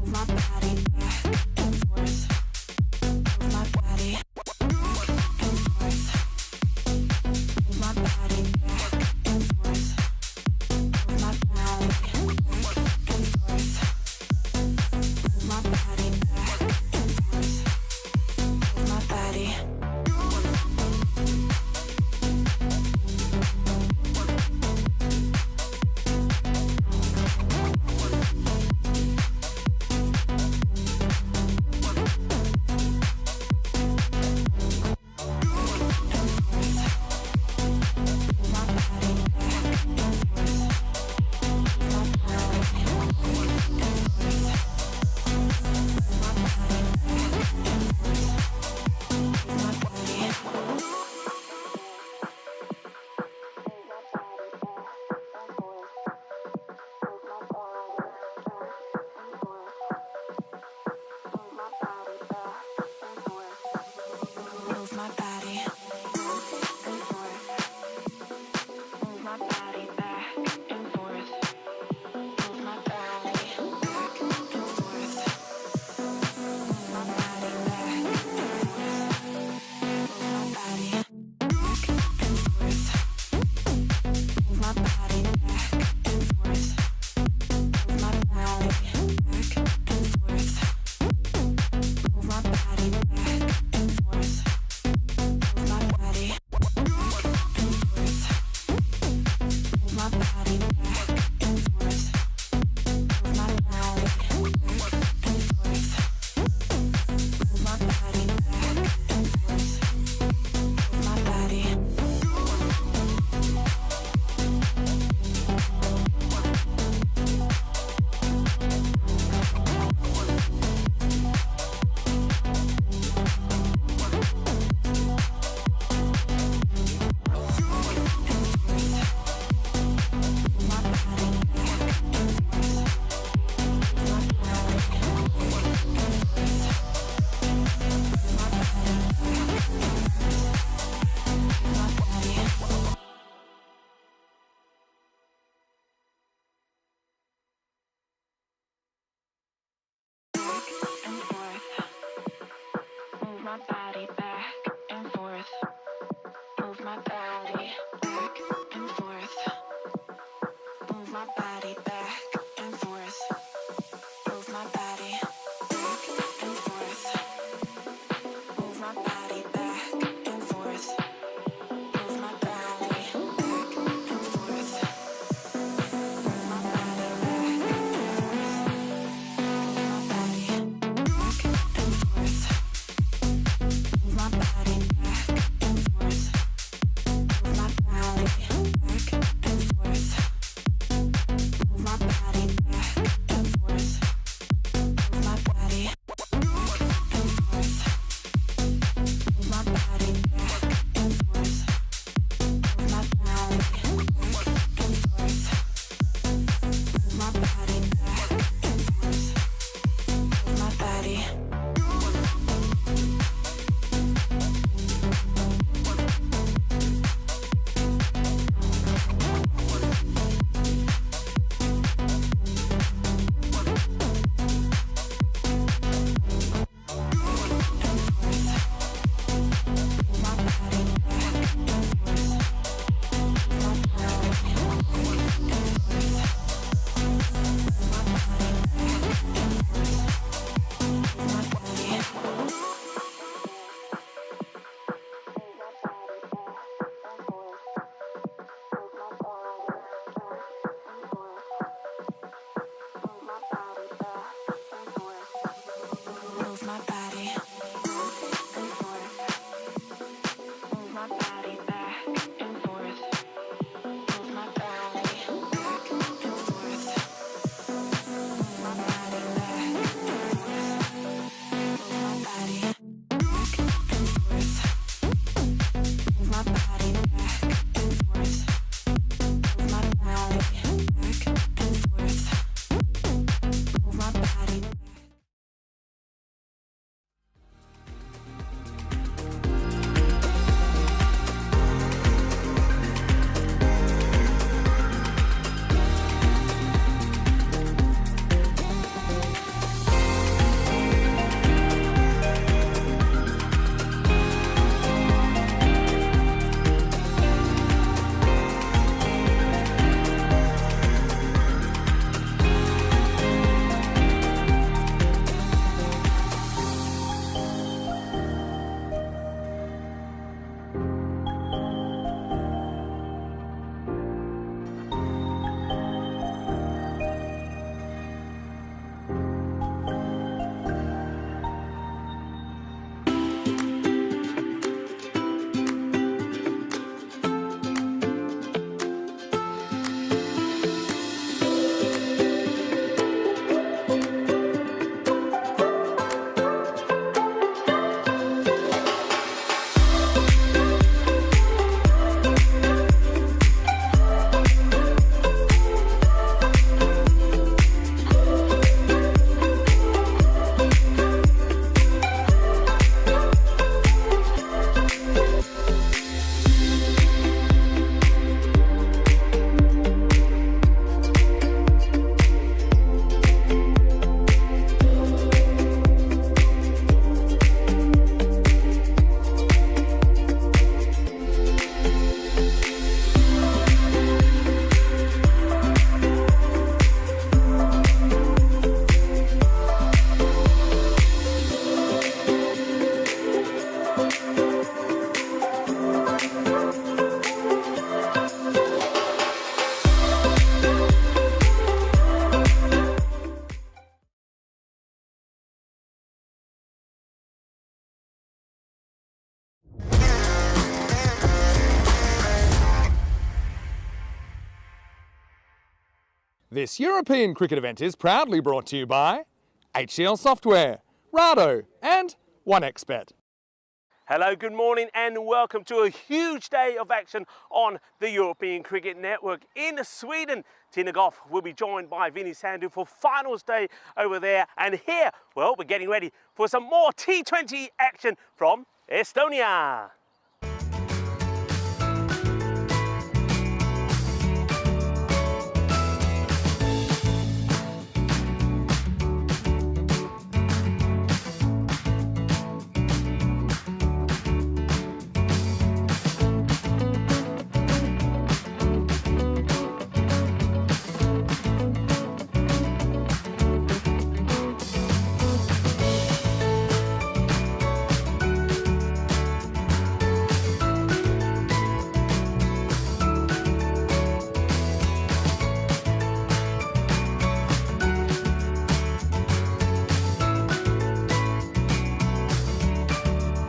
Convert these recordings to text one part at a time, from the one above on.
Move my This European cricket event is proudly brought to you by HCL Software, Rado and OneXBet. Hello, good morning and welcome to a huge day of action on the European Cricket Network in Sweden. Tina Goff will be joined by Vinny Sandhu for finals day over there, and here, well, we're getting ready for some more T20 action from Estonia.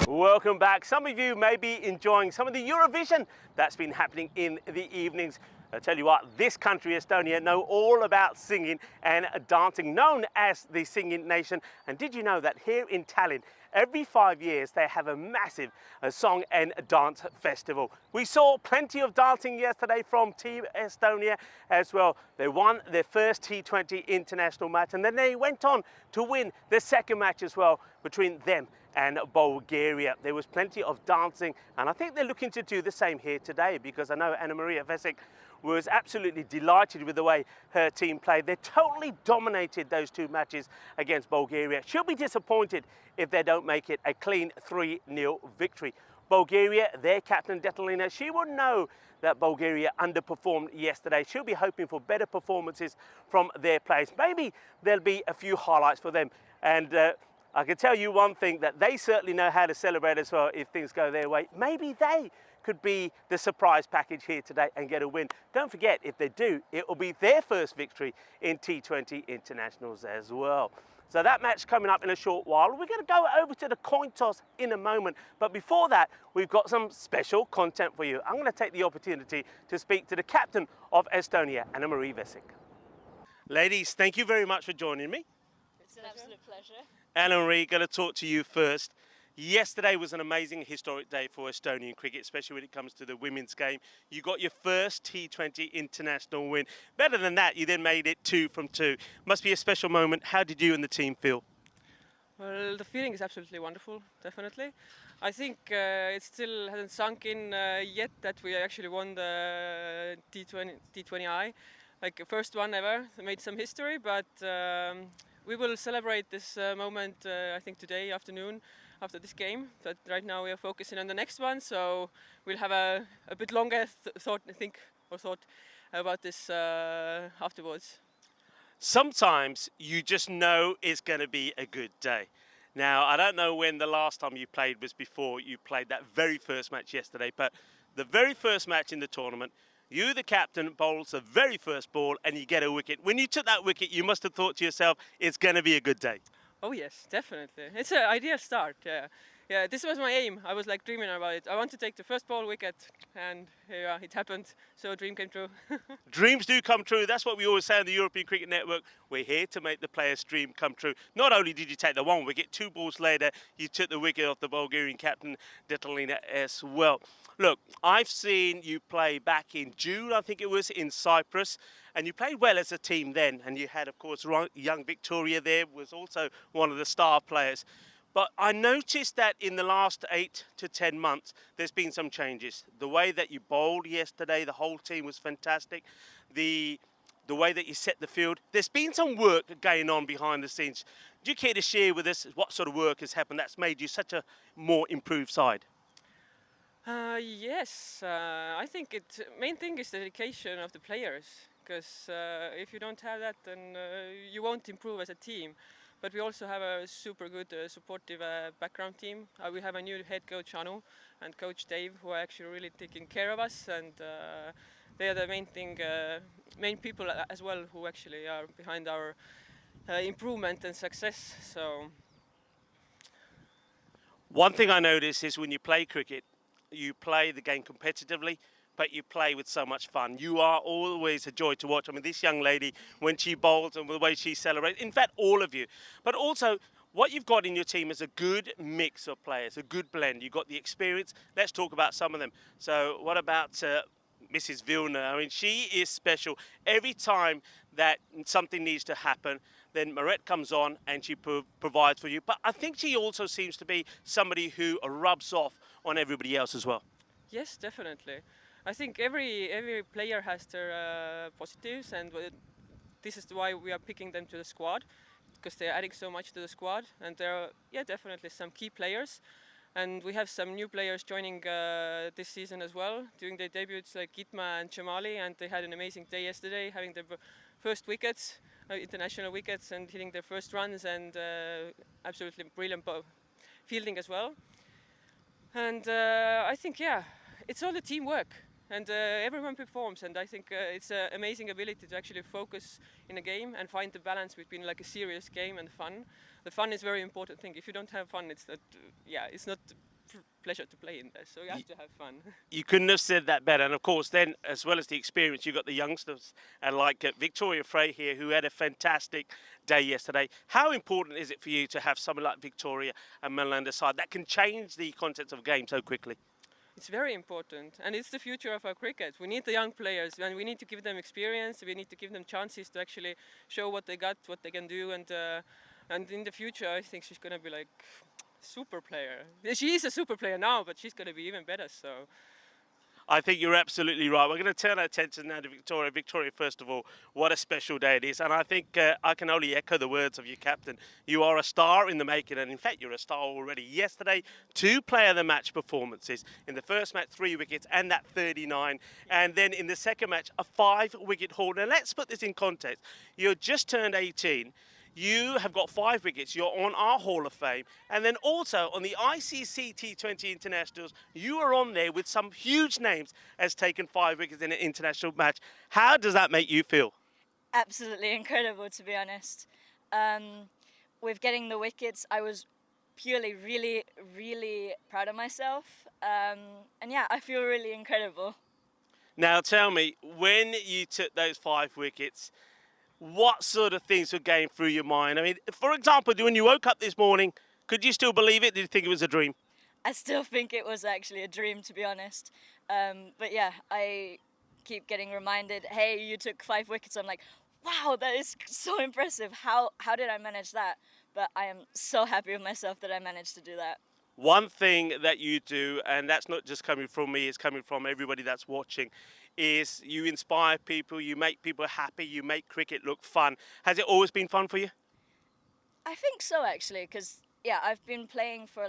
Welcome back. Some of you may be enjoying some of the Eurovision that's been happening in the evenings. I tell you what, this country, Estonia, know all about singing and dancing, known as the Singing Nation. And did you know that here in Tallinn, every 5 years, they have a massive song and dance festival. We saw plenty of dancing yesterday from Team Estonia as well. They won their first T20 international match, and then they went on to win the second match as well between them and Bulgaria. There was plenty of dancing, and I think they're looking to do the same here today, because I know Anna-Maria Vesic was absolutely delighted with the way her team played. They totally dominated those two matches against Bulgaria. She'll be disappointed if they don't make it a clean 3-0 victory. Bulgaria, their captain Detalina, she will know that Bulgaria underperformed yesterday. She'll be hoping for better performances from their players. Maybe there'll be a few highlights for them, and I can tell you one thing, that they certainly know how to celebrate as well if things go their way. Maybe they could be the surprise package here today and get a win. Don't forget, if they do, it will be their first victory in T20 internationals as well. So that match coming up in a short while. We're going to go over to the coin toss in a moment. But before that, we've got some special content for you. I'm going to take the opportunity to speak to the captain of Estonia, Anna-Maria Vesic. Ladies, thank you very much for joining me. It's an absolute pleasure. Anna-Maria, going to talk to you first. Yesterday was an amazing historic day for Estonian cricket, especially when it comes to the women's game. You got your first T20 international win. Better than that, you then made it 2 from 2. Must be a special moment. How did you and the team feel? Well, the feeling is absolutely wonderful, definitely. I think it still hasn't sunk in yet that we actually won the T20I. Like first one ever, made some history, but we will celebrate this moment, I think, today afternoon after this game. But right now we are focusing on the next one, so we'll have a bit longer thought about this afterwards. Sometimes you just know it's going to be a good day. Now, I don't know when the last time you played was before you played that very first match yesterday, but the very first match in the tournament, you, the captain, bowls the very first ball and you get a wicket. When you took that wicket, you must have thought to yourself, it's going to be a good day. Oh yes, definitely. It's an ideal start, yeah. Yeah, this was my aim. I was like dreaming about it. I want to take the first ball wicket, and yeah, it happened. So a dream came true. Dreams do come true. That's what we always say on the European Cricket Network. We're here to make the players' dream come true. Not only did you take the one wicket, 2 balls later, you took the wicket off the Bulgarian captain, Detalina, as well. Look, I've seen you play back in June, I think it was, in Cyprus, and you played well as a team then. And you had, of course, young Victoria there, was also one of the star players. But I noticed that in the last 8 to 10 months, there's been some changes. The way that you bowled yesterday, the whole team was fantastic. The way that you set the field, there's been some work going on behind the scenes. Do you care to share with us what sort of work has happened that's made you such a more improved side? Yes, I think main thing is the dedication of the players, because if you don't have that, then you won't improve as a team. But we also have a super good supportive background team. We have a new head coach, Anu, and coach Dave, who are actually really taking care of us, and they are the main people as well who actually are behind our improvement and success. So One thing I notice is when you play cricket, you play the game competitively, but you play with so much fun. You are always a joy to watch. I mean, this young lady, when she bowls and the way she celebrates, in fact, all of you. But also, what you've got in your team is a good mix of players, a good blend. You've got the experience. Let's talk about some of them. So what about Mrs. Vilna? I mean, she is special. Every time that something needs to happen, then Marette comes on and she provides for you. But I think she also seems to be somebody who rubs off on everybody else as well. Yes, definitely. I think every player has their positives, and this is why we are picking them to the squad, because they're adding so much to the squad, and there are definitely some key players. And we have some new players joining this season as well, doing their debuts, like Gitma and Jamali, and they had an amazing day yesterday, having their first wickets, international wickets, and hitting their first runs, and absolutely brilliant fielding as well. And I think, it's all the teamwork, and everyone performs, and I think it's an amazing ability to actually focus in a game and find the balance between like a serious game and fun. The fun is a very important thing. If you don't have fun, it's not, it's not pleasure to play in there, so you have to have fun. You couldn't have said that better. And of course, then, as well as the experience, you've got the youngsters like Victoria Frey here, who had a fantastic day yesterday. How important is it for you to have someone like Victoria and Melinda side that can change the contents of a game so quickly? It's very important, and it's the future of our cricket. We need the young players, and we need to give them experience. We need to give them chances to actually show what they got, what they can do, and in the future, I think she's going to be like super player. She is a super player now, but she's going to be even better. So I think you're absolutely right. We're going to turn our attention now to Victoria. Victoria, first of all, what a special day it is. And I think I can only echo the words of your captain. You are a star in the making, and in fact, you're a star already. Yesterday, 2 player of the match performances. In the first match, 3 wickets and that 39. And then in the second match, a 5-wicket haul. Now, let's put this in context. You're just turned 18. You have got 5 wickets. You're on our Hall of Fame. And then also on the ICC T20 Internationals, you are on there with some huge names as taken 5 wickets in an international match. How does that make you feel? Absolutely incredible, to be honest. With getting the wickets, I was purely really proud of myself. And I feel really incredible. Now tell me, when you took those 5 wickets, what sort of things were going through your mind? I mean, for example, when you woke up this morning, could you still believe it? Did you think it was a dream? I still think it was actually a dream, to be honest. But I keep getting reminded, hey, you took 5 wickets. I'm like, wow, that is so impressive. How did I manage that? But I am so happy with myself that I managed to do that. One thing that you do, and that's not just coming from me, it's coming from everybody that's watching, is you inspire people, you make people happy, you make cricket look fun. Has it always been fun for you? I think so, actually, because, I've been playing for,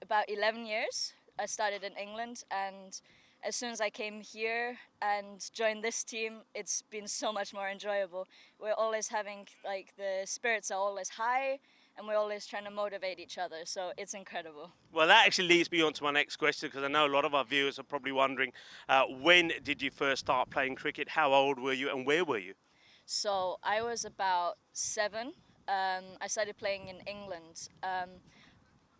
about 11 years. I started in England, and as soon as I came here and joined this team, it's been so much more enjoyable. We're always having, the spirits are always high, and we're always trying to motivate each other, so it's incredible. Well, that actually leads me on to my next question, because I know a lot of our viewers are probably wondering, when did you first start playing cricket? How old were you, and where were you? So I was about 7. I started playing in England.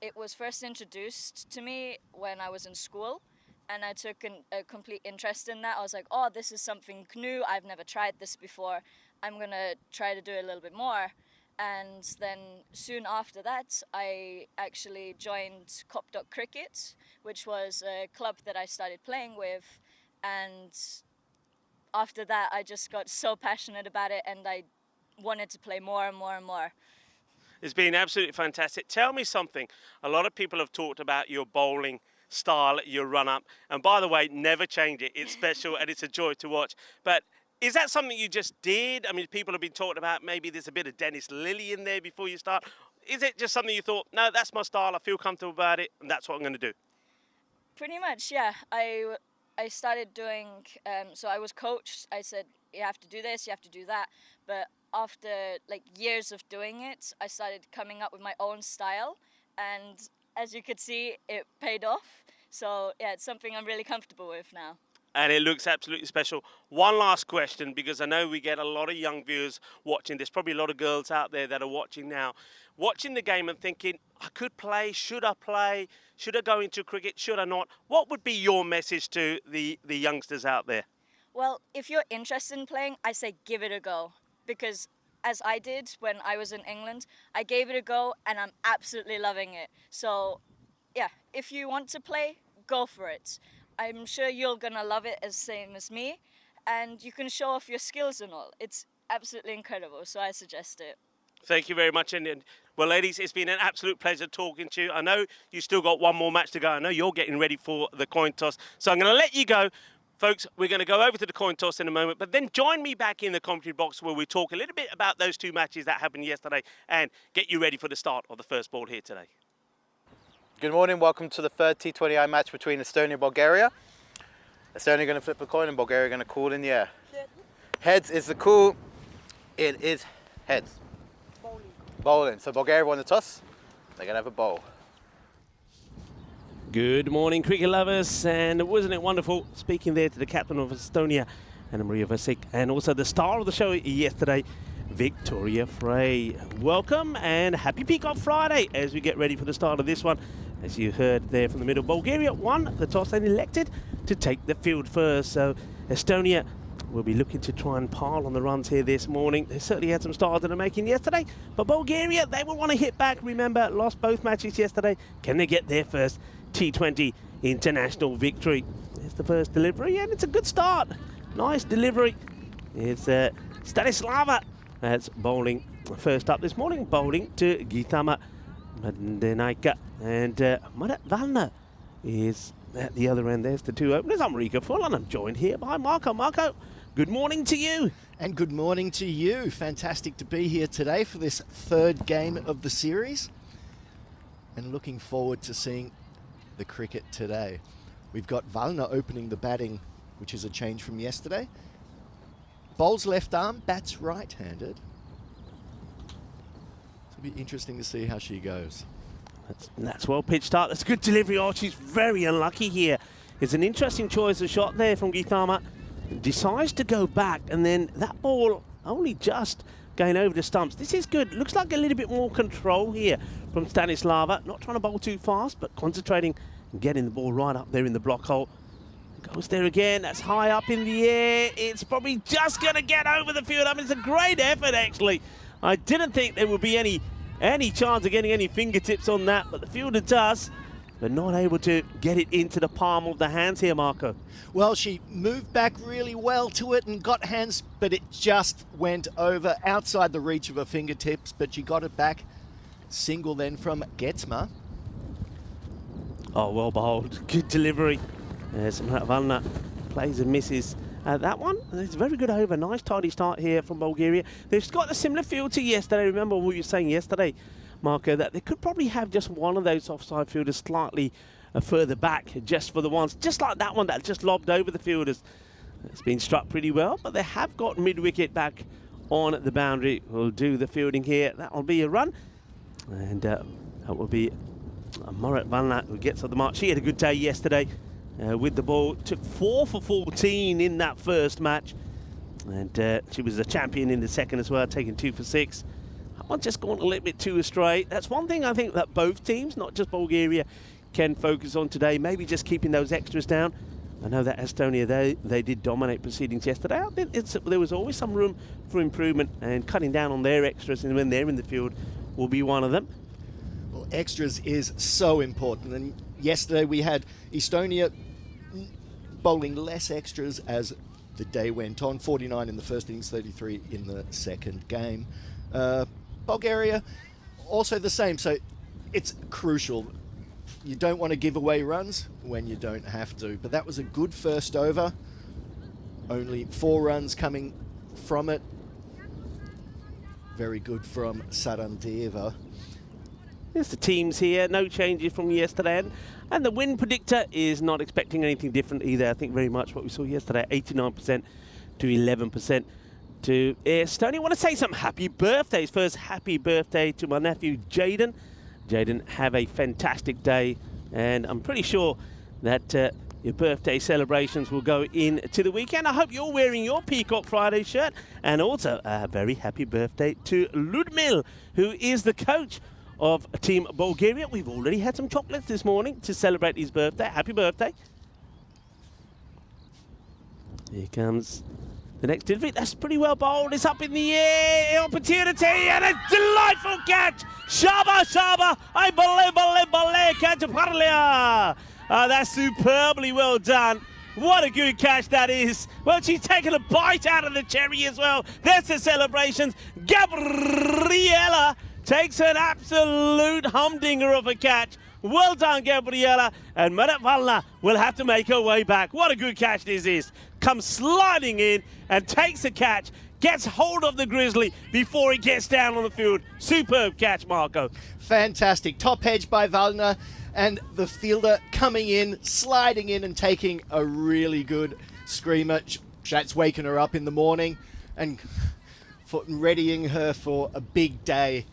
It was first introduced to me when I was in school, and I took a complete interest in that. I was like, oh, this is something new. I've never tried this before. I'm going to try to do it a little bit more. And then soon after that, I actually joined Copdock Cricket, which was a club that I started playing with. And after that, I just got so passionate about it, and I wanted to play more and more and more. It's been absolutely fantastic. Tell me something. A lot of people have talked about your bowling style, your run-up. And by the way, never change it. It's special and it's a joy to watch. But is that something you just did? I mean, people have been talking about maybe there's a bit of Dennis Lilly in there before you start. Is it just something you thought, no, that's my style, I feel comfortable about it, and that's what I'm going to do? Pretty much, yeah. I started doing, so I was coached. I said, you have to do this, you have to do that. But after years of doing it, I started coming up with my own style. And as you could see, it paid off. So yeah, it's something I'm really comfortable with now. and it looks absolutely special. One last question, because I know we get a lot of young viewers watching. There's probably a lot of girls out there that are watching now, watching the game and thinking, I could play, should I play? Should I go into cricket? Should I not? What would be your message to the youngsters out there? Well, if you're interested in playing, I say give it a go. Because as I did when I was in England, I gave it a go and I'm absolutely loving it. So, yeah, if you want to play, go for it. I'm sure you're going to love it as same as me. And you can show off your skills and all. It's absolutely incredible, so I suggest it. Thank you very much. And well, ladies, it's been an absolute pleasure talking to you. I know you still got one more match to go. I know you're getting ready for the coin toss. So I'm going to let you go. Folks, we're going to go over to the coin toss in a moment, but then join me back in the commentary box where we talk a little bit about those two matches that happened yesterday and get you ready for the start of the first ball here today. Good morning, welcome to the third T20I match between Estonia and Bulgaria. Estonia going to flip a coin and Bulgaria going to call in the air. Heads is the call. It is heads. Bowling. So Bulgaria won the toss. They're going to have a bowl. Good morning, cricket lovers, and wasn't it wonderful speaking there to the captain of Estonia, Anna Maria Vasek, and also the star of the show yesterday, Victoria Frey. Welcome and happy Peacock Friday as we get ready for the start of this one. As you heard there from the middle, Bulgaria won the toss and elected to take the field first. So Estonia will be looking to try and pile on the runs here this morning. They certainly had some stars in the making yesterday, but Bulgaria, they will want to hit back. Remember, lost both matches yesterday. Can they get their first T20 international victory? There's the first delivery, and it's a good start. Nice delivery. It's Stanislava that's bowling first up this morning, bowling to Gitama Madenaika, and Marat Valna is at the other end. There's the two openers. I'm Rika Full, and I'm joined here by Marco. Marco, good morning to you. And good morning to you. Fantastic to be here today for this third game of the series, and looking forward to seeing the cricket today. We've got Valna opening the batting, which is a change from yesterday. Bowls left arm, bats right-handed. It'll be interesting to see how she goes. That's well pitched up. That's a good delivery. Oh, she's very unlucky here. It's an interesting choice of shot there from Gitama. Decides to go back, and then that ball only just going over the stumps. This is good. Looks like a little bit more control here from Stanislava. Not trying to bowl too fast, but concentrating and getting the ball right up there in the block hole. Goes there again. That's high up in the air. It's probably just going to get over the field. I mean, it's a great effort, actually. I didn't think there would be any chance of getting any fingertips on that, but the fielder does, but not able to get it into the palm of the hands here, Marco. Well, she moved back really well to it and got hands, but it just went over outside the reach of her fingertips, but she got it back. Single then from Getsma. Oh, well bowled. Good delivery. Valna plays and misses that one. It's a very good over. Nice tidy start here from Bulgaria. They've got a similar feel to yesterday. Remember what you were saying yesterday, Marco, that they could probably have just one of those offside fielders slightly further back just for the ones, just like that one that just lobbed over the fielders. It's been struck pretty well, but they have got mid-wicket back on the boundary. We'll do the fielding here. That will be a run, and that will be Marat Valna who gets on the mark. She had a good day yesterday with the ball. Took 4 for 14 in that first match, and she was a champion in the second as well, taking 2 for 6. That one just gone a little bit too astray. That's one thing I think that both teams, not just Bulgaria, can focus on today. Maybe just keeping those extras down. I know that Estonia, they did dominate proceedings yesterday. I think there was always some room for improvement, and cutting down on their extras and when they're in the field will be one of them. Well, extras is so important, and yesterday we had Estonia bowling less extras as the day went on. 49 in the first innings, 33 in the second game. Bulgaria also the same, so it's crucial. You don't want to give away runs when you don't have to, but that was a good first over. Only 4 runs coming from it. Very good from Sarandeva. There's the teams here, no changes from yesterday, and the win predictor is not expecting anything different either. I think very much what we saw yesterday, 89% to 11% to Estonia. I want to say some happy birthdays. First, happy birthday to my nephew Jaden. Jaden, have a fantastic day, and I'm pretty sure that Your birthday celebrations will go into the weekend. I hope you're wearing your Peacock Friday shirt. And also a very happy birthday to Ludmil, who is the coach of Team Bulgaria. We've already had some chocolates this morning to celebrate his birthday. Happy birthday. Here comes the next delivery. That's pretty well bowled. It's up in the air. Opportunity and a delightful catch. Shaba, Shaba. I believe, catch Parlia. That's superbly well done. What a good catch that is. Well, she's taken a bite out of the cherry as well. There's the celebrations. Gabriela takes an absolute humdinger of a catch. Well done, Gabriela. And Marat Valna will have to make her way back. What a good catch this is. Comes sliding in and takes a catch. Gets hold of the Grizzly before he gets down on the field. Superb catch, Marco. Fantastic. Top edge by Valna. And the fielder coming in, sliding in and taking a really good screamer. That's waking her up in the morning and readying her for a big day.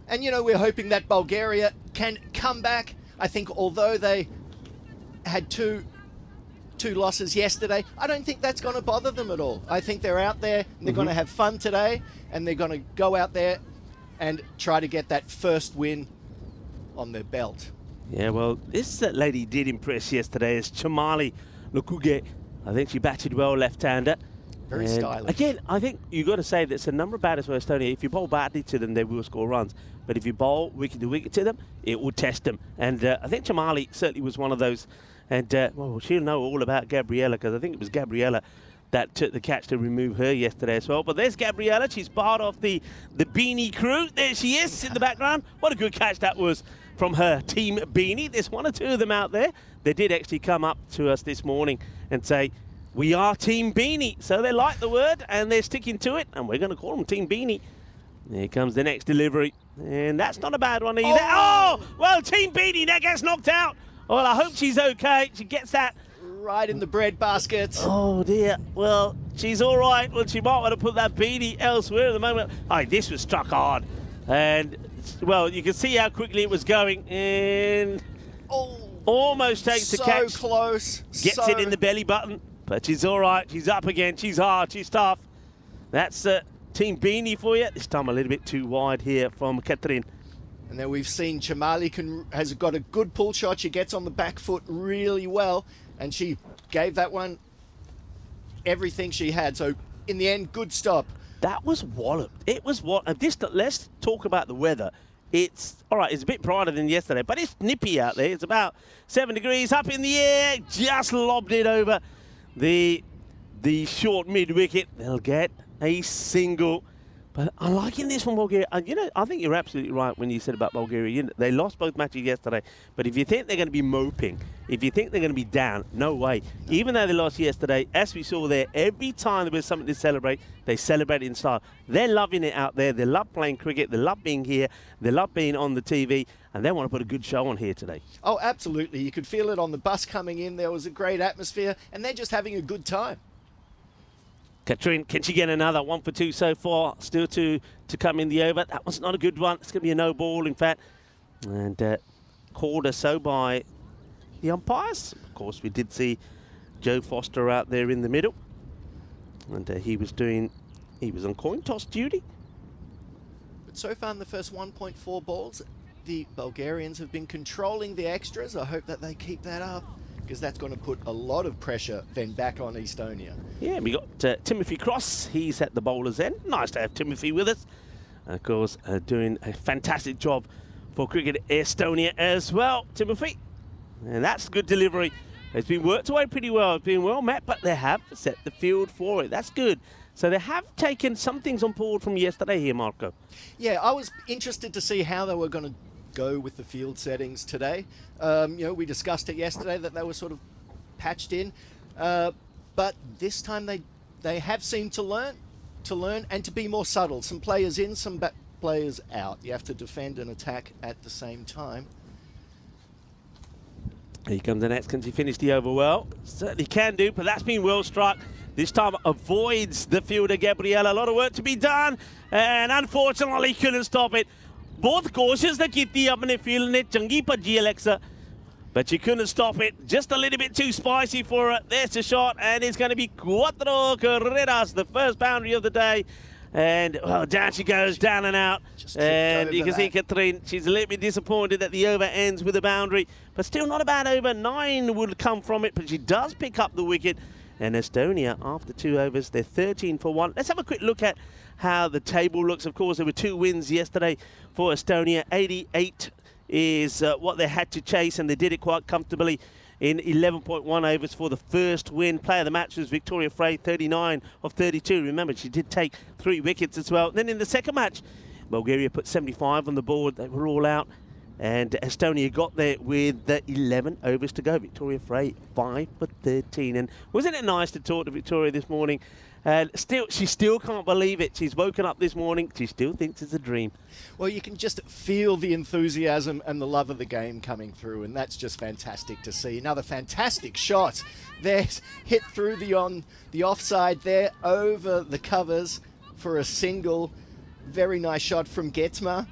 And, you know, we're hoping that Bulgaria can come back. I think although they had two losses yesterday, I don't think that's going to bother them at all. I think they're out there and they're going to have fun today, and they're going to go out there and try to get that first win on their belt. Yeah, well, this lady did impress yesterday is Chamali Lukuge. I think she batted well, left-hander. Very stylish. Again, I think you've got to say there's a number of batters for Estonia. If you bowl badly to them, they will score runs. But if you bowl wicket to wicket to them, it will test them. And I think Chamali certainly was one of those. And, well, she'll know all about Gabriela, because I think it was Gabriela that took the catch to remove her yesterday as well. But there's Gabriela. She's part of the Beanie crew. There she is in the background. What a good catch that was from her team Beanie. There's one or two of them out there. They did actually come up to us this morning and say, we are Team Beanie. So they like the word and they're sticking to it, and we're going to call them Team Beanie. Here comes the next delivery. And that's not a bad one either. Oh, well, Team Beanie, that gets knocked out. Well, I hope she's okay. She gets that right in the bread basket. Oh, dear. Well, she's all right. Well, she might want to put that beanie elsewhere at the moment. Oh, this was struck hard. And, well, you can see how quickly it was going. And almost takes the catch. So close. Gets it in the belly button. But she's all right. She's up again. She's hard. She's tough. That's Team Beanie for you. This time a little bit too wide here from Catherine. And then we've seen Chamali has got a good pull shot. She gets on the back foot really well. And she gave that one everything she had. So, in the end, good stop. That was walloped. It was what. Let's talk about the weather. It's all right. It's a bit brighter than yesterday, but it's nippy out there. It's about 7 degrees up in the air. Just lobbed it over the short mid wicket. They'll get a single. But I'm liking this from Bulgaria. And, you know, I think you're absolutely right when you said about Bulgaria. They lost both matches yesterday. But if you think they're going to be moping, if you think they're going to be down, no way. No. Even though they lost yesterday, as we saw there, every time there was something to celebrate, they celebrate in style. They're loving it out there. They love playing cricket. They love being here. They love being on the TV. And they want to put a good show on here today. Oh, absolutely. You could feel it on the bus coming in. There was a great atmosphere. And they're just having a good time. Catherine, can she get another 1 for 2 so far? Still to come in the over. That was not a good one. It's going to be a no ball, in fact. And called her so by the umpires. Of course, we did see Joe Foster out there in the middle. And he was on coin toss duty. But so far in the first 1.4 balls, the Bulgarians have been controlling the extras. I hope that they keep that up, because that's going to put a lot of pressure then back on Estonia. Yeah, we got Timothy Cross. He's at the bowler's end. Nice to have Timothy with us. And of course, doing a fantastic job for Cricket Estonia as well, Timothy. And that's good delivery. It's been worked away pretty well. It's been well met, but they have set the field for it. That's good. So they have taken some things on board from yesterday here, Marco. Yeah, I was interested to see how they were going to go with the field settings today. You know, we discussed it yesterday that they were sort of patched in, but this time they have seemed to learn and to be more subtle. Some players in, some players out. You have to defend and attack at the same time. Here comes the next. Can she finish the over well? Certainly can do, but that's been well struck. This time avoids the fielder Gabriela. A lot of work to be done, and unfortunately couldn't stop it. बहुत कोशिश तो की थी अपने field ने चंगी Bhajji Alexa but she couldn't stop it. Just a little bit too spicy for her. There's the shot, and it's going to be cuatro carreras, the first boundary of the day. And well, down she goes, down and out. And you can see Catherine, she's a little bit disappointed that the over ends with a boundary, but still not a bad over. 9 would come from it, but she does pick up the wicket. And Estonia, after 2 overs, they're 13 for 1. Let's have a quick look at how the table looks. Of course, there were 2 wins yesterday for Estonia. 88 is what they had to chase, and they did it quite comfortably in 11.1 overs for the first win. Player of the match was Victoria Frey, 39 of 32. Remember, she did take 3 wickets as well. Then in the second match, Bulgaria put 75 on the board. They were all out, and Estonia got there with 11 overs to go. Victoria Frey, 5 for 13. And wasn't it nice to talk to Victoria this morning? She still can't believe it. She's woken up this morning. She still thinks it's a dream. Well, you can just feel the enthusiasm and the love of the game coming through, and that's just fantastic to see. Another fantastic shot. There's hit through the offside there, over the covers for a single. Very nice shot from Getzma.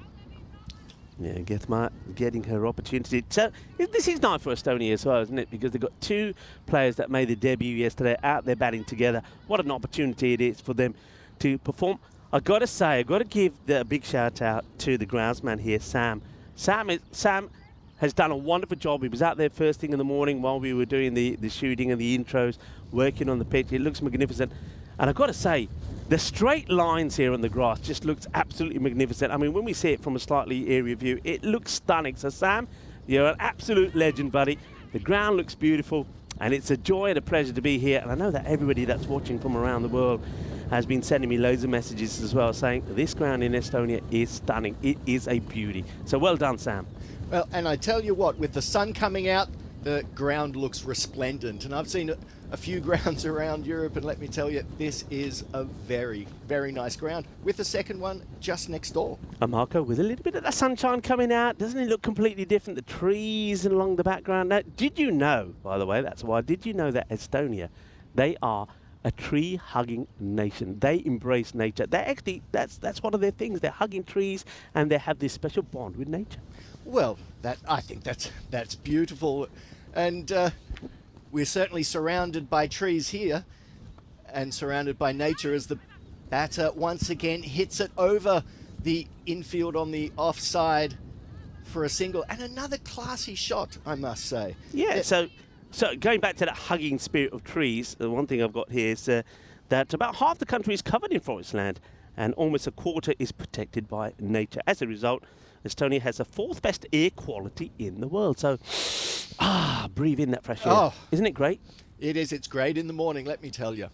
Yeah, Getzma getting her opportunity. So this is nice for Estonia as well, isn't it? Because they've got 2 players that made their debut yesterday out there batting together. What an opportunity it is for them to perform. I've got to say, I've got to give a big shout out to the groundsman here, Sam. Sam has done a wonderful job. He was out there first thing in the morning while we were doing the shooting and the intros, working on the pitch. It looks magnificent. And I've got to say, the straight lines here on the grass just looks absolutely magnificent. I mean, when we see it from a slightly area view, it looks stunning. So, Sam, you're an absolute legend, buddy. The ground looks beautiful, and it's a joy and a pleasure to be here. And I know that everybody that's watching from around the world has been sending me loads of messages as well, saying this ground in Estonia is stunning. It is a beauty. So, well done, Sam. Well, and I tell you what, with the sun coming out, the ground looks resplendent. And I've seen a few grounds around Europe, and let me tell you, this is a very, very nice ground, with a second one just next door. Marco, with a little bit of the sunshine coming out, doesn't it look completely different? The trees along the background. Now, did you know, by the way, that's why, did you know that Estonia, they are a tree-hugging nation. They embrace nature. They actually, that's one of their things. They're hugging trees, and they have this special bond with nature. Well, I think that's beautiful, and we're certainly surrounded by trees here, and surrounded by nature as the batter once again hits it over the infield on the offside for a single, and another classy shot, I must say. Yeah. So going back to that hugging spirit of trees, the one thing I've got here is that about half the country is covered in forest land, and almost a quarter is protected by nature. As a result, Estonia has the 4th best air quality in the world. So, breathe in that fresh air. Oh, isn't it great? It is. It's great in the morning, let me tell you.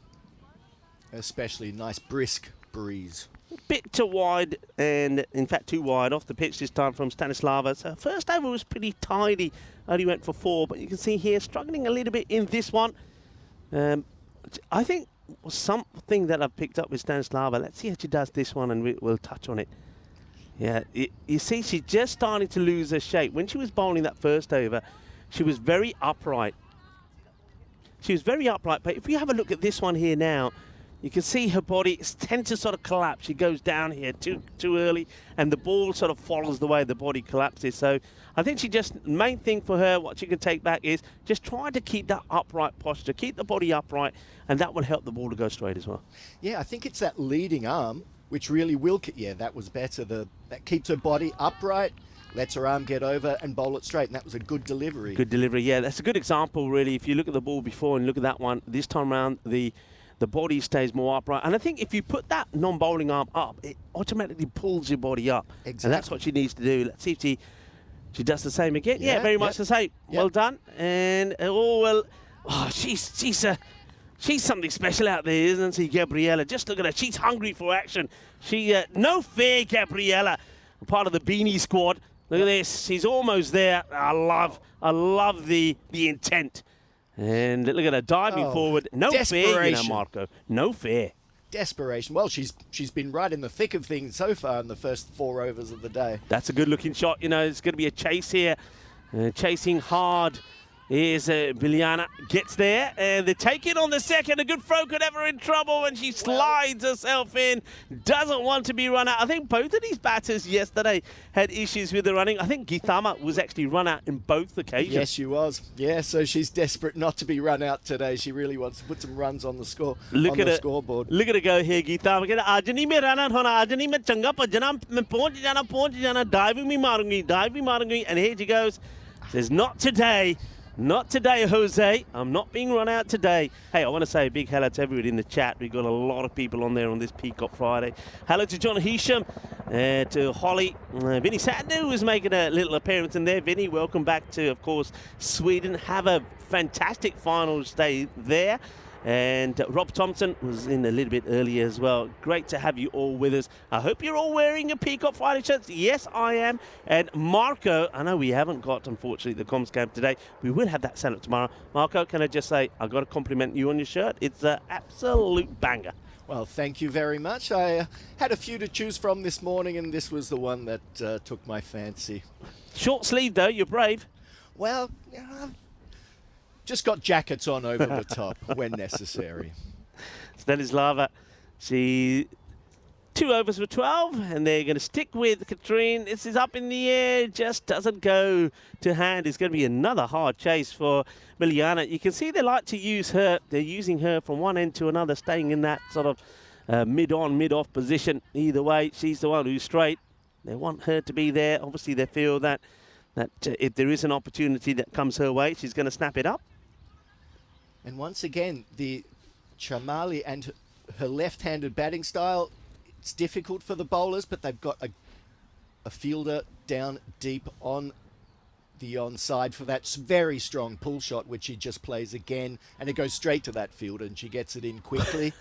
Especially nice brisk breeze. A bit too wide, and in fact too wide off the pitch this time from Stanislava. So first over was pretty tidy. Only went for 4, but you can see here struggling a little bit in this one. I think something that I've picked up with Stanislava. Let's see how she does this one, and we'll touch on it. Yeah, you see, she's just starting to lose her shape. When she was bowling that first over, she was very upright. But if you have a look at this one here now, you can see her body tends to sort of collapse. She goes down here too early, and the ball sort of follows the way the body collapses. So I think main thing for her, what she can take back is just try to keep that upright posture, keep the body upright, and that will help the ball to go straight as well. Yeah, I think it's that leading arm which really will, that was better. That keeps her body upright, lets her arm get over and bowl it straight, and that was a good delivery. Good delivery, yeah. That's a good example, really. If you look at the ball before and look at that one, this time around, the body stays more upright. And I think if you put that non-bowling arm up, it automatically pulls your body up. Exactly. And that's what she needs to do. Let's see if she does the same again. Yeah, very much the same. Well done. And, she's something special out there, isn't she, Gabriella? Just look at her. She's hungry for action. No fear, Gabriella. Part of the Beanie squad. Look at this. She's almost there. I love the intent. And look at her diving forward. No fear, Marco. No fear. Desperation. Well, she's been right in the thick of things so far in the first 4 overs of the day. That's a good-looking shot. It's going to be a chase here. Chasing hard. Here's Biljana, gets there, and they take it on the second. A good throw could have her in trouble, and she slides herself in. Doesn't want to be run out. I think both of these batters yesterday had issues with the running. I think Githama was actually run out in both occasions. Yes, she was. Yeah, so she's desperate not to be run out today. She really wants to put some runs on the scoreboard. Look at her go here, Githama. आज नहीं मैं run out होना, आज नहीं मैं चंगा भजना, मैं पहुंच जाना, diving मारूंगी, and here she goes. Says, not today. Not today, Jose. I'm not being run out today. Hey, I want to say a big hello to everyone in the chat. We've got a lot of people on there on this Peacock Friday. Hello to John Hisham, to Holly. Vinny Sandu was making a little appearance in there. Vinny, welcome back to, of course, Sweden. Have a fantastic finals day there. And Rob Thompson was in a little bit earlier as well. Great to have you all with us. I hope you're all wearing your Peacock Friday shirts. Yes, I am. And Marco, I know we haven't got, unfortunately, the comms camp today. We will have that set up tomorrow. Marco, can I just say, I've got to compliment you on your shirt. It's an absolute banger. Well, thank you very much. I had a few to choose from this morning, and this was the one that took my fancy. Short sleeve, though. You're brave. Well, just got jackets on over the top when necessary. Stanislava, she 2 overs for 12, and they're going to stick with Katrine. This is up in the air, just doesn't go to hand. It's going to be another hard chase for Biljana. You can see they like to use her. They're using her from one end to another, staying in that sort of mid-on, mid-off position. Either way, she's the one who's straight. They want her to be there. Obviously, they feel that if there is an opportunity that comes her way, she's going to snap it up. And once again, the Chamali and her left-handed batting style, it's difficult for the bowlers, but they've got a fielder down deep on the onside for that very strong pull shot, which she just plays again, and it goes straight to that fielder, and she gets it in quickly.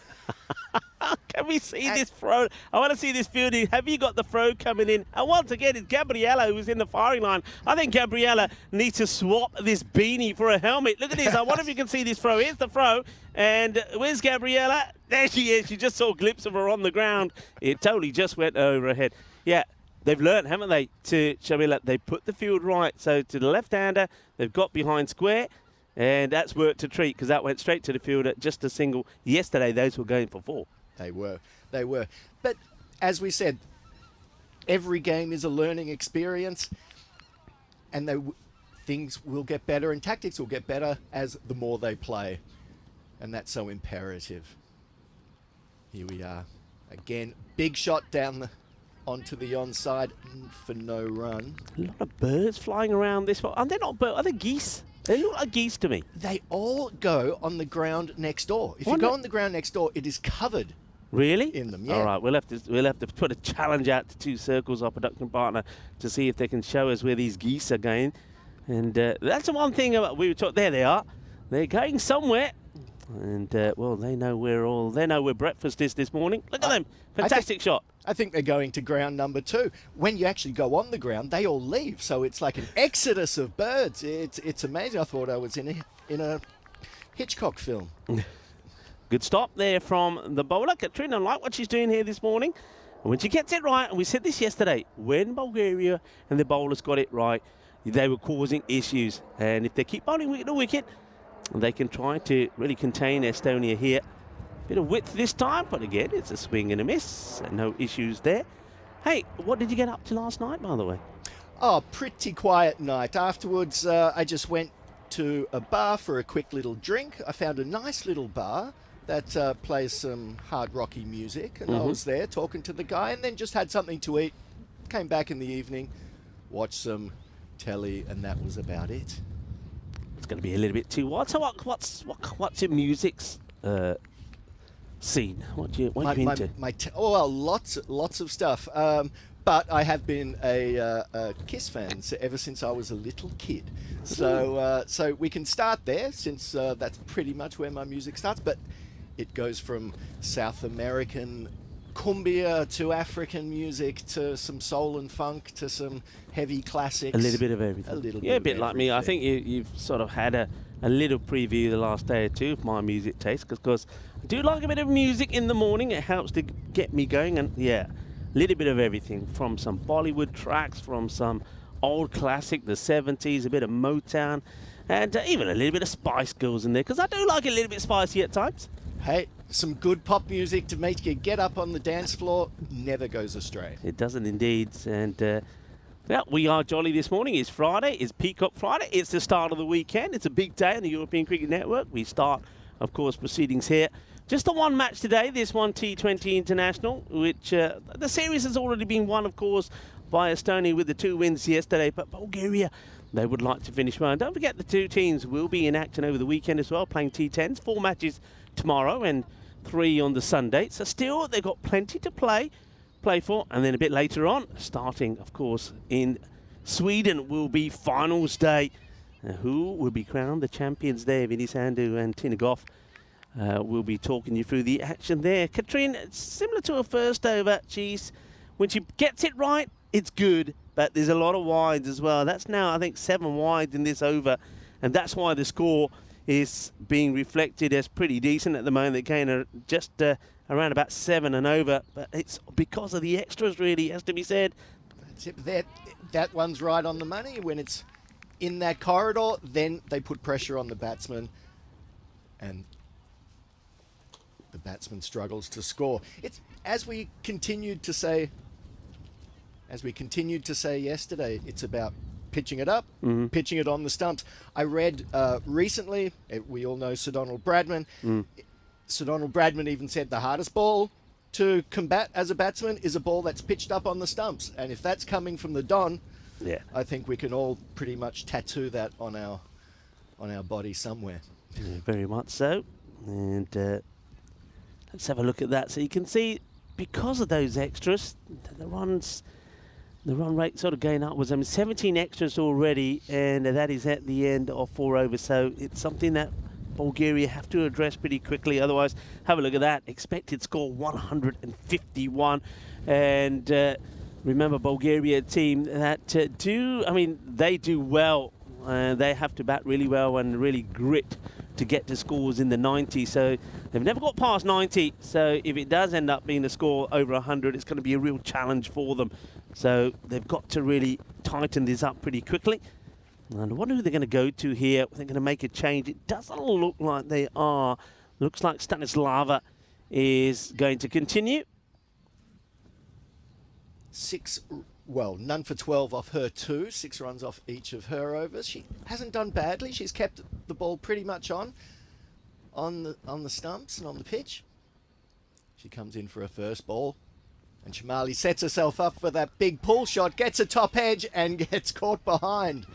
Can we see this throw? I want to see this fielding. Have you got the throw coming in? And once again, it's Gabriella who's in the firing line. I think Gabriella needs to swap this beanie for a helmet. Look at this. I wonder if you can see this throw. Here's the throw. And where's Gabriella? There she is. You just saw a glimpse of her on the ground. It totally just went over her head. Yeah, they've learned, haven't they, to Shamila? They put the field right. So to the left-hander, they've got behind square. And that's worked a treat because that went straight to the fielder, just a single. Yesterday, those were going for 4. They were. But as we said, every game is a learning experience, and things will get better and tactics will get better as the more they play. And that's so imperative. Here we are. Again, big shot down onto the onside for no run. A lot of birds flying around this one. Are they not birds? Are they geese? They look like geese to me. They all go on the ground next door. If you go on the ground next door, it is covered. Really? In them, yeah. All right, we'll have to put a challenge out to 2 Circles, our production partner, to see if they can show us where these geese are going. And that's the one thing about we were talking. There they are. They're going somewhere. And well, they know where breakfast is this morning. Look at them. Fantastic shot. I think they're going to ground number 2. When you actually go on the ground, they all leave. So it's like an exodus of birds. It's amazing. I thought I was in a Hitchcock film. Good stop there from the bowler. Katrina, I like what she's doing here this morning. And when she gets it right, and we said this yesterday, when Bulgaria and the bowlers got it right, they were causing issues. And if they keep bowling wicket to wicket, they can try to really contain Estonia here. Bit of width this time, but again, it's a swing and a miss. No issues there. Hey, what did you get up to last night, by the way? Oh, pretty quiet night. Afterwards, I just went to a bar for a quick little drink. I found a nice little bar that plays some hard rocky music, and I was there talking to the guy, and then just had something to eat. Came back in the evening, watched some telly, and that was about it. It's going to be a little bit too wide. So what's your music's scene? What are you into? Well, lots of stuff. But I have been a Kiss fan ever since I was a little kid. So we can start there, since that's pretty much where my music starts. But it goes from South American cumbia to African music to some soul and funk to some heavy classics. A little bit of everything. A little bit. Yeah, a bit like me. I think you've sort of had a little preview the last day or two of my music taste, because I do like a bit of music in the morning. It helps to get me going, and yeah, a little bit of everything, from some Bollywood tracks, from some old classic, the 70s, a bit of Motown, and even a little bit of spice girls in there, because I do like it a little bit spicy at times. Hey, some good pop music to make you get up on the dance floor never goes astray. It doesn't indeed. And well, we are jolly this morning. It's Friday. It's Peacock Friday. It's the start of the weekend. It's a big day on the European Cricket Network. We start, of course, proceedings here. Just the one match today, this one T20 International, which the series has already been won, of course, by Estonia with the 2 wins yesterday. But Bulgaria, they would like to finish well. And don't forget, the 2 teams will be in action over the weekend as well, playing T10s. 4 matches tomorrow and 3 on the Sunday. So still, they've got plenty to play for. And then a bit later on, starting, of course, in Sweden, will be finals day. Who will be crowned the champions there? Vinny Sandhu and Tina Goff will be talking you through the action there. Katrine, similar to her first over, when she gets it right, it's good. But there's a lot of wides as well. That's now, I think, 7 wides in this over. And that's why the score is being reflected as pretty decent at the moment. Again, are just around about 7 and over. But it's because of the extras, really, has to be said. That's it. That one's right on the money. When it's in that corridor, then they put pressure on the batsman. And the batsman struggles to score. It's as we continued to say yesterday, it's about pitching it up, pitching it on the stumps. I read recently, we all know Sir Donald Bradman. Sir Donald Bradman even said the hardest ball to combat as a batsman is a ball that's pitched up on the stumps. And if that's coming from the Don, yeah, I think we can all pretty much tattoo that on our body somewhere. Yeah, very much so. And let's have a look at that. So you can see, because of those extras, the run rate sort of going upwards. I mean, 17 extras already, and that is at the end of 4 overs. So it's something that Bulgaria have to address pretty quickly. Otherwise, have a look at that. Expected score 151. And remember, Bulgaria team that they do well. They have to bat really well and really grit to get to scores in the 90s. So they've never got past 90. So if it does end up being a score over 100, it's going to be a real challenge for them. So they've got to really tighten this up pretty quickly. And I wonder who they're going to go to here. They're going to make a change. It doesn't look like they are. Looks like Stanislava is going to continue. None for 12 off her 2. 6 runs off each of her overs. She hasn't done badly. She's kept the ball pretty much on the stumps and on the pitch. She comes in for her first ball. And Chamali sets herself up for that big pull shot, gets a top edge and gets caught behind.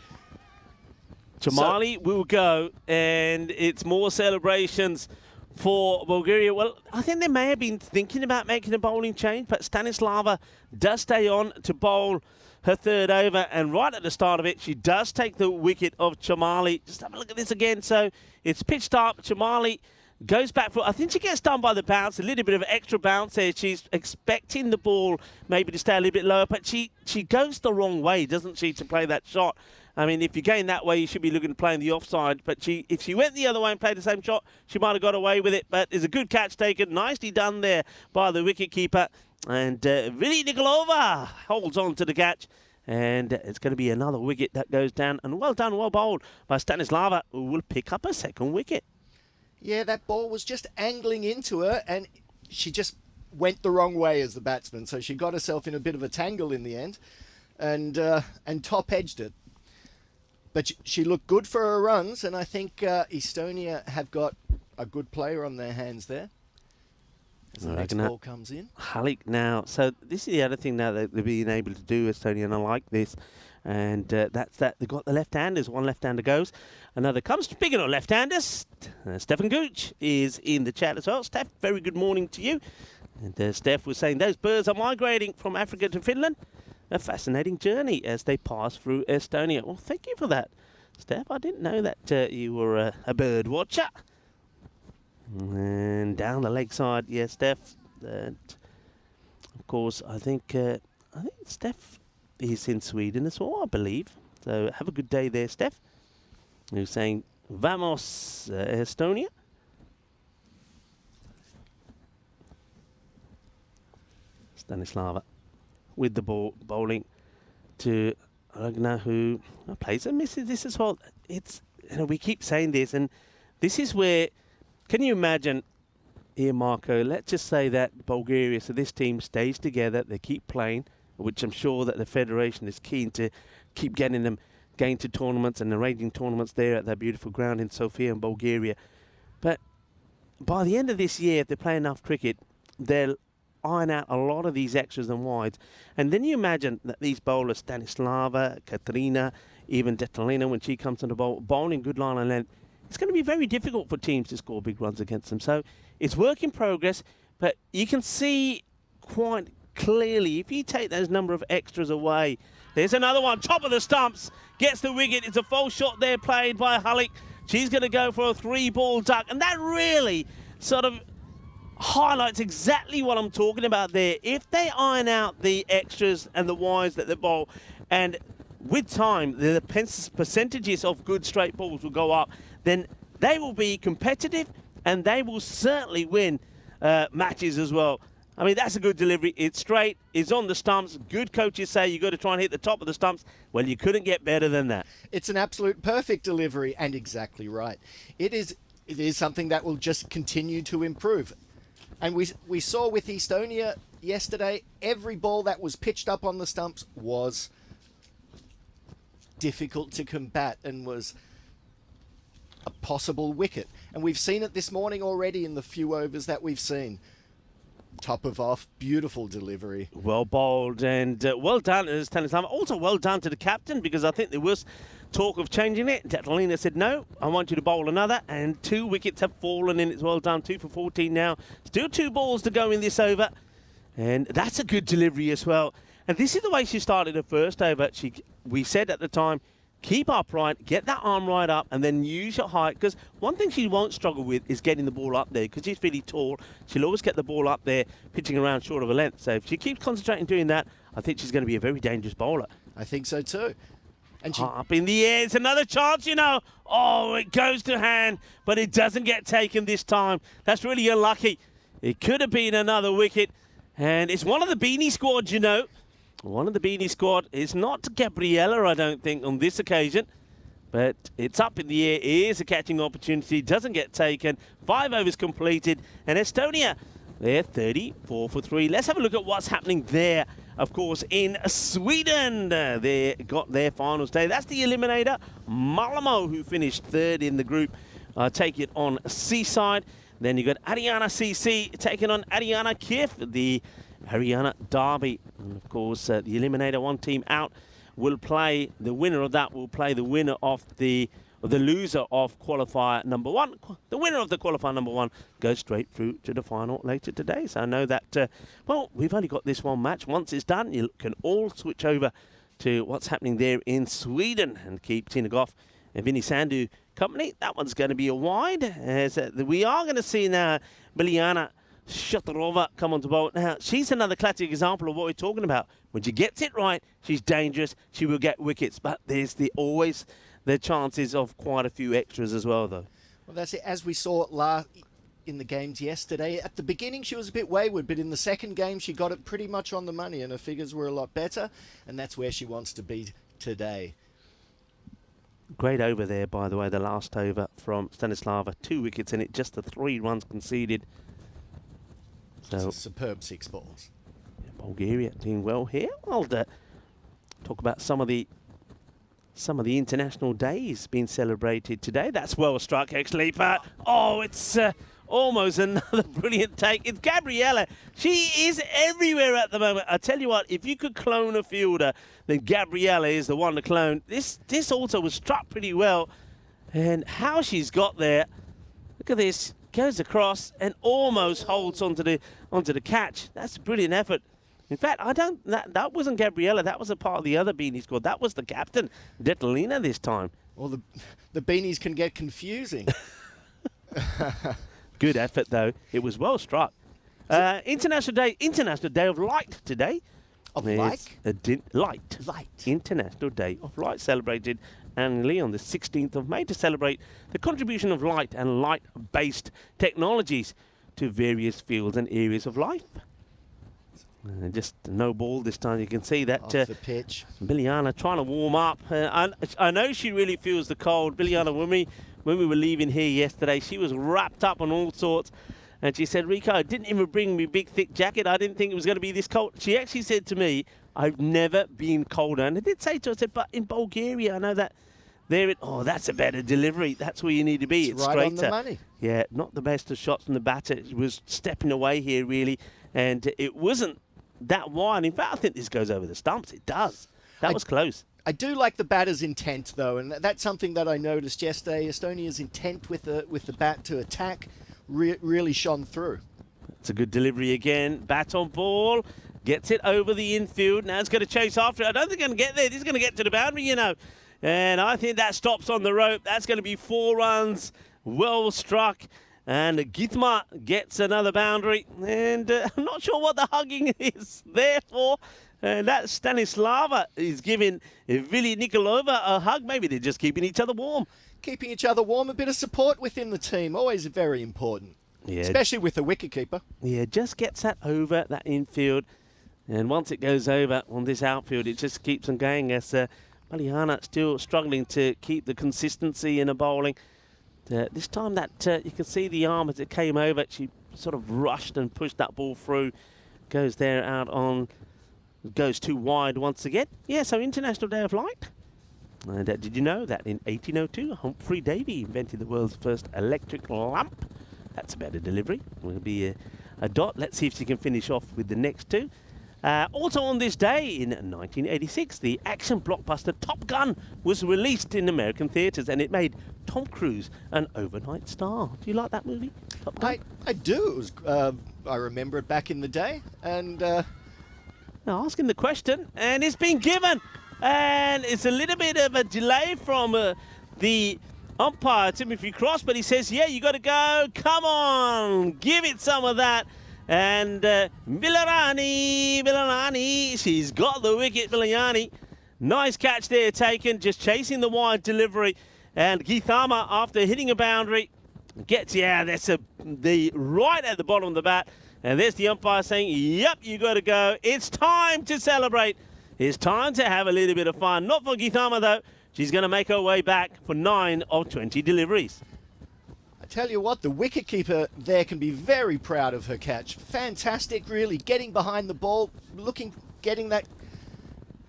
Chamali will go, and it's more celebrations for Bulgaria. Well, I think they may have been thinking about making a bowling change, but Stanislava does stay on to bowl her 3rd over, and right at the start of it, she does take the wicket of Chamali. Just have a look at this again. So it's pitched up. Chamali goes back for, I think she gets done by the bounce, a little bit of extra bounce there. She's expecting the ball maybe to stay a little bit lower, but she goes the wrong way, doesn't she, to play that shot? I mean, if you're going that way, you should be looking to play in the offside. But if she went the other way and played the same shot, she might have got away with it. But it's a good catch taken. Nicely done there by the wicketkeeper. And Vili Nikolova holds on to the catch. And it's going to be another wicket that goes down. And well done, well bowled by Stanislava, who will pick up a 2nd wicket. Yeah, that ball was just angling into her, and she just went the wrong way as the batsman. So she got herself in a bit of a tangle in the end and top-edged it. But she looked good for her runs, and I think Estonia have got a good player on their hands there. As the next ball comes in. Halik now. So this is the other thing now that they're being able to do, Estonia, and I like this. And that's that. They've got the left-handers. One left-hander goes. Another comes. Speaking of left-handers, Stefan Gooch is in the chat as well. Steph, very good morning to you. And Steph was saying those birds are migrating from Africa to Finland. A fascinating journey as they pass through Estonia. Well, thank you for that, Steph. I didn't know that you were a bird watcher. And down the leg side, yes, Steph. Of course, I think Steph is in Sweden as well, I believe. So have a good day there, Steph. Who's saying, Vamos, Estonia. Stanislava with the ball, bowling to Ragnar, who plays and misses this as well. It's we keep saying this, and this is where, can you imagine, here, Marco, let's just say that Bulgaria, so this team stays together, they keep playing, which I'm sure that the Federation is keen to keep getting them going to tournaments and arranging tournaments there at that beautiful ground in Sofia in Bulgaria. But by the end of this year, if they play enough cricket, they'll iron out a lot of these extras and wides. And then you imagine that these bowlers, Stanislava, Katerina, even Detalina, when she comes on the bowl, bowling good line and length, it's going to be very difficult for teams to score big runs against them. So it's work in progress, but you can see quite clearly, if you take those number of extras away, there's another one, top of the stumps, gets the wicket. It's a false shot there played by Hullick. She's going to go for a 3-ball duck, and that really sort of highlights exactly what I'm talking about there. If they iron out the extras and the wides that they bowl, and with time, the percentages of good straight balls will go up, then they will be competitive and they will certainly win matches as well. I mean, that's a good delivery. It's straight, it's on the stumps. Good coaches say you've got to try and hit the top of the stumps. Well, you couldn't get better than that. It's an absolute perfect delivery, and exactly right. It is something that will just continue to improve. And we saw with Estonia yesterday, every ball that was pitched up on the stumps was difficult to combat and was a possible wicket. And we've seen it this morning already in the few overs that we've seen. Top of off, beautiful delivery. Well bowled, and well done as Stanislava. Also well done to the captain, because I think there was talk of changing it. Detalina said, no, I want you to bowl another, and 2 wickets have fallen in. It's well done, 2 for 14 now. Still 2 balls to go in this over, and that's a good delivery as well. And this is the way she started her first over. We said at the time, keep upright, get that arm right up, and then use your height. Because one thing she won't struggle with is getting the ball up there, because she's really tall. She'll always get the ball up there, pitching around short of a length. So if she keeps concentrating doing that, I think she's going to be a very dangerous bowler. I think so too. And she... Up in the air, it's another chance, you know. Oh, it goes to hand, but it doesn't get taken this time. That's really unlucky. It could have been another wicket. And it's one of the Beanie squad, you know. One of the Beanie squad. It's not Gabriella, I don't think, on this occasion. But it's up in the air. It is a catching opportunity. Doesn't get taken. 5 overs completed. And Estonia, they're 34 for 3. Let's have a look at what's happening there. Of course, in Sweden, they got their finals day. That's the eliminator, Malmo, who finished 3rd in the group. Take it on Seaside. Then you got Ariana CC taking on Ariana Kiev, the Haryana Derby. And of course, the eliminator, one team out, will play, the winner of that will play the winner of the loser of qualifier number 1. The winner of the qualifier number 1 goes straight through to the final later today. So I know that, well, we've only got this one match. Once it's done, you can all switch over to what's happening there in Sweden and keep Tina Goff and Vinny Sandhu company. That one's going to be a wide. As we are going to see now Biljana Shatarova come on to bowl. Now, she's another classic example of what we're talking about. When she gets it right, she's dangerous. She will get wickets. But there's always the chances of quite a few extras as well, though. Well, that's it. As we saw in the games yesterday, at the beginning she was a bit wayward, but in the second game she got it pretty much on the money and her figures were a lot better, and that's where she wants to be today. Great over there, by the way, the last over from Stanislava. 2 wickets in it, just the 3 runs conceded. So, a superb 6 balls. Bulgaria doing well here. I'll talk about some of the international days being celebrated today. That's well struck, actually. But, oh, it's almost another brilliant take. It's Gabriella. She is everywhere at the moment. I tell you what, if you could clone a fielder, then Gabriella is the one to clone. This also was struck pretty well. And how she's got there, look at this. Goes across and almost holds onto the catch. That's a brilliant effort. In fact, that wasn't Gabriella. That was a part of the other Beanie squad. That was the captain, Detalina, this time. Well, the Beanies can get confusing. Good effort, though. It was well struck. International Day of Light today. Of light? Light. International Day of Light, celebrated annually on the 16th of May to celebrate the contribution of light and light-based technologies to various fields and areas of life. Just no ball this time. You can see that Off the pitch. Biljana trying to warm up. I know she really feels the cold. Biljana, when we were leaving here yesterday, she was wrapped up on all sorts. And she said, Rico, I didn't even bring me big, thick jacket. I didn't think it was going to be this cold. She actually said to me, I've never been colder. And I did say to her, I said, but in Bulgaria, I know that that's a better delivery. That's where you need to be. It's right straighter. on the money. Yeah, not the best of shots from the batter. It was stepping away here, really. And it wasn't that wide. In fact, I think this goes over the stumps. It does. That was close. I do like the batter's intent, though, and that's something that I noticed yesterday. Estonia's intent with the bat to attack really shone through. It's a good delivery again. Bat on ball. Gets it over the infield. Now it's going to chase after it. I don't think it's going to get there. This is going to get to the boundary, you know. And I think that stops on the rope. That's going to be 4 runs. Well struck. And Githma gets another boundary. And I'm not sure what the hugging is there for. And that Stanislava is giving Vili Nikolova a hug. Maybe they're just keeping each other warm. Keeping each other warm, a bit of support within the team, always very important. Yeah. Especially with the wicketkeeper. Yeah, just gets that over that infield. And once it goes over on this outfield, it just keeps on going as Biljana still struggling to keep the consistency in her bowling. This time that you can see the arm as it came over, she sort of rushed and pushed that ball through. Goes there out on, goes too wide once again. Yeah, so International Day of Light. And did you know that in 1802, Humphrey Davy invented the world's first electric lamp? That's a better delivery. Will be a dot. Let's see if she can finish off with the next two. Also on this day in 1986, the action blockbuster Top Gun was released in American theatres, and it made Tom Cruise an overnight star. Do you like that movie, Top Gun? I do. It was, I remember it back in the day, and now asking the question, and it's been given, and it's a little bit of a delay from the umpire Timothy Cross, but he says, yeah, you got to go. Come on, give it some of that. And Bilarani, she's got the wicket, Bilarani. Nice catch there taken, just chasing the wide delivery. And Githama, after hitting a boundary, gets, that's the right at the bottom of the bat. And there's the umpire saying, yep, you got to go. It's time to celebrate. It's time to have a little bit of fun. Not for Githama, though. She's going to make her way back for 9 of 20 deliveries. Tell you what, the wicketkeeper there can be very proud of her catch. Fantastic, really, getting behind the ball, getting that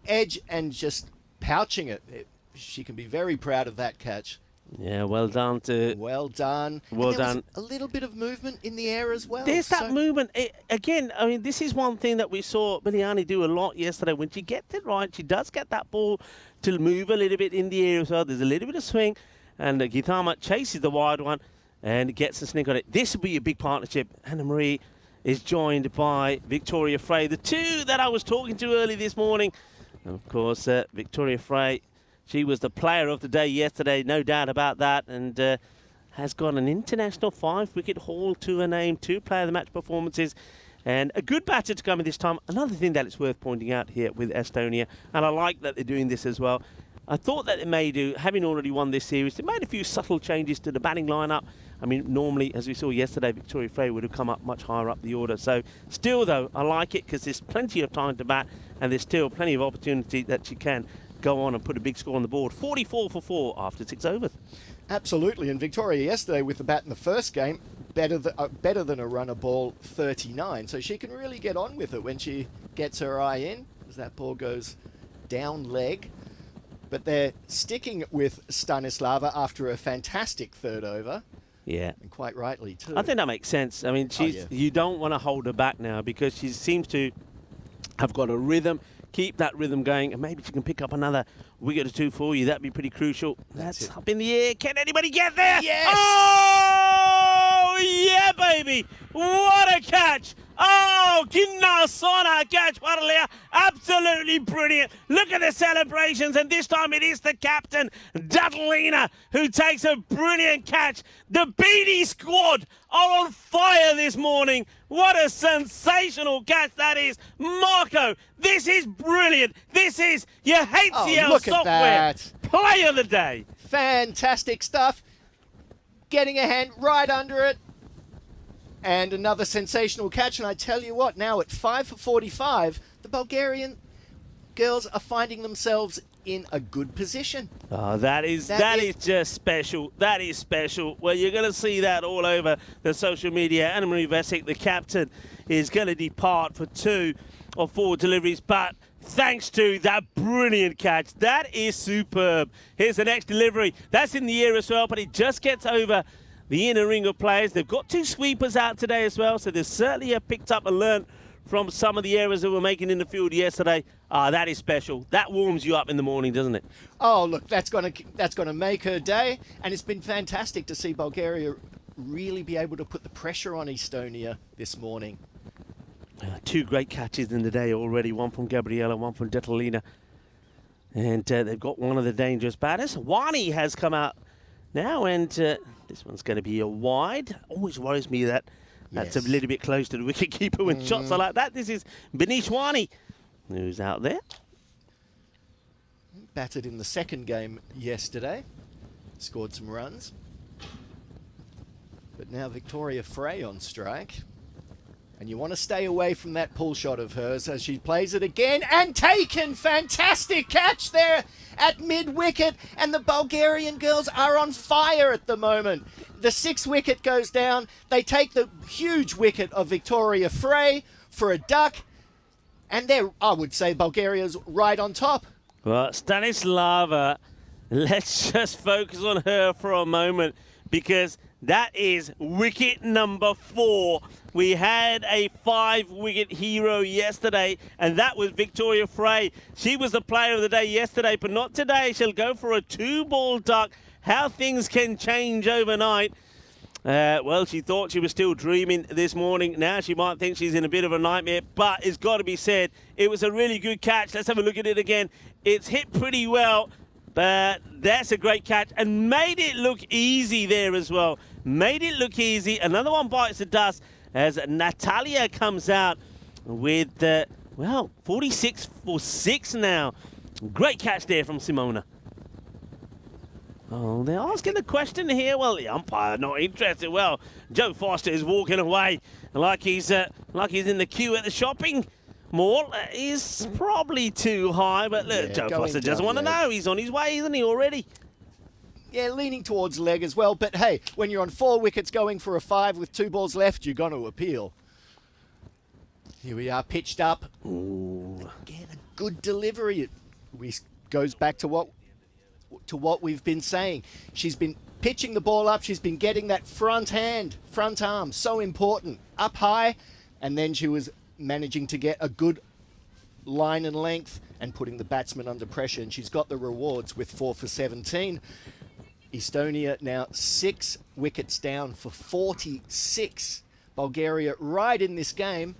edge and just pouching it. She can be very proud of that catch. Yeah, well done to... Well done. Well done. Was a little bit of movement in the air as well. There's that movement. Again, I mean, this is one thing that we saw Biljana do a lot yesterday. When she gets it right, she does get that ball to move a little bit in the air as well. There's a little bit of swing, and Githama chases the wide one and gets a snick on it. This will be a big partnership. Anna Marie is joined by Victoria Frey, the two that I was talking to early this morning. And of course, Victoria Frey, she was the player of the day yesterday, no doubt about that, and has got an international 5-wicket haul to her name, 2 player of the match performances, and a good batter to come in this time. Another thing that it's worth pointing out here with Estonia, and I like that they're doing this as well, I thought that they may do, having already won this series, they made a few subtle changes to the batting lineup. I mean, normally, as we saw yesterday, Victoria Frey would have come up much higher up the order. So, still, though, I like it because there's plenty of time to bat and there's still plenty of opportunity that she can go on and put a big score on the board. 44 for 4 after 6 overs. Absolutely, and Victoria yesterday with the bat in the first game, better than a runner ball 39. So she can really get on with it when she gets her eye in, as that ball goes down leg. But they're sticking with Stanislava after a fantastic third over. Yeah. And quite rightly, too. I think that makes sense. I mean, you don't want to hold her back now because she seems to have got a rhythm. Keep that rhythm going, and maybe she can pick up another wicket or 2 for you. That'd be pretty crucial. That's up in the air. Can anybody get there? Yes! Oh, yeah, baby. What a catch. Oh, Kinnasona catch, Warlia. Absolutely brilliant. Look at the celebrations, and this time it is the captain, Dadalina, who takes a brilliant catch. The Beatty squad are on fire this morning. What a sensational catch that is. Marco, this is brilliant. This is your HCL software play of the day. Fantastic stuff. Getting a hand right under it. And another sensational catch. And I tell you what, now at 5 for 45, the Bulgarian girls are finding themselves in a good position. Oh, that is just special. That is special. Well, you're going to see that all over the social media. Anna-Marie Vesic, the captain, is going to depart for 2 or 4 deliveries, but thanks to that brilliant catch. That is superb. Here's the next delivery. That's in the air as well, but it just gets over the inner ring of players. They've got 2 sweepers out today as well, so they certainly have picked up and learned from some of the errors that we're making in the field yesterday. That is special. That warms you up in the morning, doesn't it? Oh, look, that's gonna make her day, and it's been fantastic to see Bulgaria really be able to put the pressure on Estonia this morning. 2 great catches in the day already, one from Gabriela, one from Detalina. And they've got one of the dangerous batters. Wani has come out now, and this one's going to be a wide. Always worries me that that's a little bit close to the wicketkeeper when shots are like that. This is Benish Wani, who's out there. Batted in the second game yesterday, scored some runs. But now Victoria Frey on strike. And you want to stay away from that pull shot of hers as she plays it again and taken. Fantastic catch there at mid-wicket. And the Bulgarian girls are on fire at the moment. The 6th wicket goes down. They take the huge wicket of Victoria Frey for a duck. And they're, I would say, Bulgaria's right on top. Well, Stanislava, let's just focus on her for a moment, because that is wicket number 4. We had a 5-wicket hero yesterday, and that was Victoria Frey. She was the player of the day yesterday, but not today. She'll go for a 2-ball duck. How things can change overnight. Well, she thought she was still dreaming this morning. Now she might think she's in a bit of a nightmare, but it's got to be said, it was a really good catch. Let's have a look at it again. It's hit pretty well, but that's a great catch and made it look easy there as well. Made it look easy. Another one bites the dust as Natalia comes out with, well, 46 for 6 now. Great catch there from Simona. Oh, they're asking the question here. Well, the umpire not interested. Well, Joe Foster is walking away like he's in the queue at the shopping mall. Is probably too high, but look, Joe Foster doesn't want to know. He's on his way, isn't he, already? Yeah, leaning towards leg as well. But hey, when you're on 4 wickets going for a 5 with 2 balls left, you're going to appeal. Here we are, pitched up. Ooh. Again, a good delivery. It goes back to what we've been saying. She's been pitching the ball up. She's been getting that front arm, so important, up high. And then she was managing to get a good line and length and putting the batsman under pressure. And she's got the rewards with 4 for 17. Estonia now 6 wickets down for 46. Bulgaria right in this game.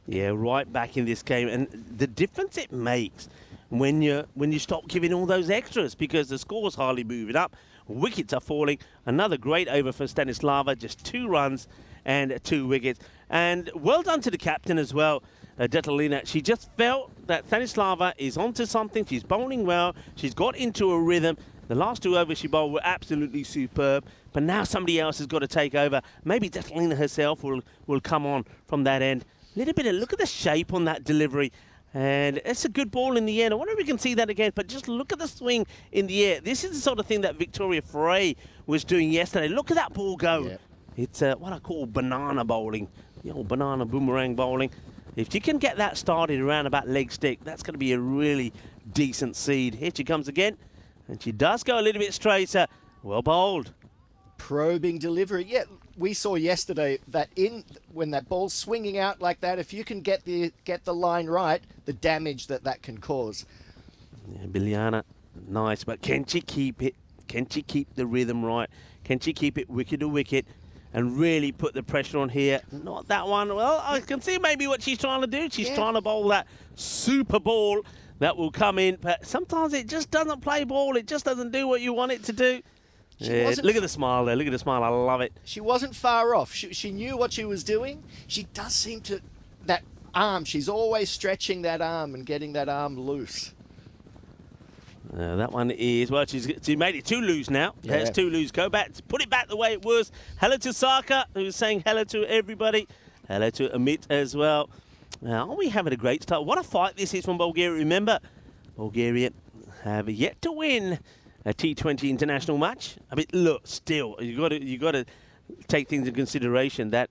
Yeah, right back in this game. And the difference it makes when you stop giving all those extras, because the score's hardly moving up. Wickets are falling. Another great over for Stanislava. Just 2 runs and 2 wickets. And well done to the captain as well, Detalina. She just felt that Stanislava is onto something. She's bowling well. She's got into a rhythm. The last 2 overs she bowled were absolutely superb. But now somebody else has got to take over. Maybe Detalina herself will come on from that end. Look at the shape on that delivery. And it's a good ball in the air. I wonder if we can see that again, but just look at the swing in the air. This is the sort of thing that Victoria Frey was doing yesterday. Look at that ball go. Yeah. It's what I call banana bowling, the old banana boomerang bowling. If you can get that started around about leg stick, that's going to be a really decent seed. Here she comes again, and she does go a little bit straighter. Well bowled. Probing delivery. Yeah, we saw yesterday that when that ball's swinging out like that, if you can get the line right, the damage that can cause. Yeah, Biljana, nice, but can she keep it? Can she keep the rhythm right? Can she keep it wicket to wicket and really put the pressure on here? Not that one. Well, I can see maybe what she's trying to do. She's trying to bowl that super ball that will come in, but sometimes it just doesn't play ball. It just doesn't do what you want it to do. Yeah, look at the smile there. Look at the smile. I love it. She wasn't far off. She knew what she was doing. She does seem to... That arm, she's always stretching that arm and getting that arm loose. That one is, well, she made it 2 loose now. Yeah. There's 2 loose. Go back, put it back the way it was. Hello to Saka, who's saying hello to everybody. Hello to Amit as well. Now, are we having a great start? What a fight this is from Bulgaria. Remember, Bulgaria have yet to win a T20 international match. I mean, look, still, you got to take things into consideration that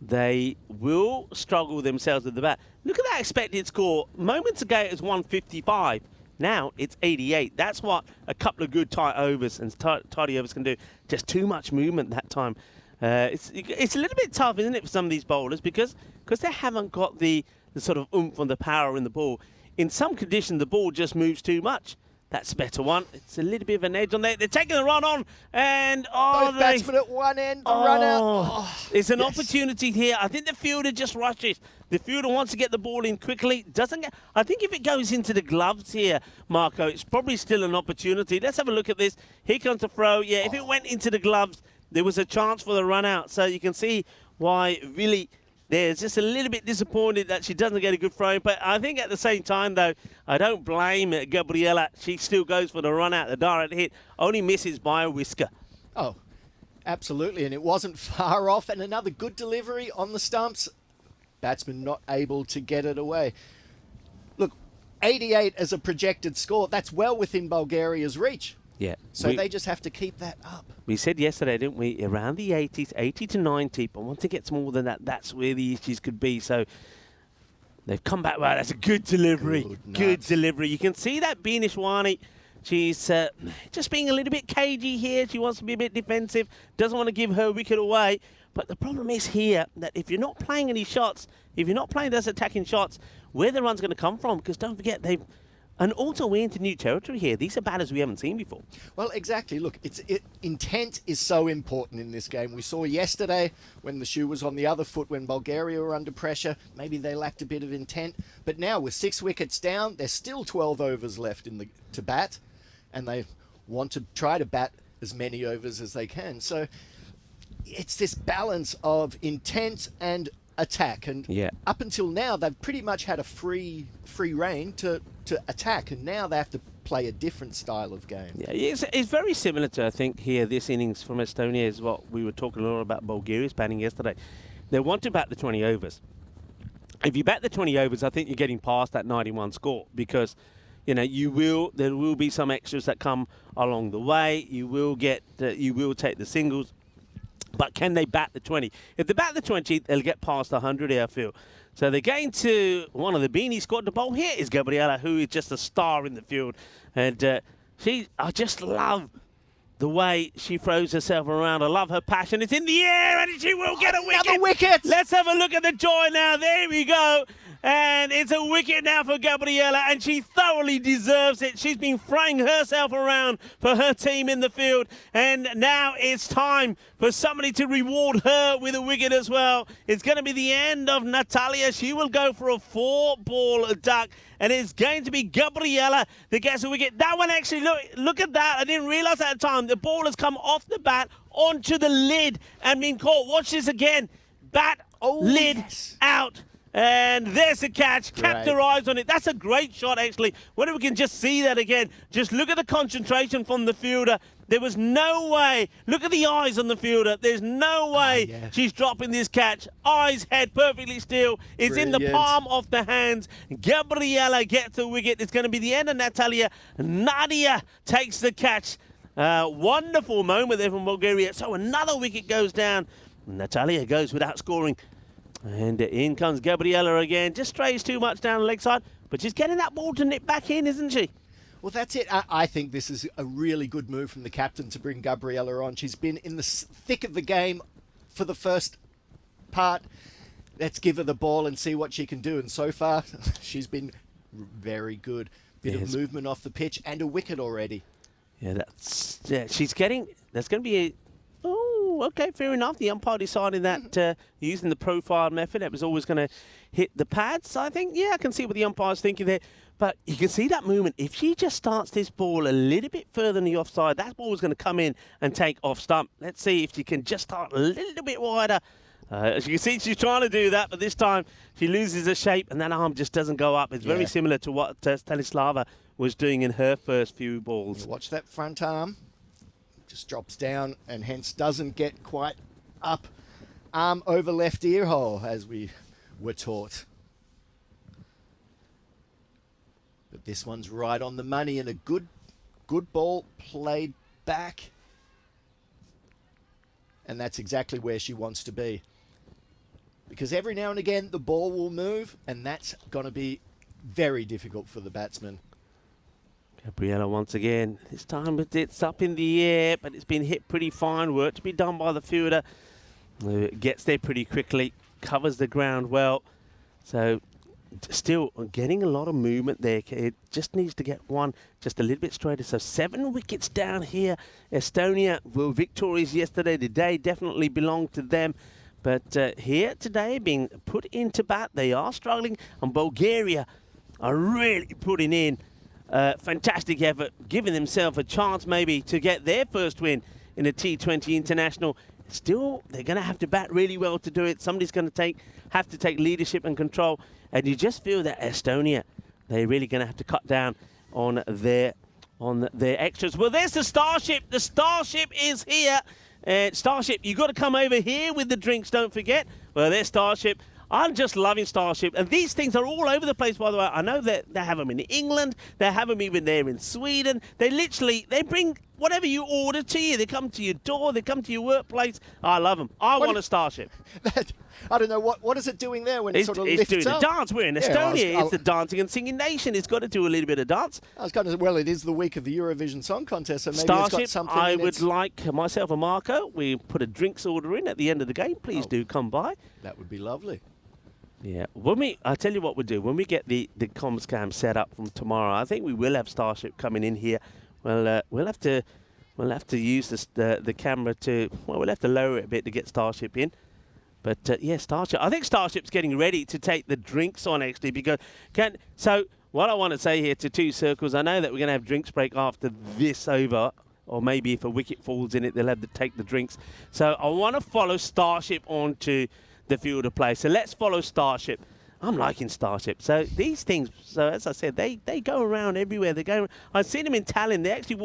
they will struggle themselves at the bat. Look at that expected score. Moments ago, it was 155. Now it's 88. That's what a couple of good tight overs and tidy overs can do. Just too much movement that time. It's a little bit tough, isn't it, for some of these bowlers because they haven't got the sort of oomph and the power in the ball. In some conditions, the ball just moves too much. That's a better one. It's a little bit of an edge on there. They're taking the run on, and Both batsmen at one end, the run out. Oh, it's an opportunity here. I think the fielder just rushes. The fielder wants to get the ball in quickly. Doesn't get. I think if it goes into the gloves here, Marco, it's probably still an opportunity. Let's have a look at this. Here comes the throw. Yeah, if it went into the gloves, there was a chance for the run out. So you can see why really there's just a little bit disappointed that she doesn't get a good throw. But I think at the same time, though, I don't blame Gabriela. She still goes for the run out, the direct hit. Only misses by a whisker. Oh, absolutely. And it wasn't far off. And another good delivery on the stumps. Batsman not able to get it away. Look, 88 as a projected score. That's well within Bulgaria's reach. Yeah. So they just have to keep that up. We said yesterday, didn't we, around the 80s, 80 to 90, but once it gets more than that, that's where the issues could be. So they've come back. Wow, that's a good delivery. Good delivery. You can see that Binishwani, she's just being a little bit cagey here. She wants to be a bit defensive, doesn't want to give her wicket away. But the problem is here that if you're not playing any shots, if you're not playing those attacking shots, where the run's going to come from? Because don't forget, they've... And also, we're into new territory here. These are batters we haven't seen before. Well, exactly. Look, intent is so important in this game. We saw yesterday when the shoe was on the other foot when Bulgaria were under pressure. Maybe they lacked a bit of intent. But now with 6 wickets down, there's still 12 overs left to bat. And they want to try to bat as many overs as they can. So it's this balance of intent and attack. And up until now, they've pretty much had a free reign to attack, and now they have to play a different style of game. Yeah, it's very similar to, I think, here, this innings from Estonia is what we were talking a lot about Bulgaria's batting yesterday. They want to bat the 20 overs. If you bat the 20 overs, I think you're getting past that 91 score because, you know, there will be some extras that come along the way. You will take the singles. But can they bat the 20? If they bat the 20, they'll get past 100 here, I feel. So they're going to one of the beanie squad to bowl. Here is Gabriela, who is just a star in the field. And I just love the way she throws herself around. I love her passion. It's in the air, and she will get a wicket. Another wicket! Let's have a look at the joy now. There we go. And it's a wicket now for Gabriela, and she thoroughly deserves it. She's been throwing herself around for her team in the field, and now it's time for somebody to reward her with a wicket as well. It's going to be the end of Natalia. She will go for a 4-ball duck, and it's going to be Gabriela that gets a wicket. That one actually, look at that. I didn't realize at the time. The ball has come off the bat onto the lid and been caught. Watch this again. Bat, lid, out. And there's the catch. Kept her eyes on it. That's a great shot, actually. Whether we can just see that again. Just look at the concentration from the fielder. There was no way. Look at the eyes on the fielder. There's no way she's dropping this catch. Eyes, head perfectly still. It's in the palm of the hands. Gabriela gets the wicket. It's going to be the end of Natalia. Nadia takes the catch. Wonderful moment there from Bulgaria. So another wicket goes down. Natalia goes without scoring. And in comes Gabriela again. Just strays too much down the leg side, but she's getting that ball to nip back in, isn't she? Well, that's it. I think this is a really good move from the captain to bring Gabriela on. She's been in the thick of the game for the first part. Let's give her the ball and see what she can do. And so far, she's been very good. Bit of movement off the pitch and a wicket already. Yeah, she's getting... There's going to be a... Okay, fair enough. The umpire decided that using the profile method, it was always going to hit the pads. I think, I can see what the umpire's thinking there. But you can see that movement. If she just starts this ball a little bit further than the offside, that ball is going to come in and take off stump. Let's see if she can just start a little bit wider. As you can see, she's trying to do that, but this time she loses her shape and that arm just doesn't go up. It's very similar to what Stanislava was doing in her first few balls. Watch that front arm. Just drops down and hence doesn't get quite up. Arm over left ear hole, as we were taught. But this one's right on the money and a good ball played back. And that's exactly where she wants to be. Because every now and again the ball will move, and that's going to be very difficult for the batsman. Gabriella once again. This time it's up in the air, but it's been hit pretty fine. Work to be done by the fielder. Gets there pretty quickly, covers the ground well. So still getting a lot of movement there. It just needs to get one just a little bit straighter. So 7 wickets down here. Estonia were victorious yesterday. The day definitely belonged to them. But here today, being put into bat, they are struggling. And Bulgaria are really putting in fantastic effort, giving themselves a chance maybe to get their first win in a T20 international. Still, they're going to have to bat really well to do it. Somebody's going to have to take leadership and control. And you just feel that Estonia, they're really going to have to cut down on their extras. Well, there's the Starship. The Starship is here. Starship, you got to come over here with the drinks, don't forget. Well, there's Starship. I'm just loving Starship. And these things are all over the place, by the way. I know that they have them in England. They have them even there in Sweden. They bring whatever you order to you. They come to your door. They come to your workplace. I love them. I want a Starship. I don't know, what is it doing there when it sort of lifts It's doing up? a dance. We're in Estonia. It's the dancing and singing nation. It's got to do a little bit of dance. I was kind of, well, it is the week of the Eurovision Song Contest, so maybe Starship, it's got something I in would its... like myself and Marco, we put a drinks order in at the end of the game. Please do come by. That would be lovely. Yeah, I'll tell you what we'll do. When we get the comms cam set up from tomorrow, I think we will have Starship coming in here. Well, we'll have to use the camera to, we'll have to lower it a bit to get Starship in. But yeah, Starship. I think Starship's getting ready to take the drinks on actually because so what I want to say here to Two Circles, I know that we're going to have drinks break after this over, or maybe if a wicket falls in it, they'll have to take the drinks. So I want to follow Starship onto the field of play. So let's follow Starship. I'm liking Starship. So these things, so as I said, they go around everywhere. They go. I've seen them in Tallinn. They're actually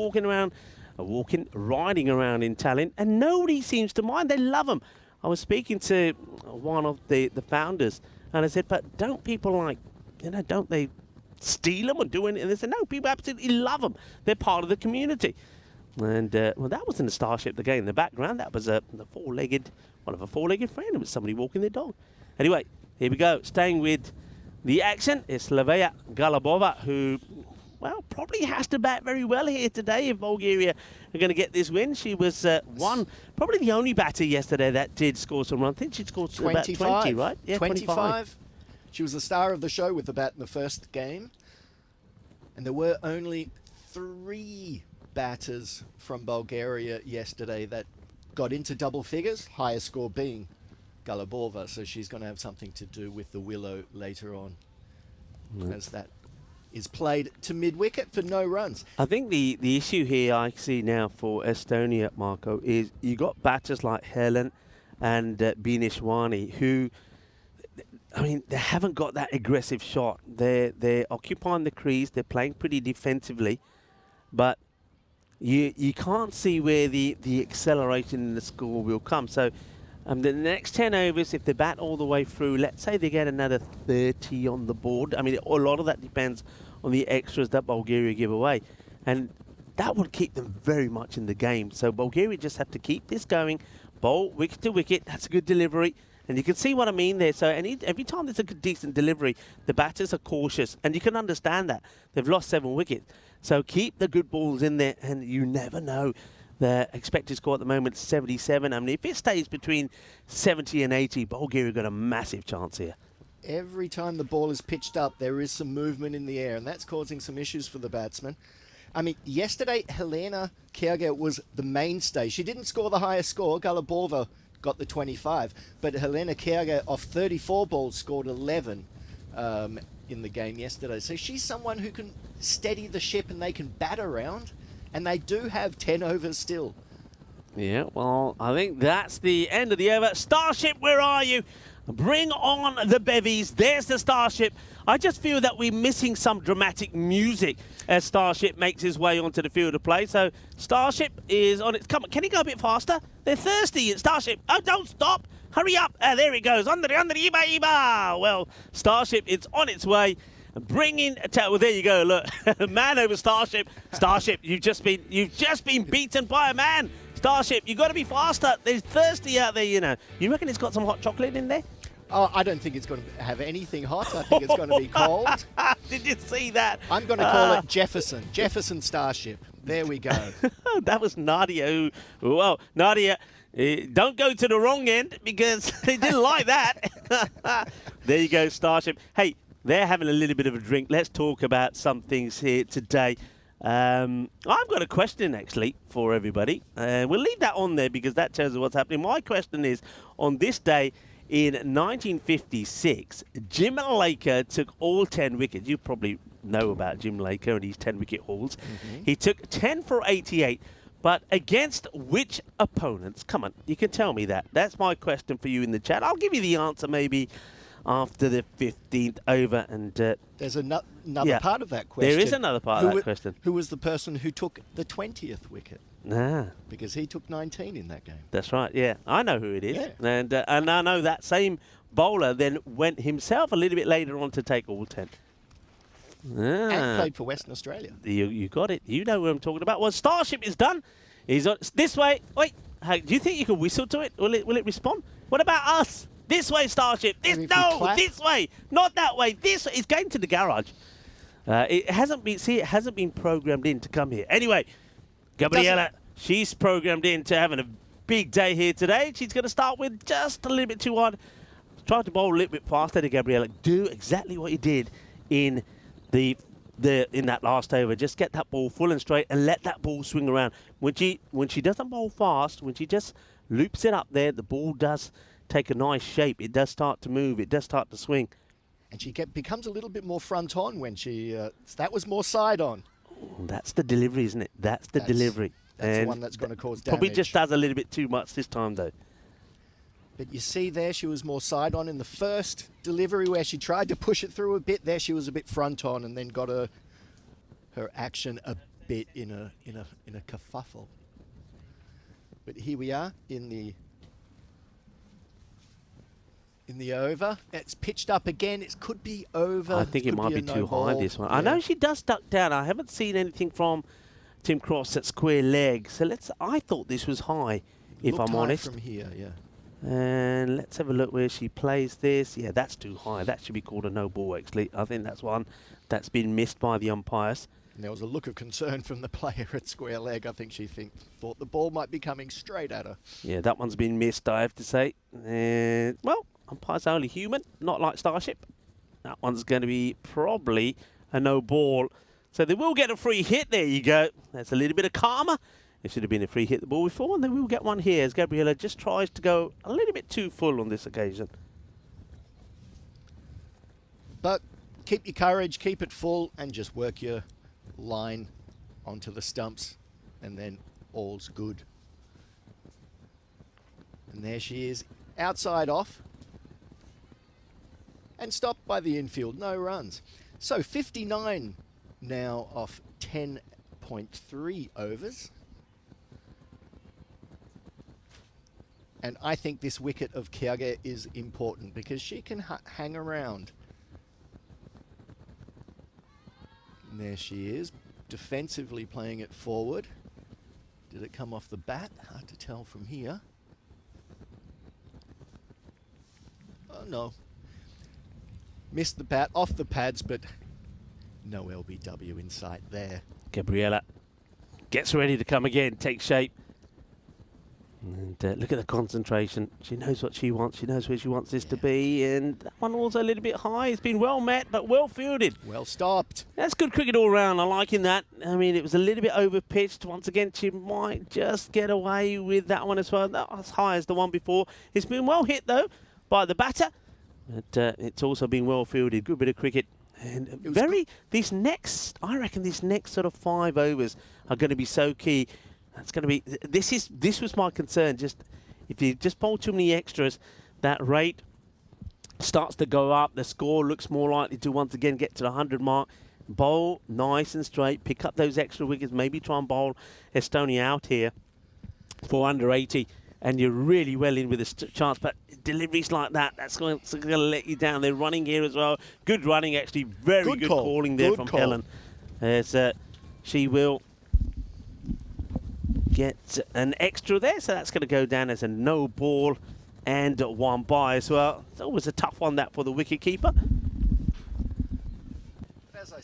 riding around in Tallinn, and nobody seems to mind. They love them. I was speaking to one of the founders, and I said, but don't people don't they steal them or do anything? And they said, no, people absolutely love them. They're part of the community. And, well, that wasn't a Starship, the game in the background. That was one of a four-legged friend. It was somebody walking their dog. Anyway, here we go. Staying with the action is Slavia Galabova, who, well, probably has to bat very well here today if Bulgaria are going to get this win. She was probably the only batter yesterday that did score some runs. I think she scored 25, about 20, right? Yeah, 25. She was the star of the show with the bat in the first game. And there were only 3 batters from Bulgaria yesterday that got into double figures, highest score being Galabova. So she's going to have something to do with the willow later on, as that is played to mid-wicket for no runs. I think the issue here I see now for Estonia, Marco, is you got batters like Helen and Binishwani who, I mean, they haven't got that aggressive shot. They're occupying the crease. They're playing pretty defensively, but you can't see where the acceleration in the score will come. So the next 10 overs, if they bat all the way through, let's say they get another 30 on the board. I mean, a lot of that depends on the extras that Bulgaria give away. And that would keep them very much in the game. So Bulgaria just have to keep this going, bowl wicket to wicket. That's a good delivery. And you can see what I mean there. So every time there's a decent delivery, the batters are cautious. And you can understand that. They've lost 7 wickets. So keep the good balls in there, and you never know. The expected score at the moment is 77. I mean, if it stays between 70 and 80, Bulgaria got a massive chance here. Every time the ball is pitched up, there is some movement in the air, and that's causing some issues for the batsman. I mean, yesterday, Helena Kierga was the mainstay. She didn't score the highest score. Galabova got the 25, but Helena Kierga, off 34 balls, scored 11 in the game yesterday. So she's someone who can steady the ship, and they can bat around, and they do have 10 overs still. Yeah, well, I think that's the end of the over. Starship, where are you? Bring on the bevies. There's the Starship. I just feel that we're missing some dramatic music as Starship makes his way onto the field of play. So Starship is on its... Come on, can he go a bit faster? They're thirsty at Starship. Oh, don't stop. Hurry up. There he goes. Under, Iba. Well, Starship, it's on its way. Bringing... Well, there you go. Look, man over Starship. Starship, you've just been beaten by a man. Starship, you've got to be faster. They're thirsty out there, you know. You reckon it's got some hot chocolate in there? Oh, I don't think it's going to have anything hot. I think it's going to be cold. Did you see that? I'm going to call it Jefferson Starship. There we go. That was Nadia. Well, Nadia, don't go to the wrong end because they didn't like that. There you go, Starship. Hey, they're having a little bit of a drink. Let's talk about some things here today. I've got a question, actually, for everybody. We'll leave that on there because that tells us what's happening. My question is, on this day in 1956, Jim Laker took all 10 wickets. You probably know about Jim Laker and his 10-wicket hauls. He took 10 for 88, but against which opponents? Come on, you can tell me that. That's my question for you in the chat. I'll give you the answer maybe after the 15th over. And there's another part of that question. There is another part of that question. Who was the person who took the 20th wicket? Because he took 19 in that game. That's right, yeah. I know who it is. Yeah. And I know that same bowler then went himself a little bit later on to take all 10. And played for Western Australia. You got it. You know what I'm talking about. Well, Starship is done. He's on this way. Wait, hey, do you think you can whistle to it? Will it respond? What about us? This way, Starship. This way. Not that way. This way. It's going to the garage. It hasn't been programmed in to come here. Anyway, Gabriela, she's programmed in to having a big day here today. She's going to start with just a little bit too hard. Try to bowl a little bit faster to Gabriela. Do exactly what you did in in that last over. Just get that ball full and straight and let that ball swing around. When she doesn't bowl fast, when she just loops it up there, the ball does take a nice shape. It does start to move. It does start to swing. And she becomes a little bit more front on when she... that was more side on. That's the delivery, isn't it? That's the delivery. That's the one that's going to cause damage. Probably just does a little bit too much this time, though. But you see there, she was more side on in the first delivery where she tried to push it through a bit. There she was a bit front on and then got her action a bit in a kerfuffle. But here we are in the over. It's pitched up again. It could be over. I think it might be too high, this one. Yeah. I know she does duck down. I haven't seen anything from Tim Cross at square leg. So I thought this was high, if I'm honest. From here, yeah. And let's have a look where she plays this. Yeah, that's too high. That should be called a no ball, actually. I think that's one that's been missed by the umpires. And there was a look of concern from the player at square leg. I think she thought the ball might be coming straight at her. Yeah, that one's been missed, I have to say. Well, umpires are only human, not like Starship. That one's going to be probably a no ball. So they will get a free hit. There you go. That's a little bit of karma. It should have been a free hit the ball before, and they will get one here as Gabriela just tries to go a little bit too full on this occasion. But keep your courage, keep it full, and just work your line onto the stumps, and then all's good. And there she is, outside off, and stopped by the infield, no runs. So 59 now off 10.3 overs. And I think this wicket of Kiage is important because she can hang around. And there she is, defensively playing it forward. Did it come off the bat? Hard to tell from here. Oh no. Missed the bat, off the pads, but no LBW in sight there. Gabriela gets ready to come again, take shape. And look at the concentration. She knows what she wants. She knows where she wants this to be. And that one also a little bit high. It's been well met, but well fielded. Well stopped. That's good cricket all round. I'm liking that. I mean, it was a little bit over pitched. Once again, she might just get away with that one as well. Not as high as the one before. It's been well hit, though, by the batter. But it's also been well fielded. Good bit of cricket. And these next, I reckon these next sort of 5 overs are going to be so key. That's going to be, this was my concern. Just if you just bowl too many extras, that rate starts to go up. The score looks more likely to once again get to the 100 mark. Bowl nice and straight, pick up those extra wickets, maybe try and bowl Estonia out here for under 80, and you're really well in with a chance. But deliveries like that, that's going to let you down. They're running here as well. Good running, actually. Very good calling there from Helen. As she will get an extra there, so that's going to go down as a no ball and 1 by as well. It's always a tough one, that, for the wicket keeper. As I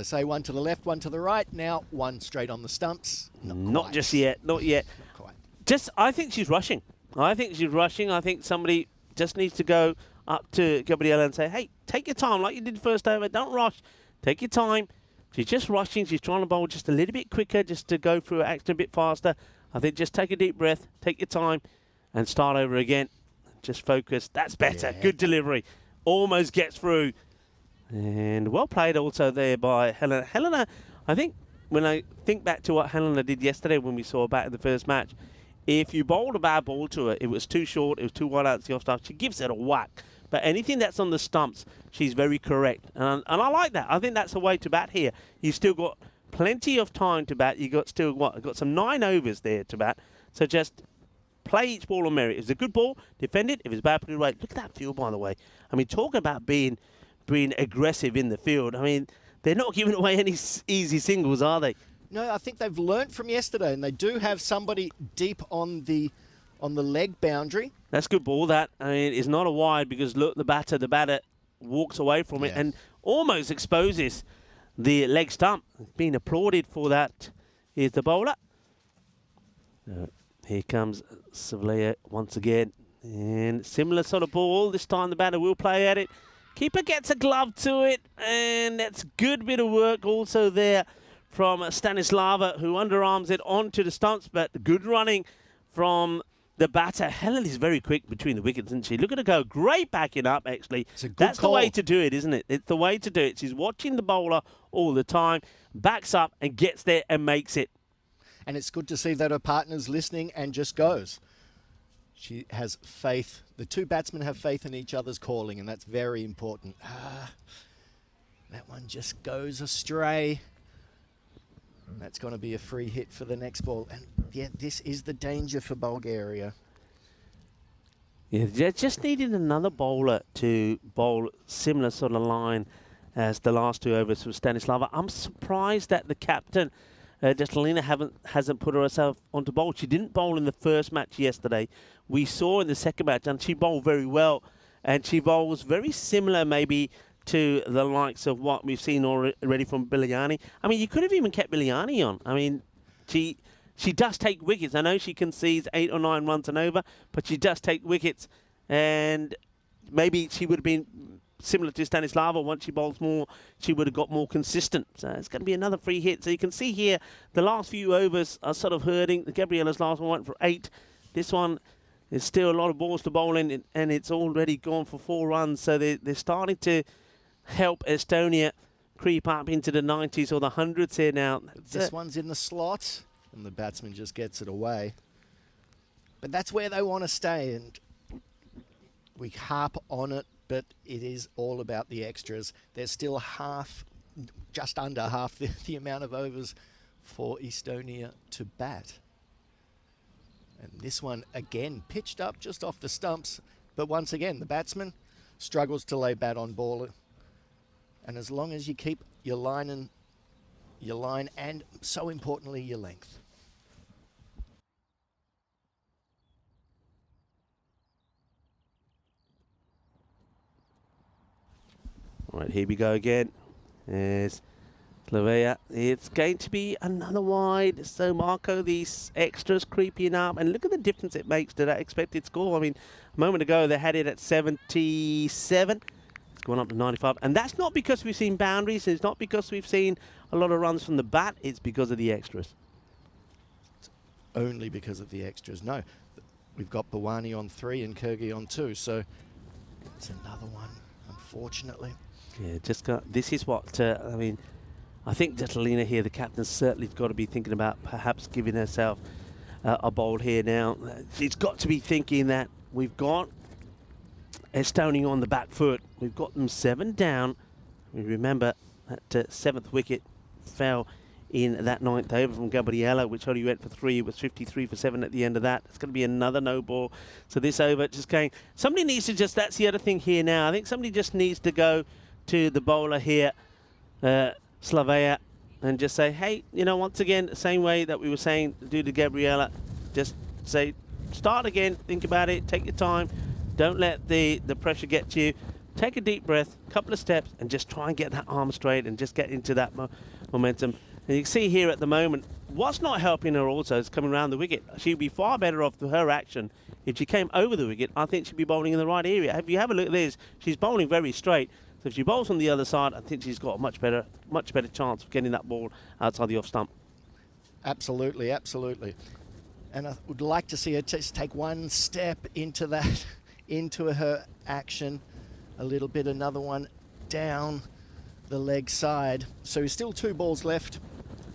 say, one to the left, one to the right. Now one straight on the stumps. Not just yet, not yet. Not quite. I think she's rushing. I think somebody just needs to go up to Gabriela and say, hey, take your time like you did the first over. Don't rush. Take your time. She's just rushing. She's trying to bowl just a little bit quicker, just to go through action a bit faster. I think just take a deep breath, take your time, and start over again. Just focus. That's better. Yeah. Good delivery. Almost gets through. And well played also there by Helena. Helena, I think, when I think back to what Helena did yesterday when we saw her bat in the first match, if you bowled a bad ball to her, it was too short, it was too wide out to the off stump, she gives it a whack. But anything that's on the stumps, she's very correct. And I like that. I think that's the way to bat here. You've still got plenty of time to bat. You've got still, got some 9 overs there to bat. So just play each ball on merit. If it's a good ball, defend it. If it's bad, put it away. Look at that field, by the way. I mean, talk about being aggressive in the field. I mean, they're not giving away any easy singles, are they? No, I think they've learnt from yesterday, and they do have somebody deep on the leg boundary. That's good ball, that. I mean, it's not a wide, because look, the batter walks away from it and almost exposes the leg stump. Being applauded for that is the bowler. Here comes Savlea once again. And similar sort of ball. This time the batter will play at it. Keeper gets a glove to it, and that's good bit of work also there from Stanislava, who underarms it onto the stumps, but good running from the batter. Helen is very quick between the wickets, isn't she? Look at her go. Great backing up, actually. That's the way to do it, isn't it? It's the way to do it. She's watching the bowler all the time, backs up and gets there and makes it. And it's good to see that her partner's listening and just goes. She has faith. The two batsmen have faith in each other's calling, and that's very important. That one just goes astray. That's going to be a free hit for the next ball. And yeah, this is the danger for Bulgaria. Yeah, just needed another bowler to bowl similar sort of line as the last 2 overs from Stanislava. I'm surprised that the captain, Destalina, hasn't put herself onto bowl. She didn't bowl in the first match yesterday. We saw in the second match, and she bowled very well. And she bowls very similar, maybe, to the likes of what we've seen already from Biliani. I mean, you could have even kept Biliani on. I mean, she does take wickets. I know she concedes 8 or 9 runs and over, but she does take wickets. And maybe she would have been similar to Stanislava. Once she bowls more, she would have got more consistent. So it's going to be another free hit. So you can see here, the last few overs are sort of hurting. Gabriela's last one went for 8. This one is still a lot of balls to bowl in, and it's already gone for 4 runs. So they're starting to help Estonia creep up into the 90s or the 100s here now. This one's in the slot, and the batsman just gets it away. But that's where they want to stay, and we harp on it, but it is all about the extras. There's still just under half the amount of overs for Estonia to bat. And this one, again, pitched up just off the stumps, but once again, the batsman struggles to lay bat on ball. And as long as you keep your line and, so importantly, your length. All right, here we go again. There's Slovenia. It's going to be another wide. So, Marco, these extras creeping up. And look at the difference it makes to that expected score. I mean, a moment ago, they had it at 77. It's gone up to 95. And that's not because we've seen boundaries. It's not because we've seen a lot of runs from the bat. It's because of the extras. It's only because of the extras. No, we've got Bawani on 3 and Kyrgyz on 2. So, it's another one, unfortunately. Yeah, this is what, I mean, I think Destalina here, the captain's certainly got to be thinking about perhaps giving herself a bowl here now. She's got to be thinking that we've got Estonia on the back foot. We've got them 7 down. We remember that 7th wicket fell in that 9th over from Gabriella, which only went for 3. It was 53 for 7 at the end of that. It's going to be another no ball. So this over just going. Somebody needs to just, that's the other thing here now. I think somebody just needs to go to the bowler here, Slavea, and just say, hey, you know, once again, the same way that we were saying, do to Gabriella, just say, start again, think about it, take your time. Don't let the pressure get to you. Take a deep breath, couple of steps, and just try and get that arm straight and just get into that momentum. And you can see here at the moment, what's not helping her also is coming around the wicket. She'd be far better off with her action if she came over the wicket. I think she'd be bowling in the right area. If you have a look at this, she's bowling very straight. So if she bowls on the other side, I think she's got a much better chance of getting that ball outside the off stump. Absolutely, absolutely. And I would like to see her just take one step into that, into her action. A little bit, another one down the leg side. So still 2 balls left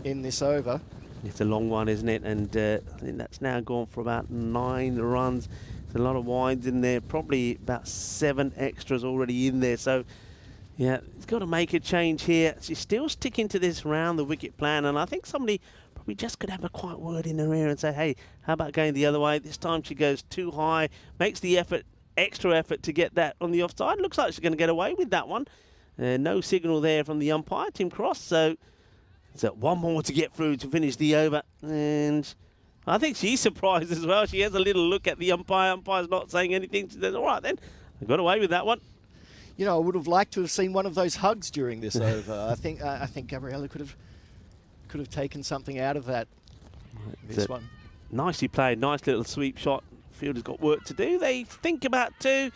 in this over. It's a long one, isn't it? And I think that's now gone for about 9 runs. There's a lot of wides in there, probably about 7 extras already in there. So, yeah, it's got to make a change here. She's still sticking to this round the wicket plan, and I think somebody probably just could have a quiet word in her ear and say, hey, how about going the other way? This time she goes too high, makes the extra effort to get that on the offside. Looks like she's going to get away with that one. No signal there from the umpire, Tim Cross. So one more to get through to finish the over. And I think she's surprised as well. She has a little look at the umpire. Umpire's not saying anything. She says, all right then, I got away with that one. You know, I would have liked to have seen one of those hugs during this over. I think Gabriella could have taken something out of that. This one. Nicely played. Nice little sweep shot. Fielder's got work to do. They think about 2,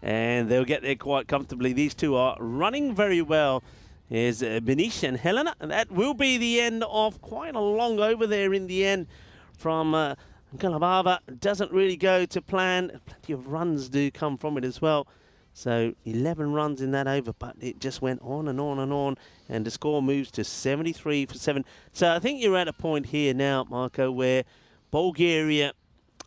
and they'll get there quite comfortably. These 2 are running very well. Here's Benish and Helena, and that will be the end of quite a long over there in the end from Galabava. Doesn't really go to plan. Plenty of runs do come from it as well. So 11 runs in that over, but it just went on and on and on, and the score moves to 73 for 7. So I think you're at a point here now, Marco, where Bulgaria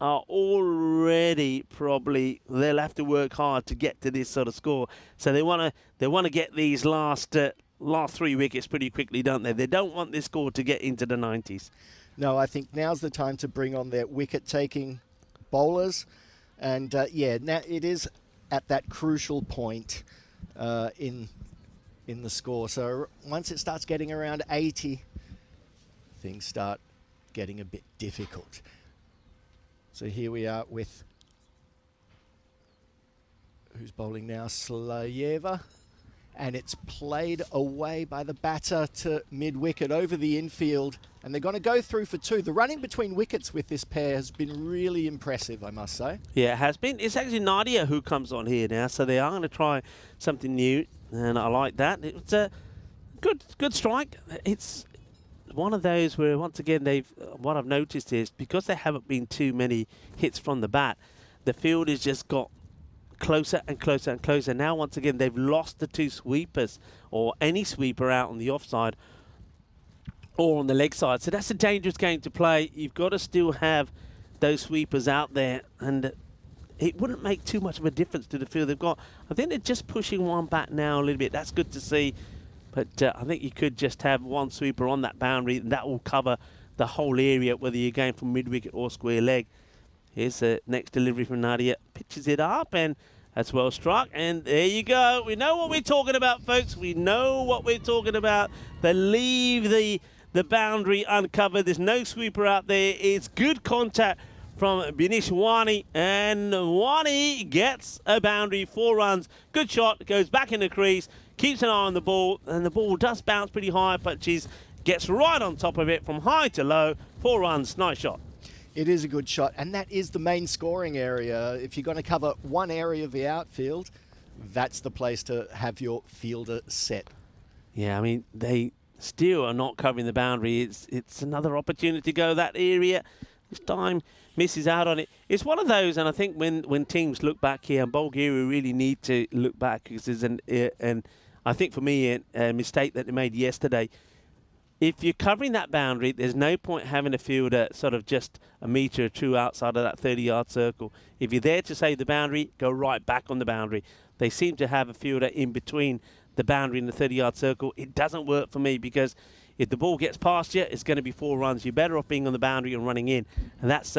are already probably, they'll have to work hard to get to this sort of score. So they want to get these last 3 wickets pretty quickly, don't they? They don't want this score to get into the 90s. No, I think now's the time to bring on their wicket-taking bowlers. And yeah, now it is at that crucial point in the score. So once it starts getting around 80, things start getting a bit difficult. So here we are with, who's bowling now? Slayeva. And it's played away by the batter to mid-wicket over the infield. And they're going to go through for 2. The running between wickets with this pair has been really impressive, I must say. Yeah, it has been. It's actually Nadia who comes on here now, so they are going to try something new, and I like that. It's a good strike. It's one of those where, once again, what I've noticed is, because there haven't been too many hits from the bat, the field has just got closer and closer and closer. Now, once again, they've lost the 2 sweepers, or any sweeper out on the offside or on the leg side. So that's a dangerous game to play. You've got to still have those sweepers out there, and it wouldn't make too much of a difference to the field they've got. I think they're just pushing one back now a little bit. That's good to see. But I think you could just have one sweeper on that boundary, and that will cover the whole area, whether you're going from mid-wicket or square leg. Here's the next delivery from Nadia. Pitches it up, and that's well struck. And there you go. We know what we're talking about, folks. We know what we're talking about. They leave the boundary uncovered. There's no sweeper out there. It's good contact from Binish Wani, and Wani gets a boundary, 4 runs. Good shot, goes back in the crease, keeps an eye on the ball, and the ball does bounce pretty high, but she gets right on top of it from high to low. 4 runs, nice shot. It is a good shot, and that is the main scoring area. If you're going to cover one area of the outfield, that's the place to have your fielder set. Yeah, I mean, they still are not covering the boundary. It's another opportunity to go that area. This time misses out on it. It's one of those, and I think when teams look back here, and Bulgaria really need to look back, because there's and I think for me a mistake that they made yesterday. if you're covering that boundary, there's no point having a fielder sort of just a metre or two outside of that 30-yard circle. If you're there to save the boundary, go right back on the boundary. They seem to have a fielder in between the boundary and the 30-yard circle. It doesn't work for me because if the ball gets past you, it's going to be 4 runs. You're better off being on the boundary and running in, and that's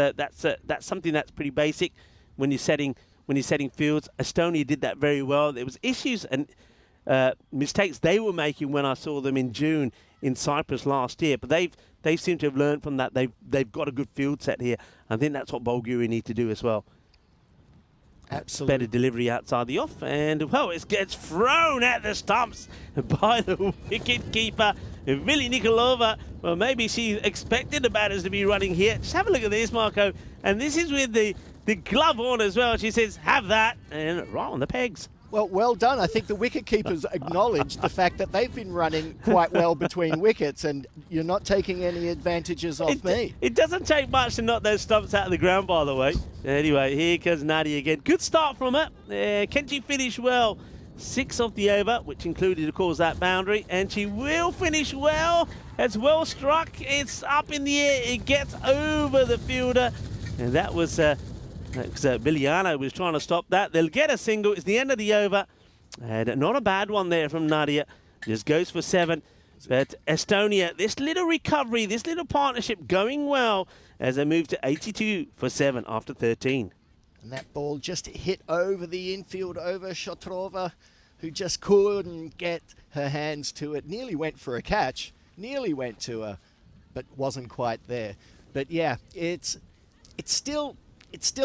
something that's pretty basic when you're setting fields. Estonia did that very well. There was issues and mistakes they were making when I saw them in June in Cyprus last year, but they seem to have learned from that. They've got a good field set here. I think that's what Bulgaria need to do as well. Absolutely. Better delivery outside the off, and well, it gets thrown at the stumps by the wicket keeper, Vili Nikolova. Well, maybe she expected the batters to be running here. Just have a look at this, Marco, and this is with the glove on as well. She says, have that, and right on the pegs. Well done. I think the wicket-keepers acknowledged the fact that they've been running quite well between wickets, and you're not taking any advantages off me. It doesn't take much to knock those stumps out of the ground, by the way. Anyway, here comes Nadia again. Good start from her. Can she finish well? 6 off the over, which included, of course, that boundary, and she will finish well. It's well struck. It's up in the air. It gets over the fielder, and that was... Viliano was trying to stop that. They'll get a single. It's the end of the over. And not a bad one there from Nadia. Just goes for 7. But Estonia, this little recovery, this little partnership going well as they move to 82 for 7 after 13. And that ball just hit over the infield, over Shotrova, who just couldn't get her hands to it. Nearly went for a catch. Nearly went to her, but wasn't quite there. But yeah, it's still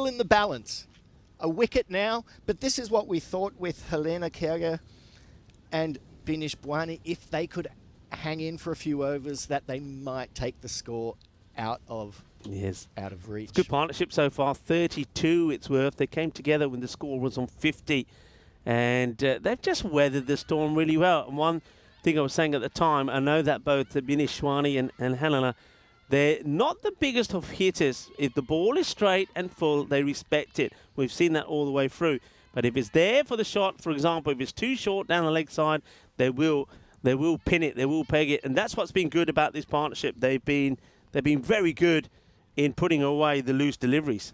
in the balance. A wicket now, but this is what we thought with Helena Kerger and Binish Bwani. If they could hang in for a few overs, that they might take the score out of reach. Good partnership so far, 32 it's worth. They came together when the score was on 50, and they've just weathered the storm really well. And one thing I was saying at the time, I know that both Binish Bwani and Helena, they're not the biggest of hitters. If the ball is straight and full, they respect it. We've seen that all the way through. But if it's there for the shot, for example, if it's too short down the leg side, they will pin it, they will peg it. And that's what's been good about this partnership. They've been very good in putting away the loose deliveries.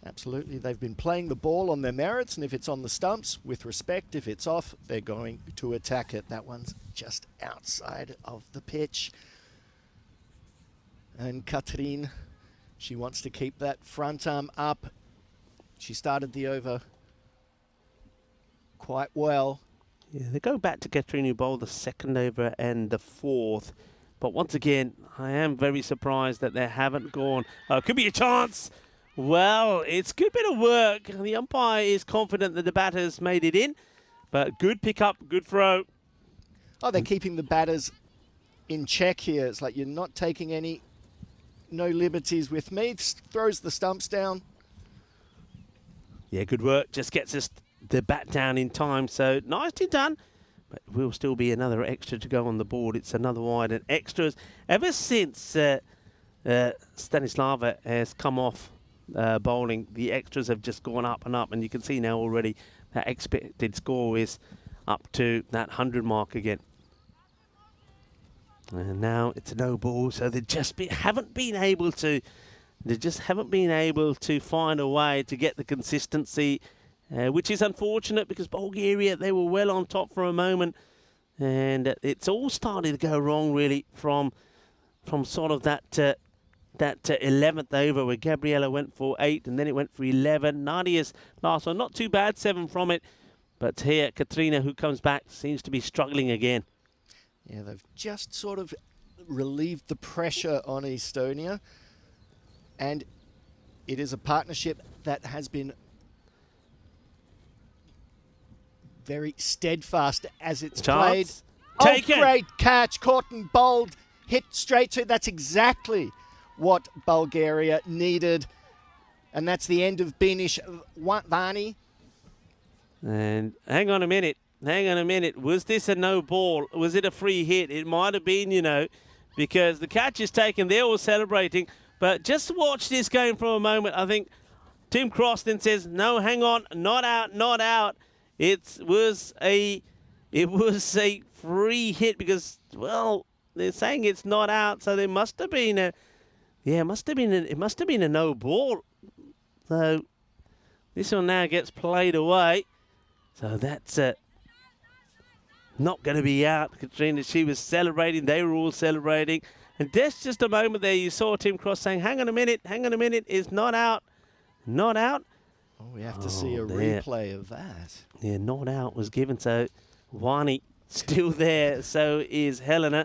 Absolutely. They've been playing the ball on their merits, and if it's on the stumps, with respect. If it's off, they're going to attack it. That one's just outside of the pitch. And Katrin, she wants to keep that front arm up. She started the over quite well. Yeah, they go back to Katrin, who bowled the 2nd over and the 4th. But once again, I am very surprised that they haven't gone. Could be a chance. Well, it's a good bit of work. The umpire is confident that the batters made it in. But good pick up, good throw. Oh, they're keeping the batters in check here. It's like you're not taking no liberties with me. Throws the stumps down. Yeah, good work. Just gets us the bat down in time. So nicely done. But will still be another extra to go on the board. It's another wide and extras. Ever since Stanislava has come off bowling, the extras have just gone up and up. And you can see now already that expected score is up to that 100 mark again. And now it's a no ball, so they just haven't been able to find a way to get the consistency, which is unfortunate because Bulgaria, they were well on top for a moment, and it's all started to go wrong really from sort of that 11th over where Gabriela went for 8 and then it went for 11. Nadia's last one, not too bad, 7 from it, but here Katrina, who comes back, seems to be struggling again. Yeah, they've just sort of relieved the pressure on Estonia. And it is a partnership that has been very steadfast as it's played. Taken. Oh, great catch, caught and bowled, hit straight to. That's exactly what Bulgaria needed. And that's the end of Binish Bwani. And hang on a minute. Was this a no ball? Was it a free hit? It might have been, because the catch is taken. They're all celebrating. But just watch this game for a moment. I think Tim Cross then says, no, hang on, not out. It was a free hit because, well, They're saying it's not out, so there must have been a, it must have been a no ball. So this one now gets played away. So that's not going to be out. Katrina, she was celebrating. They were all celebrating. And there's just a moment there you saw Tim Cross saying, hang on a minute, it's not out. Not out. Oh, we have to see a replay of that. Yeah, not out was given. So Wani still there. So is Helena.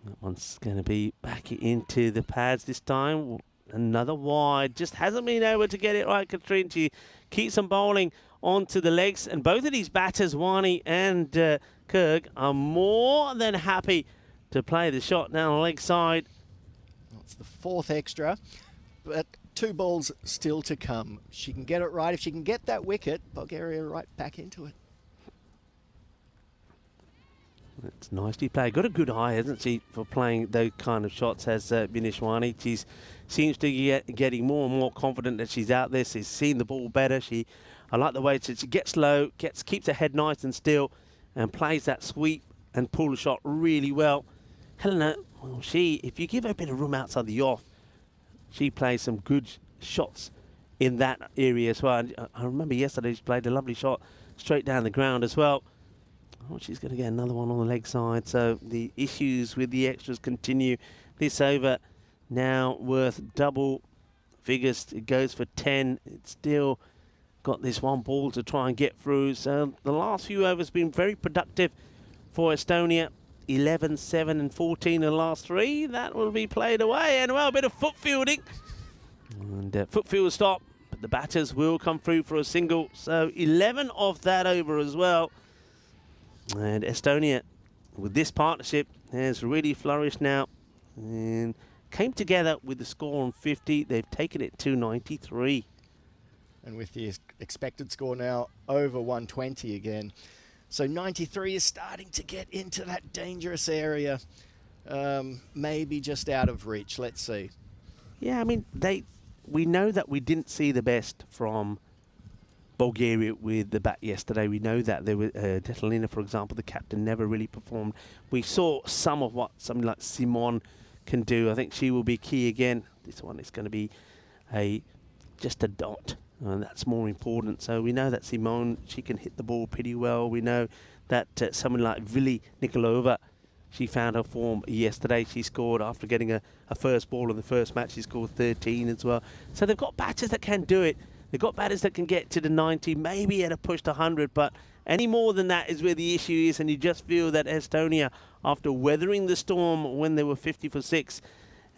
That one's going to be back into the pads this time. Another wide. Just hasn't been able to get it right, Katrina. She keeps on bowling onto the legs. And both of these batters, Wani and Kirk, are more than happy to play the shot down the leg side. Well, it's the 4th extra, but 2 balls still to come. She can get it right. If she can get that wicket, Bulgaria right back into it. That's nicely played. Got a good eye, hasn't she, for playing those kind of shots as Binishwani. She seems to be getting more and more confident that she's out there. She's seen the ball better. I like the way she gets low, keeps her head nice and still, and plays that sweep and pull the shot really well. Helena, well, if you give her a bit of room outside the off, she plays some good shots in that area as well. And I remember yesterday she played a lovely shot straight down the ground as well. Oh, she's going to get another one on the leg side. So the issues with the extras continue. This over now worth double figures. It goes for 10. It's still got this 1 ball to try and get through. So the last few overs have been very productive for Estonia. 11, 7 and 14 in the last 3. That will be played away. And, well, a bit of foot fielding. And foot field stop. But the batters will come through for a single. So 11 of that over as well. And Estonia, with this partnership, has really flourished now. And came together with the score on 50. They've taken it to 93. And with the expected score now over 120 again. So 93 is starting to get into that dangerous area. Maybe just out of reach. Let's see. Yeah, I mean, we know that we didn't see the best from Bulgaria with the bat yesterday. We know that there was Detalina, for example, the captain, never really performed. We saw some of what something like Simon can do. I think she will be key again. This one is going to be just a dot. And that's more important. So we know that Simone, she can hit the ball pretty well. We know that someone like Vili Nikolova, she found her form yesterday. She scored after getting a first ball in the first match. She scored 13 as well. So they've got batters that can do it. They've got batters that can get to the 90, maybe at a push to 100. But any more than that is where the issue is. And you just feel that Estonia, after weathering the storm when they were 50 for 6,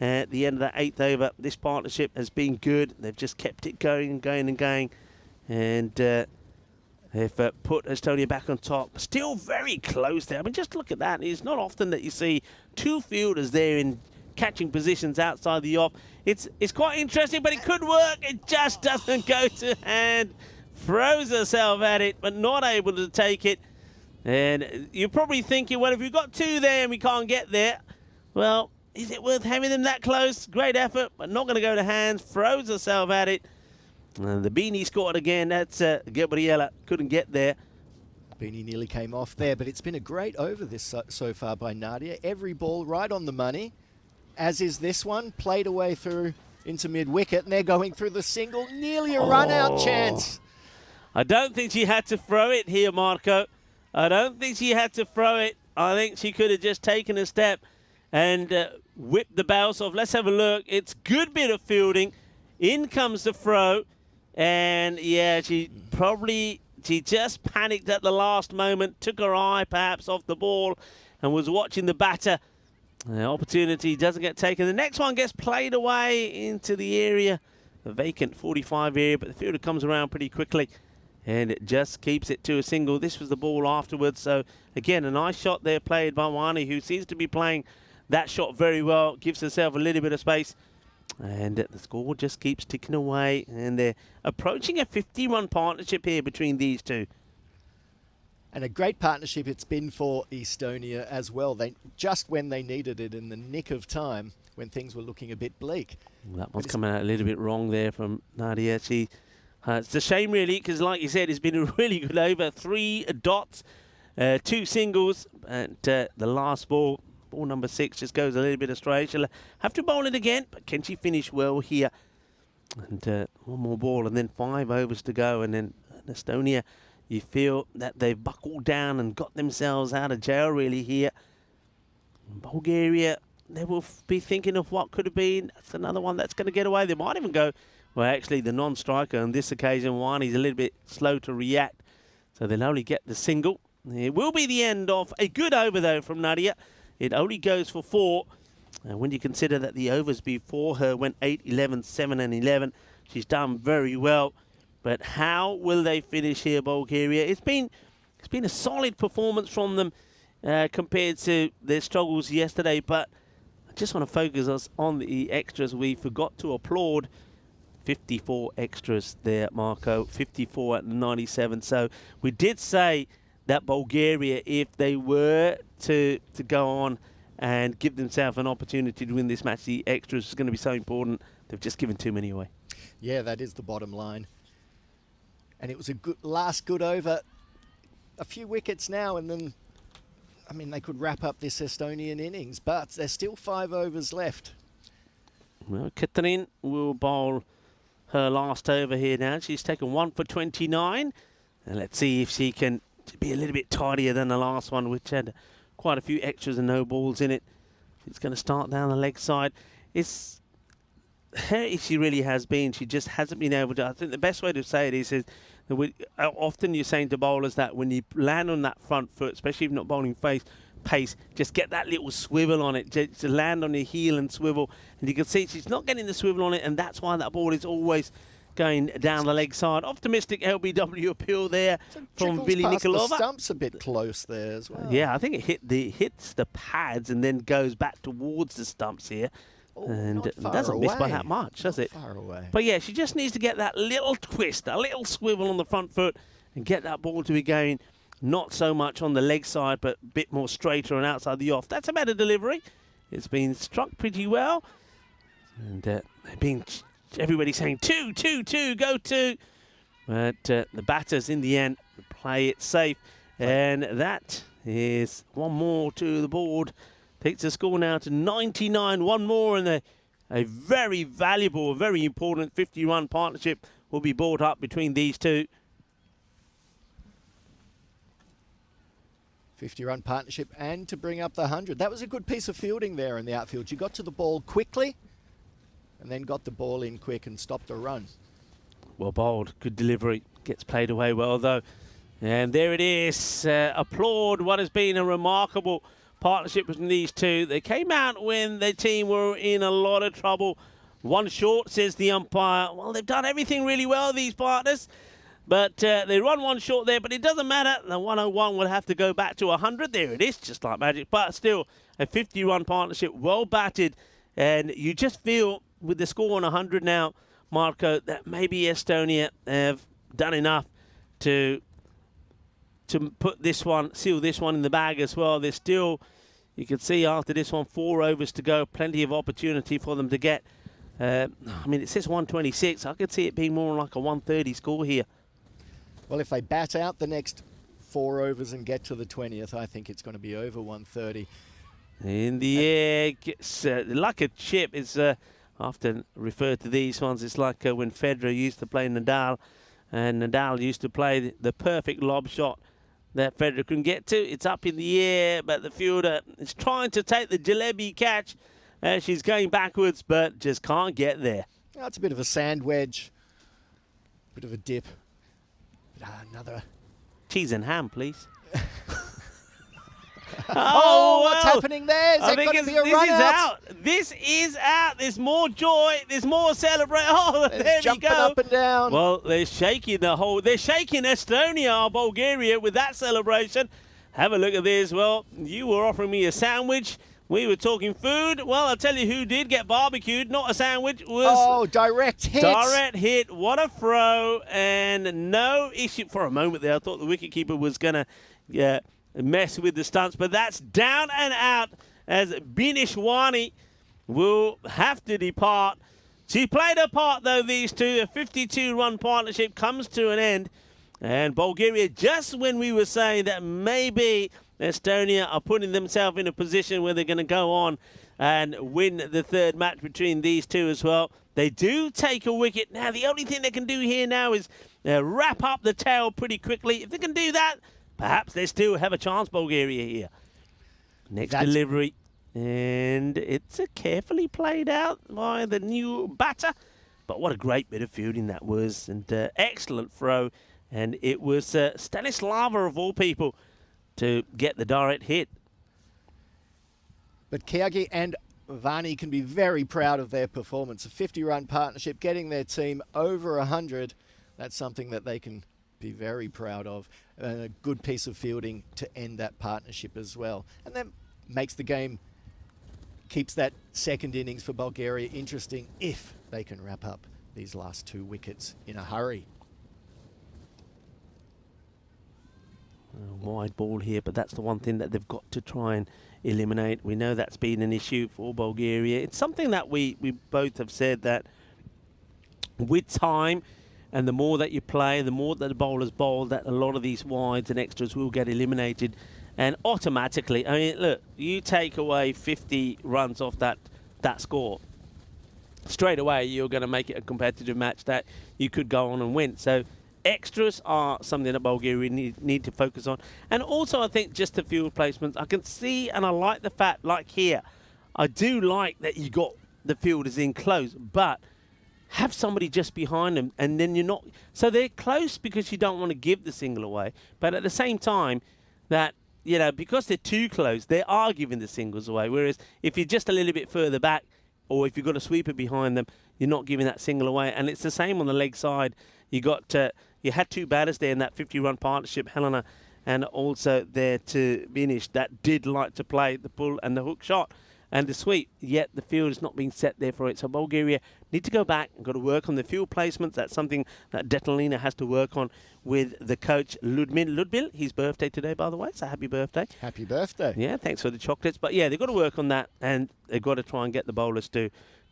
at the end of that 8th over, this partnership has been good. They've just kept it going and going and going. And they've put Estonia back on top. Still very close there. I mean, just look at that. It's not often that you see 2 fielders there in catching positions outside the off. It's quite interesting, but it could work. It just doesn't go to hand. Throws herself at it, but not able to take it. And you're probably thinking, well, if we've got 2 there and we can't get there, well, is it worth having them that close? Great effort, but not going to go to hands. Throws herself at it. And the Beanie scored again. That's Gabriela. Couldn't get there. Beanie nearly came off there, but it's been a great over this so far by Nadia. Every ball right on the money, as is this one. Played away through into mid-wicket, and they're going through the single. Nearly a run-out chance. I don't think she had to throw it here, Marco. I don't think she had to throw it. I think she could have just taken a step and whipped the bounce off. Let's have a look. It's good bit of fielding. In comes the throw. And, yeah, she just panicked at the last moment, took her eye perhaps off the ball and was watching the batter. The opportunity doesn't get taken. The next one gets played away into the area, the vacant 45 area, but the fielder comes around pretty quickly and it just keeps it to a single. This was the ball afterwards. So, again, a nice shot there played by Wani, who seems to be playing that shot very well, gives herself a little bit of space. And the score just keeps ticking away. And they're approaching a 50-run partnership here between these two. And a great partnership it's been for Estonia as well. They just when they needed it, in the nick of time, when things were looking a bit bleak. Well, that one's coming out a little bit wrong there from Nadia. It's a shame, really, because like you said, it's been a really good over. 3 dots. 2 singles, and the last ball number 6, just goes a little bit astray. She'll have to bowl it again, but can she finish well here? And one more ball, and then 5 overs to go, and then Estonia, you feel that they've buckled down and got themselves out of jail really here. Bulgaria, they will be thinking of what could have been. That's another one that's going to get away. They might even go, well, actually, the non-striker on this occasion, Wani's a little bit slow to react, so they'll only get the single. It will be the end of a good over, though, from Nadia. It only goes for 4. And when you consider that the overs before her went 8, 11, 7 and 11, she's done very well. But how will they finish here, Bulgaria? It's been a solid performance from them compared to their struggles yesterday. But I just want to focus us on the extras. We forgot to applaud 54 extras there, Marco. 54 at 97. So we did say that Bulgaria, if they were to go on and give themselves an opportunity to win this match, the extras is going to be so important. They've just given too many away. Yeah, that is the bottom line. And it was a last good over. A few wickets now, and then, I mean, they could wrap up this Estonian innings, but there's still 5 overs left. Well, Katrin will bowl her last over here now. She's taken 1 for 29. And let's see if she can be a little bit tidier than the last one, which had quite a few extras and no balls in it. It's going to start down the leg side. It's her, she really has been. She just hasn't been able to. I think the best way to say it is that often you're saying to bowlers that when you land on that front foot, especially if you're not bowling pace, just get that little swivel on it. Just land on your heel and swivel. And you can see she's not getting the swivel on it, and that's why that ball is always going down the leg side. Optimistic LBW appeal there from Vili Nikolova. The stump's a bit close there as well. Yeah, I think it hits the pads and then goes back towards the stumps here. Oh, and it doesn't miss by that much, does it? Far away. But yeah, she just needs to get that little twist, a little swivel on the front foot and get that ball to be going not so much on the leg side, but a bit more straighter and outside the off. That's a better delivery. It's been struck pretty well. And everybody's saying 2, 2, 2, go 2. But the batters in the end play it safe. And that is one more to the board. Takes the score now to 99. One more, and a very valuable, very important 50-run partnership will be brought up between these two. 50-run partnership, and to bring up the 100. That was a good piece of fielding there in the outfield. She got to the ball quickly and then got the ball in quick and stopped a run. Well bowled, good delivery. Gets played away well, though. And there it is. Applaud what has been a remarkable partnership between these two. They came out when their team were in a lot of trouble. 1 short, says the umpire. Well, they've done everything really well, these partners. But they run 1 short there, but it doesn't matter. The 101 will have to go back to 100. There it is, just like magic. But still, a 50-run partnership, well batted. And you just feel, with the score on 100 now, Marco, that maybe Estonia have done enough to put this one, seal this one in the bag as well. There's still, you can see after this one, 4 overs to go. Plenty of opportunity for them to get. I mean, it says 126. I could see it being more like a 130 score here. Well, if they bat out the next 4 overs and get to the 20th, I think it's going to be over 130. In the air, gets, like a chip. It's often referred to these ones. It's like when Federer used to play Nadal, and Nadal used to play the perfect lob shot that Federer couldn't get to. It's up in the air, but the fielder is trying to take the jalebi catch. She's going backwards, but just can't get there. That's a bit of a sand wedge, bit of a dip. Another cheese and ham, please. What's happening there? Is I that think going to be a run out? This is out. There's more joy. There's more celebration. Oh, there we jumping go. Up and down. Well, they're shaking They're shaking Estonia or Bulgaria with that celebration. Have a look at this. Well, you were offering me a sandwich. We were talking food. Well, I'll tell you who did get barbecued. Not a sandwich. Was direct hit. Direct hit. What a throw. And no issue. For a moment there, I thought the wicketkeeper was going to mess with the stunts. But that's down and out as Binishwani will have to depart. She played her part, though, these two. A 52-run partnership comes to an end. And Bulgaria, just when we were saying that maybe Estonia are putting themselves in a position where they're going to go on and win the third match between these two as well, they do take a wicket. Now, the only thing they can do here now is wrap up the tail pretty quickly. If they can do that, perhaps they still have a chance, Bulgaria here. Next delivery. And it's carefully played out by the new batter. But what a great bit of fielding that was. And excellent throw. And it was Stanislava, of all people, to get the direct hit. But Kyrgyz and Vani can be very proud of their performance. A 50-run partnership, getting their team over 100. That's something that they can be very proud of. And a good piece of fielding to end that partnership as well. And that makes the game, keeps that second innings for Bulgaria interesting if they can wrap up these last 2 wickets in a hurry. A wide ball here, but that's the one thing that they've got to try and eliminate. We know that's been an issue for Bulgaria. It's something that we both have said that with time and the more that you play, the more that the bowlers bowl, that a lot of these wides and extras will get eliminated. And automatically, I mean, look, you take away 50 runs off that score, straight away you're going to make it a competitive match that you could go on and win. So extras are something that Bulgaria need to focus on. And also, I think just the field placements, I can see and I like the fact, like here, I do like that you got the fielders in close, but have somebody just behind them, and then you're not. So they're close because you don't want to give the single away, but at the same time, that, you know, because they're too close, they are giving the singles away. Whereas if you're just a little bit further back, or if you've got a sweeper behind them, you're not giving that single away. And it's the same on the leg side. You got you had 2 batters there in that 50-run partnership, Helena, and also there to finish, that did like to play the pull and the hook shot and the sweep, yet the field is not being set there for it. So Bulgaria need to go back and got to work on the field placements. That's something that Detalina has to work on with the coach, Ludmil. His birthday today, by the way, so happy birthday. Happy birthday. Yeah, thanks for the chocolates. But yeah, they've got to work on that, and they've got to try and get the bowlers to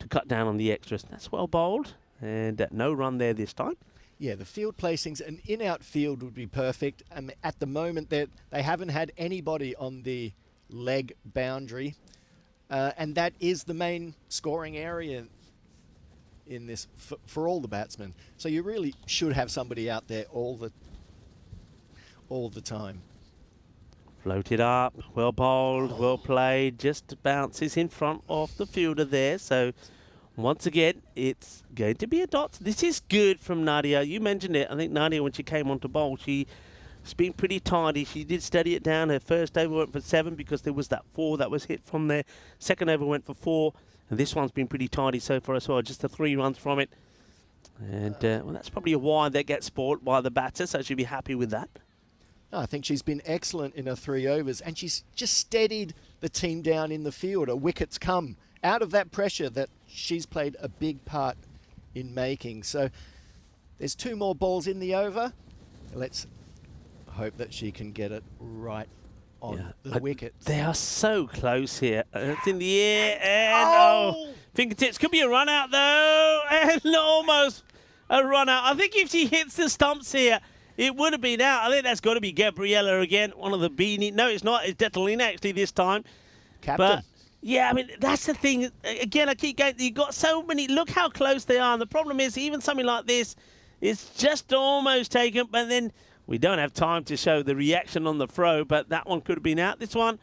cut down on the extras. That's well bowled, and no run there this time. Yeah, the field placings, an in-out field would be perfect. At the moment, they haven't had anybody on the leg boundary, and that is the main scoring area in this for all the batsmen. So you really should have somebody out there all the time. Floated up, well bowled, well played, just bounces in front of the fielder there. So once again, it's going to be a dot. This is good from Nadia. You mentioned it. I think Nadia, when she came on to bowl, she's been pretty tidy. She did steady it down. Her first over went for 7 because there was that 4 that was hit from there. Second over went for 4. And this one's been pretty tidy so far as well. Just the 3 runs from it. And well, that's probably a wide that gets spoiled by the batter, so she'll be happy with that. I think she's been excellent in her 3 overs, and she's just steadied the team down in the field. Her wickets come out of that pressure that she's played a big part in making. So there's 2 more balls in the over. Let's hope that she can get it right on the wicket. They are so close here. It's in the air, and fingertips. Could be a run out though, and almost a run out. I think if she hits the stumps here, it would have been out. I think that's got to be Gabriella again, one of the beanie. No, it's not. It's Detalina actually this time. Captain. But yeah, I mean, that's the thing. Again, I keep going. You've got so many. Look how close they are. And the problem is, even something like this, it's just almost taken. But then we don't have time to show the reaction on the throw. But that one could have been out. This one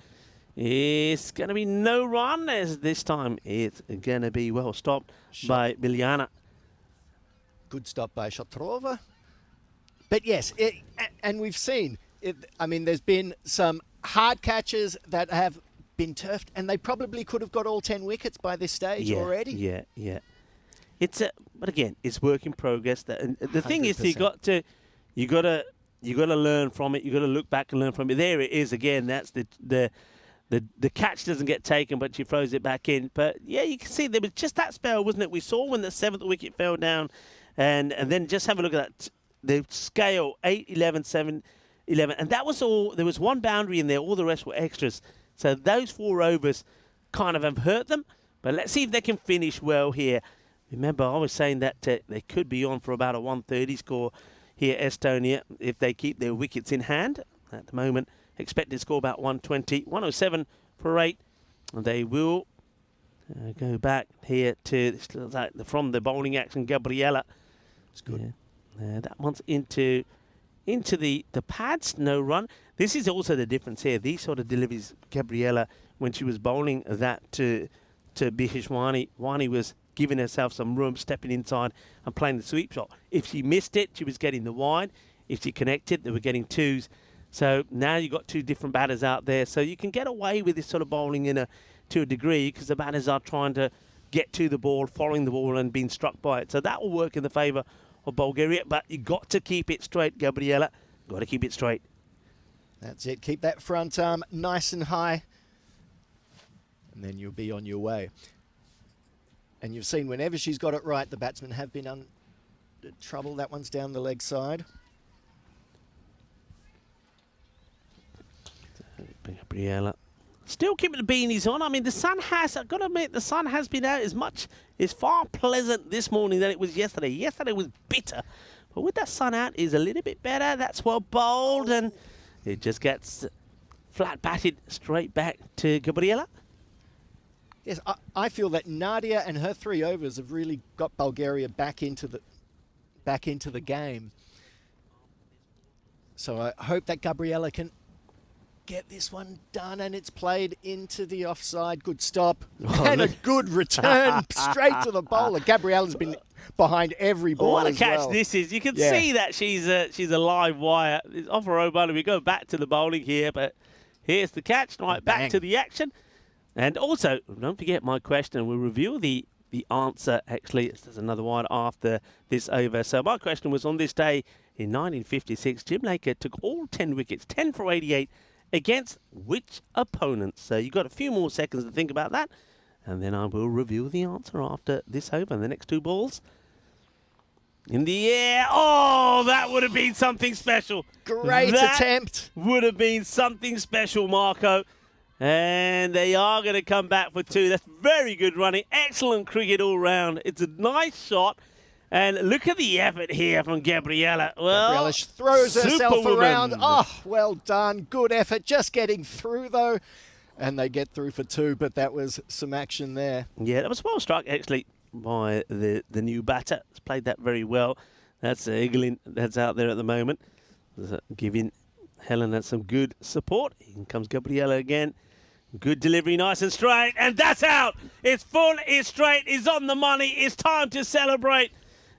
is going to be no run. As this time it's going to be well stopped by Biljana. Good stop by Shatrova. But yes, and we've seen it. I mean, there's been some hard catches that have been turfed, and they probably could have got all 10 wickets by this stage already. Yeah. It's but again, it's work in progress. The thing is, you got to learn from it. You got to look back and learn from it. There it is again. That's the catch doesn't get taken, but she throws it back in. But yeah, you can see there was just that spell, wasn't it? We saw when the 7th wicket fell down, and then just have a look at that. The scale 8, 11, 7, 11, and that was all. There was 1 boundary in there. All the rest were extras. So those 4 overs kind of have hurt them. But let's see if they can finish well here. Remember, I was saying that they could be on for about a 130 score. here, Estonia, if they keep their wickets in hand. At the moment, expected score about 120, 107 for 8. They will go back here to from the bowling action, Gabriella. It's good. Yeah. That one's into the pads, no run. This is also the difference here. These sort of deliveries, Gabriella, when she was bowling that to Bihishwani, Wani was giving herself some room, stepping inside and playing the sweep shot. If she missed it, she was getting the wide. If she connected, they were getting twos. So now you've got two different batters out there. So you can get away with this sort of bowling to a degree because the batters are trying to get to the ball, following the ball and being struck by it. So that will work in the favour of Bulgaria. But you've got to keep it straight, Gabriella. Got to keep it straight. That's it. Keep that front arm nice and high. And then you'll be on your way. And you've seen whenever she's got it right, the batsmen have been under trouble. That one's down the leg side. Gabriella. Still keeping the beanies on. I mean, the sun has, I've got to admit, the sun has been out it's far pleasant this morning than it was yesterday. Yesterday was bitter. But with that sun out, it's a little bit better. That's well bowled, and it just gets flat batted straight back to Gabriella. Yes, I feel that Nadia and her 3 overs have really got Bulgaria back into the game. So I hope that Gabriella can get this one done, and it's played into the offside. Good stop. And a good return straight to the bowler. Gabriella's been behind every ball What a as catch well. this is. You can see that she's a live wire. It's off her own bowler. We go back to the bowling here, but here's the catch. Right, back to the action. And also, don't forget my question. We'll reveal the answer, actually. There's another one after this over. So my question was, on this day in 1956, Jim Laker took all 10 wickets, 10 for 88, against which opponents? So you've got a few more seconds to think about that. And then I will reveal the answer after this over. The next 2 balls. In the air. Oh, that would have been something special. Great attempt. Would have been something special, Marco. And they are going to come back for 2. That's very good running. Excellent cricket all round. It's a nice shot. And look at the effort here from Gabriella. Well, Gabriella throws herself Superwoman. around. Oh, well done. Good effort. Just getting through, though. And they get through for 2, but that was some action there. Yeah, that was well struck, actually, by the new batter. He's played that very well. That's Egelin that's out there at the moment. Giving Helena some good support. In comes Gabriella again. Good delivery, nice and straight. And that's out. It's full, it's straight, it's on the money. It's time to celebrate.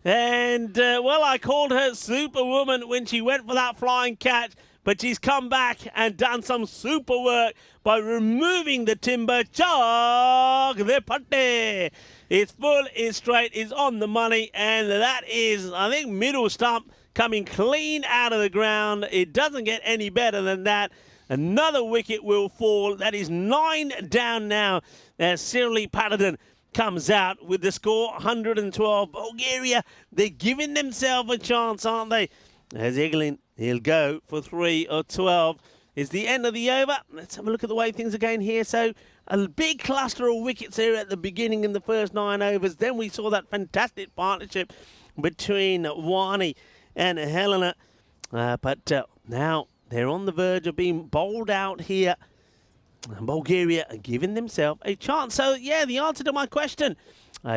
And, well, I called her Superwoman when she went for that flying catch. But she's come back and done some super work by removing the timber. Chog the putty. It's full, it's straight, it's on the money. And that is, I think, middle stump coming clean out of the ground. It doesn't get any better than that. Another wicket will fall. That is 9 down now as Sirli Paladin comes out with the score 112. Bulgaria, they're giving themselves a chance, aren't they? As Egelin, he'll go for 3 or 12. It's the end of the over. Let's have a look at the way things are going here. So a big cluster of wickets here at the beginning in the first 9 overs. Then we saw that fantastic partnership between Wani and Helena. But now they're on the verge of being bowled out here. And Bulgaria are giving themselves a chance. So, yeah, the answer to my question.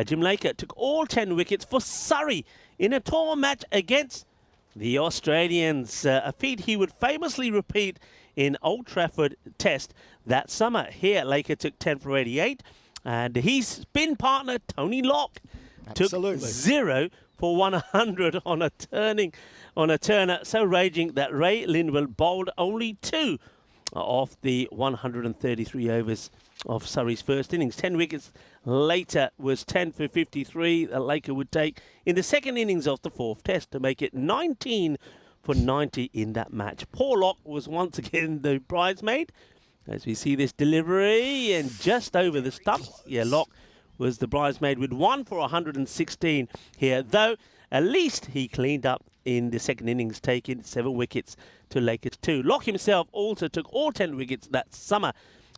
Jim Laker took all 10 wickets for Surrey in a tour match against the Australians. A feat he would famously repeat in Old Trafford Test that summer. Here, Laker took 10 for 88. And his spin partner, Tony Locke, took 0 for 100 on a turner so raging that Ray Lindwell bowled only 2 of the 133 overs of Surrey's first innings. 10 wickets later was 10 for 53 that Laker would take in the second innings of the 4th test to make it 19 for 90 in that match. Poor Locke was once again the bridesmaid as we see this delivery and just over the stump. Yeah, Locke was the bridesmaid with 1 for 116 here, though at least he cleaned up in the second innings, taking 7 wickets to Lakers 2. Locke himself also took all 10 wickets that summer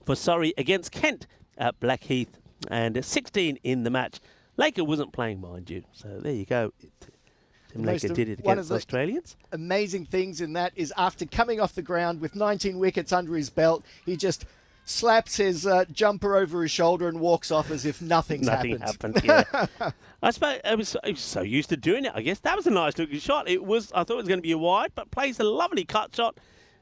for Surrey against Kent at Blackheath, and 16 in the match. Laker wasn't playing, mind you, so there you go. Timneka did it against the Australians. Amazing things in that is after coming off the ground with 19 wickets under his belt, he just slaps his jumper over his shoulder and walks off as if nothing happened. Yeah. I suppose I was so used to doing it. I guess that was a nice looking shot. I thought it was going to be a wide, but plays a lovely cut shot,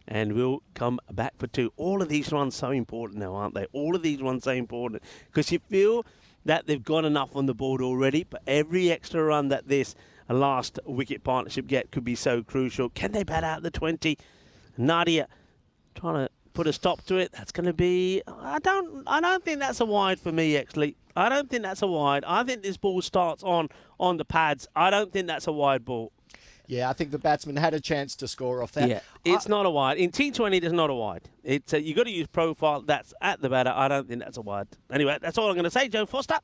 and will come back for 2. All of these runs so important now, aren't they? All of these runs so important because you feel that they've got enough on the board already, but every extra run that this last wicket partnership get could be so crucial. Can they bat out the 20? Nadia trying to put a stop to it. That's going to be... I don't think that's a wide for me, actually. I don't think that's a wide. I think this ball starts on the pads. I don't think that's a wide ball. Yeah, I think the batsman had a chance to score off that. Yeah, it's not a wide. In T20, there's not a wide. It's you've got to use profile. That's at the batter. I don't think that's a wide. Anyway, that's all I'm going to say, Joe Foster.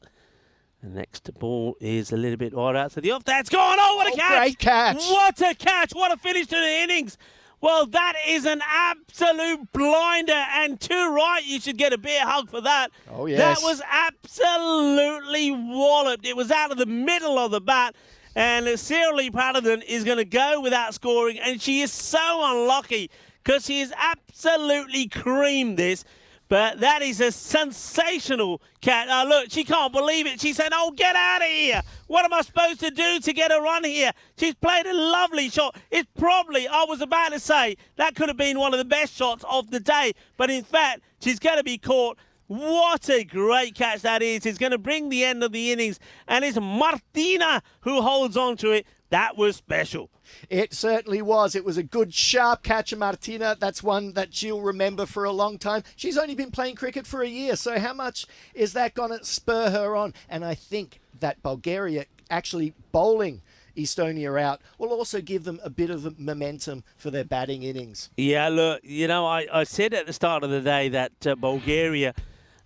The next ball is a little bit wide out to the off. That's gone. Oh, what a catch. Great catch. What a catch. What a finish to the innings. Well, that is an absolute blinder, and too right. You should get a beer hug for that. Oh, yes. That was absolutely walloped. It was out of the middle of the bat, and Sirli Paladin is going to go without scoring, and she is so unlucky because she has absolutely creamed this. But that is a sensational catch. Oh, look, she can't believe it. She said, oh, get out of here. What am I supposed to do to get a run here? She's played a lovely shot. It's probably, I was about to say, that could have been one of the best shots of the day. But in fact, she's going to be caught. What a great catch that is. It's going to bring the end of the innings. And it's Martina who holds on to it. That was special. It certainly was. It was a good, sharp catch of Martina. That's one that she'll remember for a long time. She's only been playing cricket for a year, so how much is that going to spur her on? And I think that Bulgaria actually bowling Estonia out will also give them a bit of momentum for their batting innings. Yeah, look, I said at the start of the day that Bulgaria,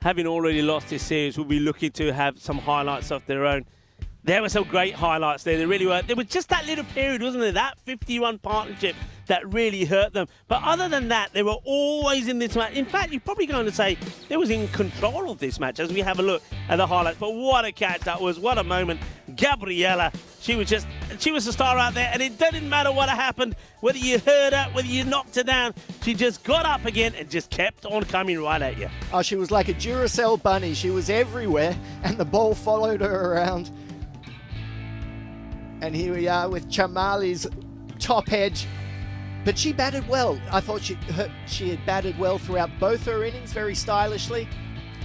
having already lost this series, will be looking to have some highlights of their own. There were some great highlights there. They really were. There was just that little period, wasn't there? That 50-run partnership that really hurt them. But other than that, they were always in this match. In fact, you're probably going to say they was in control of this match as we have a look at the highlights. But what a catch that was. What a moment. Gabriella, she was the star out there. And it didn't matter what happened, whether you hurt her, whether you knocked her down. She just got up again and just kept on coming right at you. Oh, she was like a Duracell bunny. She was everywhere, and the ball followed her around. And here we are with Chamali's top edge. But she batted well. I thought she had batted well throughout both her innings, very stylishly.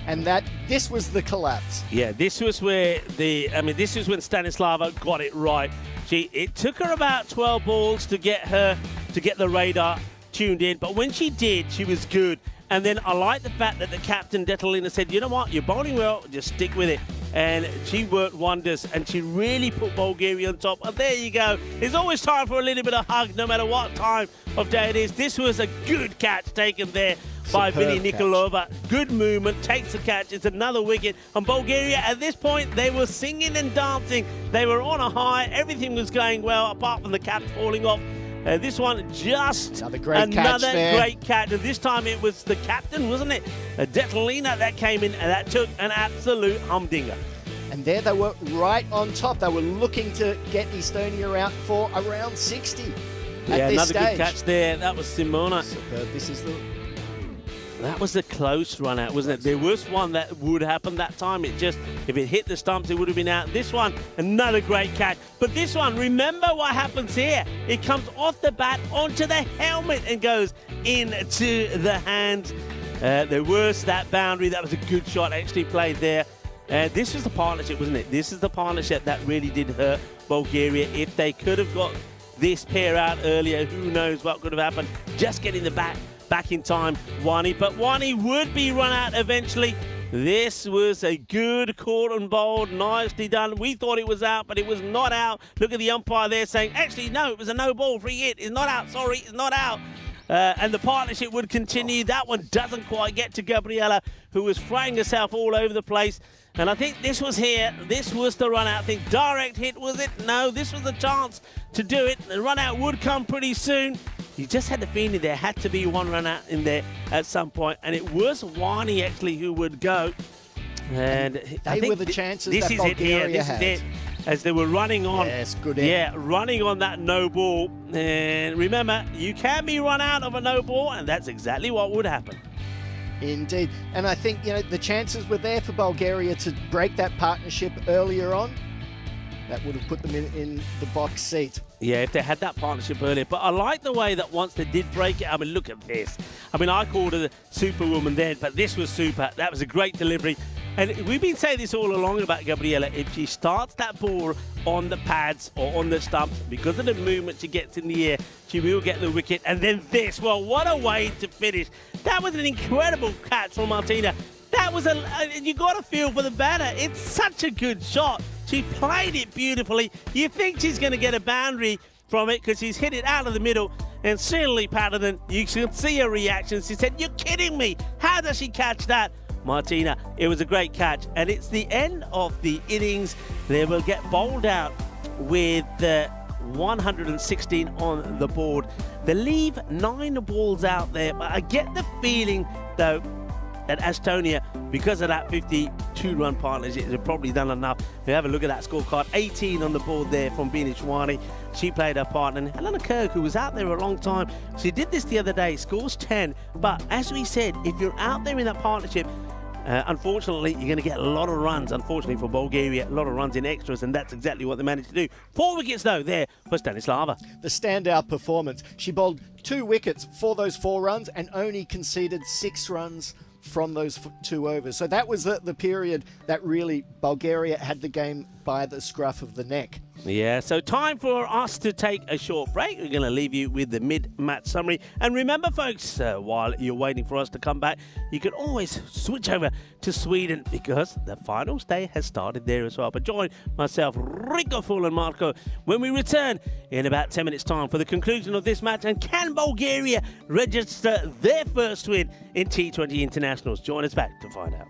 And this was the collapse. Yeah, this was where this was when Stanislava got it right. It took her about 12 balls to get the radar tuned in. But when she did, she was good. And then I like the fact that the captain, Detalina, said, you know what, you're bowling well, just stick with it. And she worked wonders, and she really put Bulgaria on top. And there you go. There's always time for a little bit of hug, no matter what time of day it is. This was a good catch taken there by Vinny Nikolova. Good movement, takes the catch. It's another wicket. And Bulgaria, at this point, they were singing and dancing. They were on a high. Everything was going well, apart from the cap falling off. This one, just another great catch. And this time it was the captain, wasn't it? Detalina that came in, and that took an absolute humdinger. And there they were right on top. They were looking to get Estonia out for around 60 at this another stage. Good catch there. That was Simona. Superb. That was a close run out, wasn't it? There was one that would happen that time. If it hit the stumps, it would have been out. This one, another great catch. But this one, remember what happens here. It comes off the bat onto the helmet and goes into the hands. There was that boundary. That was a good shot actually played there. This was the partnership, wasn't it? This is the partnership that really did hurt Bulgaria. If they could have got this pair out earlier, who knows what could have happened. Just getting the bat back in time, Wani. But Wani would be run out eventually. This was a good caught and bowled, nicely done. We thought it was out, but it was not out. Look at the umpire there saying, actually, no, it was a no ball, free hit. It's not out, sorry, it's not out. And the partnership would continue. That one doesn't quite get to Gabriella, who was throwing herself all over the place. And I think this was here. This was the run out. I think direct hit, was it? No, this was the chance to do it. The run out would come pretty soon. You just had the feeling there had to be one run out in there at some point. And it was Wani actually who would go. And they were the chances this that is Bulgaria it here. This had. is it. as they were running on. Yes, good Yeah, running on that no ball. And remember, you can be run out of a no ball, and that's exactly what would happen. Indeed. And I think, the chances were there for Bulgaria to break that partnership earlier on. That would have put them in the box seat. Yeah, if they had that partnership earlier. But I like the way that once they did break it, I mean, look at this. I mean, I called her the superwoman then, but this was super. That was a great delivery. And we've been saying this all along about Gabriela. If she starts that ball on the pads or on the stumps, because of the movement she gets in the air, she will get the wicket. And then this, well, what a way to finish. That was an incredible catch from Martina. That was you got to feel for the batter. It's such a good shot. She played it beautifully. You think she's going to get a boundary from it because she's hit it out of the middle. And certainly, Patterson, you can see her reaction. She said, "You're kidding me. How does she catch that?" Martina, it was a great catch. And it's the end of the innings. They will get bowled out with 116 on the board. They leave 9 balls out there. But I get the feeling, though, that Estonia, because of that 52-run partnership, has probably done enough. We have a look at that scorecard. 18 on the board there from Bina Chouani. She played her part. And Helena Kirk, who was out there a long time, she did this the other day, scores 10. But as we said, if you're out there in that partnership, unfortunately, you're going to get a lot of runs. Unfortunately for Bulgaria, a lot of runs in extras, and that's exactly what they managed to do. 4 wickets, though, there for Stanislava. The standout performance. She bowled 2 wickets for those 4 runs and only conceded 6 runs from those 2 overs. So that was the period that really Bulgaria had the game by the scruff of the neck. Yeah, so time for us to take a short break. We're going to leave you with the mid-match summary. And remember, folks, while you're waiting for us to come back, you can always switch over to Sweden because the finals day has started there as well. But join myself, Rico Full and Marco, when we return in about 10 minutes' time for the conclusion of this match. And can Bulgaria register their first win in T20 internationals? Join us back to find out.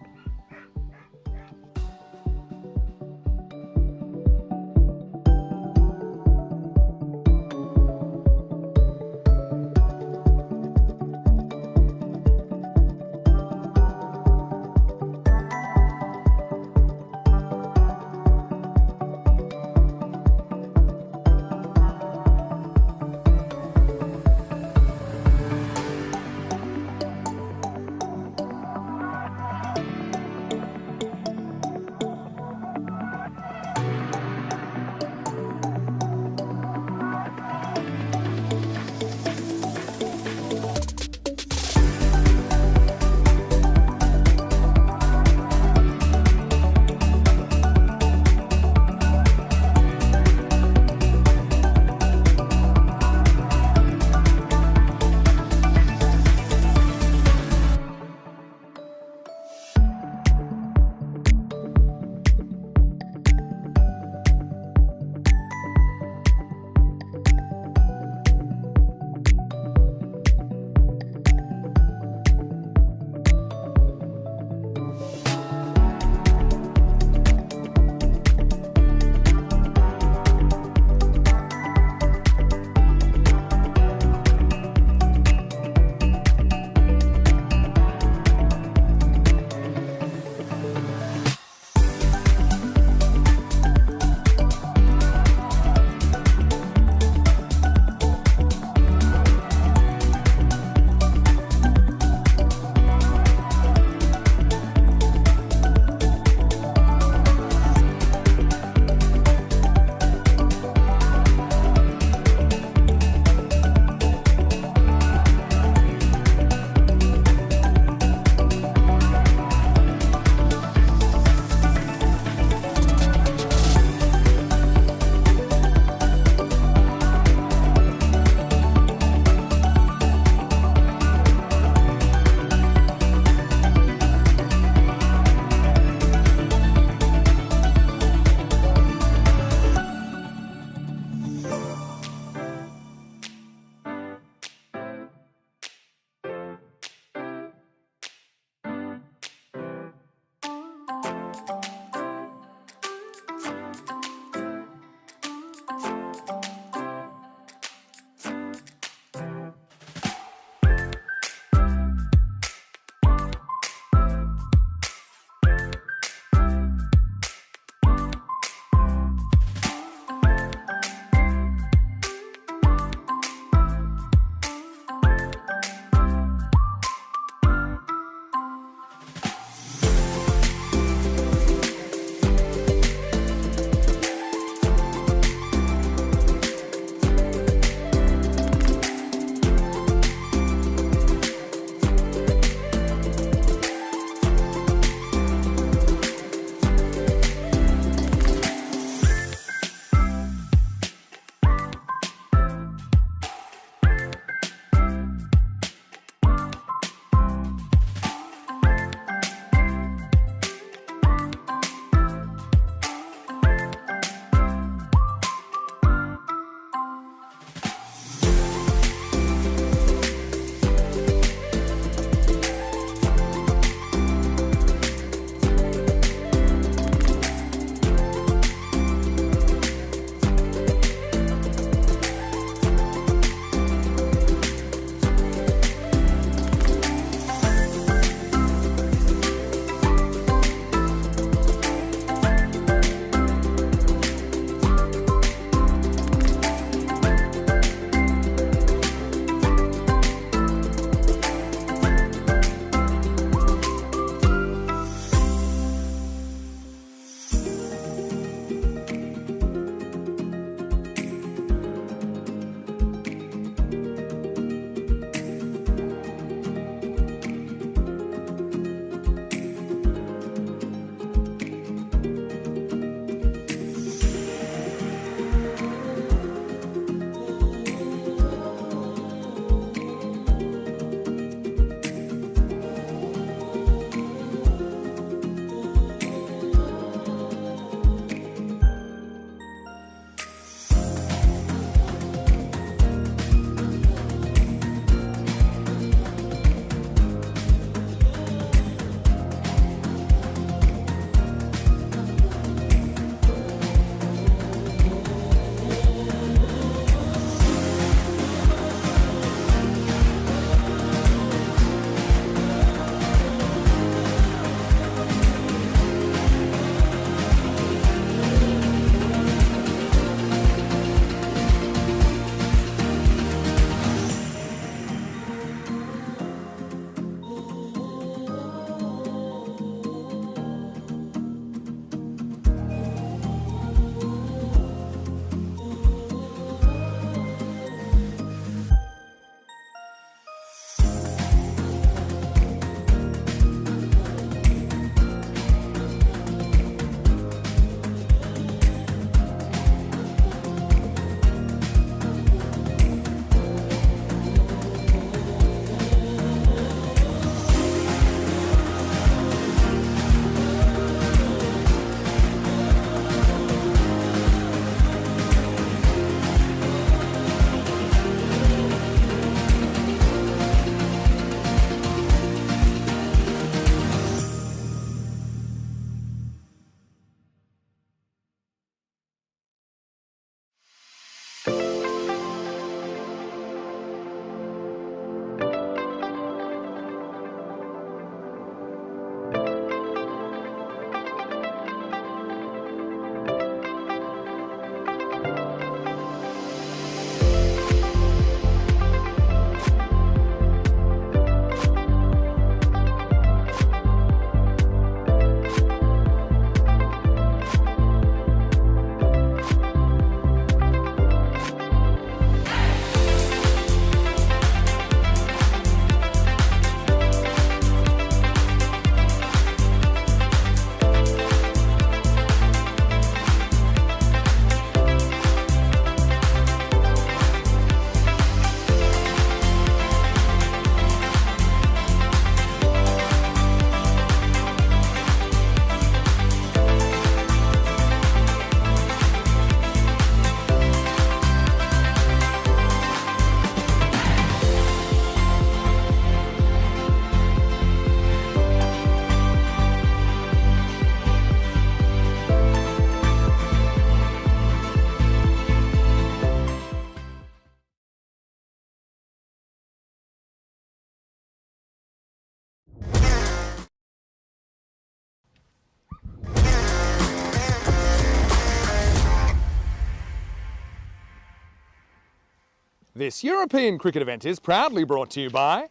This European cricket event is proudly brought to you by